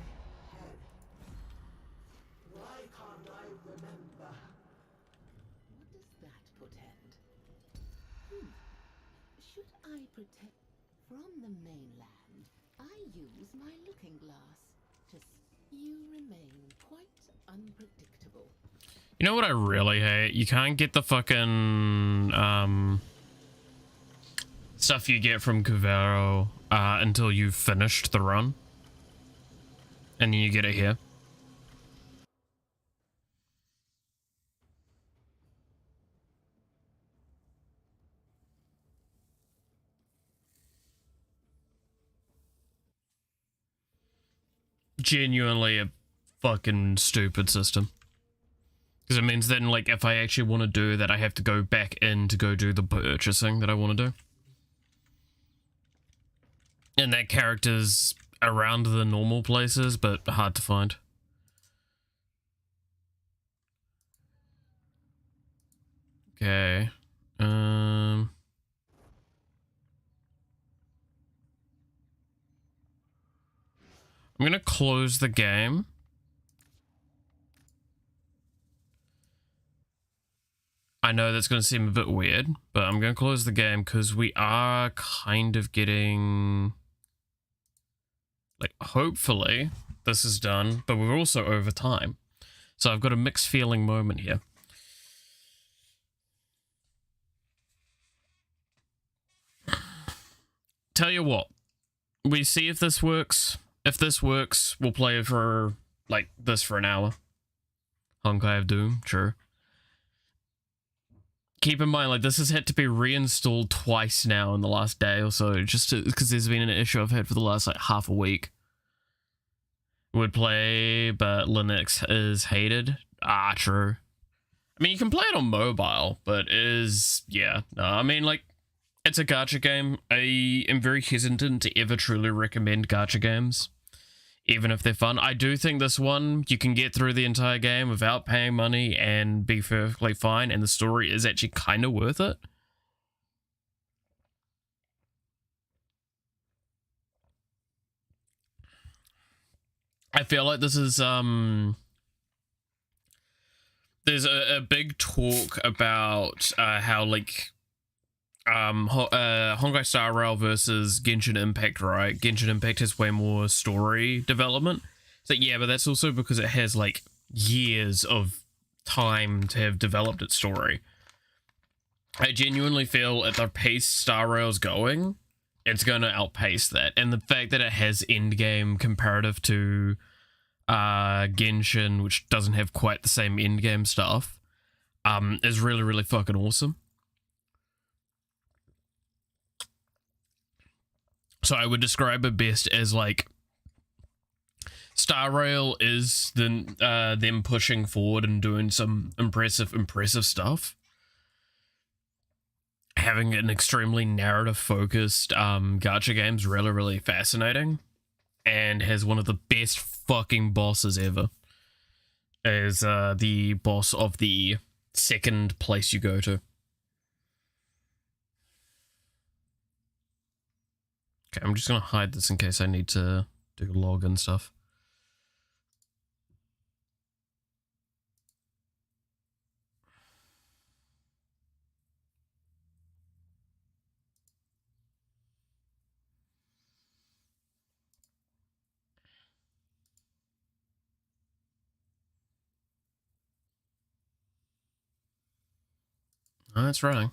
head. Why can't I remember? What does that portend? Should I protect from the mainland? I use my looking glass. Just you remain quite unpredictable. You know what I really hate? You can't get the fucking stuff you get from Cuvero until you've finished the run. And then you get it here. Genuinely a fucking stupid system. Because it means then, like, if I actually want to do that, I have to go back in to go do the purchasing that I want to do. And that character's around the normal places, but hard to find. Okay. I'm gonna close the game. I know that's going to seem a bit weird, but I'm going to close the game because we are kind of getting... Like, hopefully this is done, but we're also over time. So I've got a mixed feeling moment here. Tell you what, we see if this works. If this works, we'll play for, like, this for an hour. Honkai of Doom, sure. Keep in mind, like, this has had to be reinstalled twice now in the last day or so, just because there's been an issue I've had for the last, like, half a week. Would play, but Linux is hated. Ah, true. I mean, you can play it on mobile, but yeah. No, I mean, like, it's a gacha game. I am very hesitant to ever truly recommend gacha games, even if they're fun. I do think this one, you can get through the entire game without paying money and be perfectly fine, and the story is actually kind of worth it. I feel like this is, there's a big talk about how, like, Honkai Star Rail versus Genshin Impact, right? Genshin Impact has way more story development. So yeah, but that's also because it has, like, years of time to have developed its story. I genuinely feel at the pace Star Rail's going, it's going to outpace that. And the fact that it has endgame comparative to Genshin, which doesn't have quite the same endgame stuff, is really, really fucking awesome. So I would describe it best as, like, Star Rail is them pushing forward and doing some impressive stuff. Having an extremely narrative-focused gacha game's really, really fascinating. And has one of the best fucking bosses ever. As the boss of the second place you go to. Okay, I'm just going to hide this in case I need to do login stuff. Oh, that's running.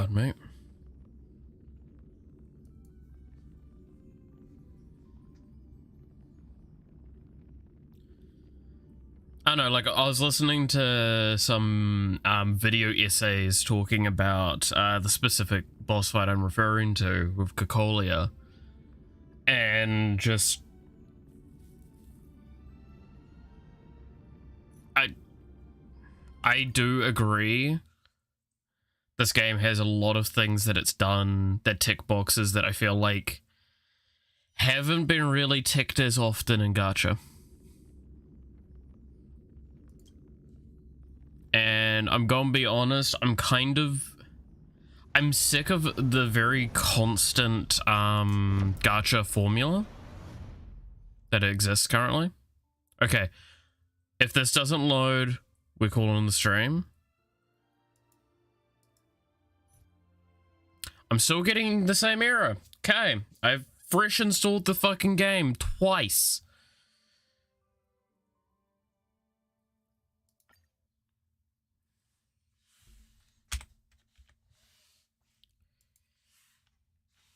Pardon me. I don't know, like, I was listening to some video essays talking about the specific boss fight I'm referring to with Cocolia, and just... I do agree this game has a lot of things that it's done that tick boxes that I feel like haven't been really ticked as often in gacha. And I'm gonna be honest, I'm sick of the very constant gacha formula that exists currently. Okay, if this doesn't load, we call it on the stream. I'm still getting the same error. Okay, I've fresh installed the fucking game twice.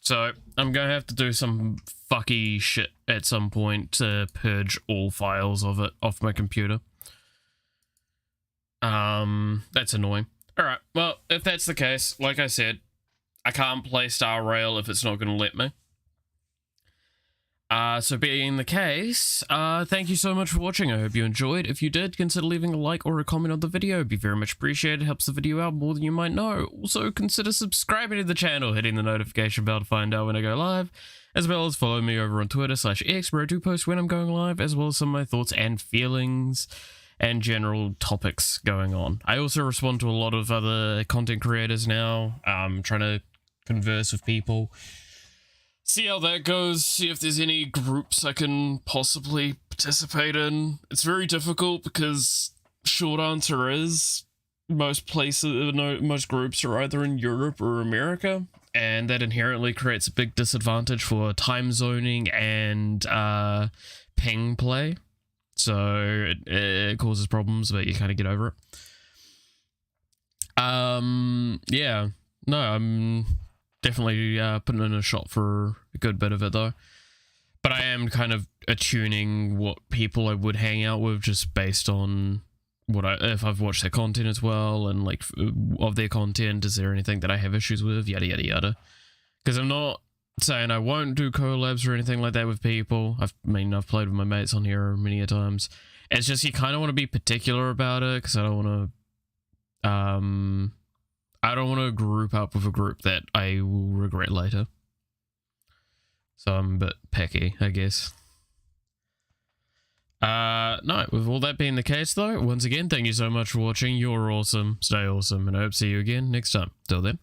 So, I'm gonna have to do some fucky shit at some point to purge all files of it off my computer. That's annoying. Alright, well, if that's the case, like I said, I can't play Star Rail if it's not gonna let me. So being the case, thank you so much for watching. I hope you enjoyed. If you did, consider leaving a like or a comment on the video. It'd be very much appreciated. It helps the video out more than you might know. Also, consider subscribing to the channel, hitting the notification bell to find out when I go live, as well as follow me over on Twitter /X, where I do post when I'm going live, as well as some of my thoughts and feelings and general topics going on. I also respond to a lot of other content creators now, trying to converse with people. See how that goes, see if there's any groups I can possibly participate in. It's very difficult because short answer is most places, no, most groups are either in Europe or America, and that inherently creates a big disadvantage for time zoning and ping play. So it causes problems, but you kind of get over it. Yeah, no, I'm definitely putting in a shot for a good bit of it though. But I am kind of attuning what people I would hang out with just based on what if I've watched their content as well, and like of their content, is there anything that I have issues with, yada yada yada. Because I'm not saying I won't do collabs or anything like that with people. I've played with my mates on here many a times. It's just you kind of want to be particular about it, because I don't want to group up with a group that I will regret later. So I'm a bit picky, I guess. No, with all that being the case though, once again, thank you so much for watching. You're awesome, stay awesome, and I hope to see you again next time. Till then.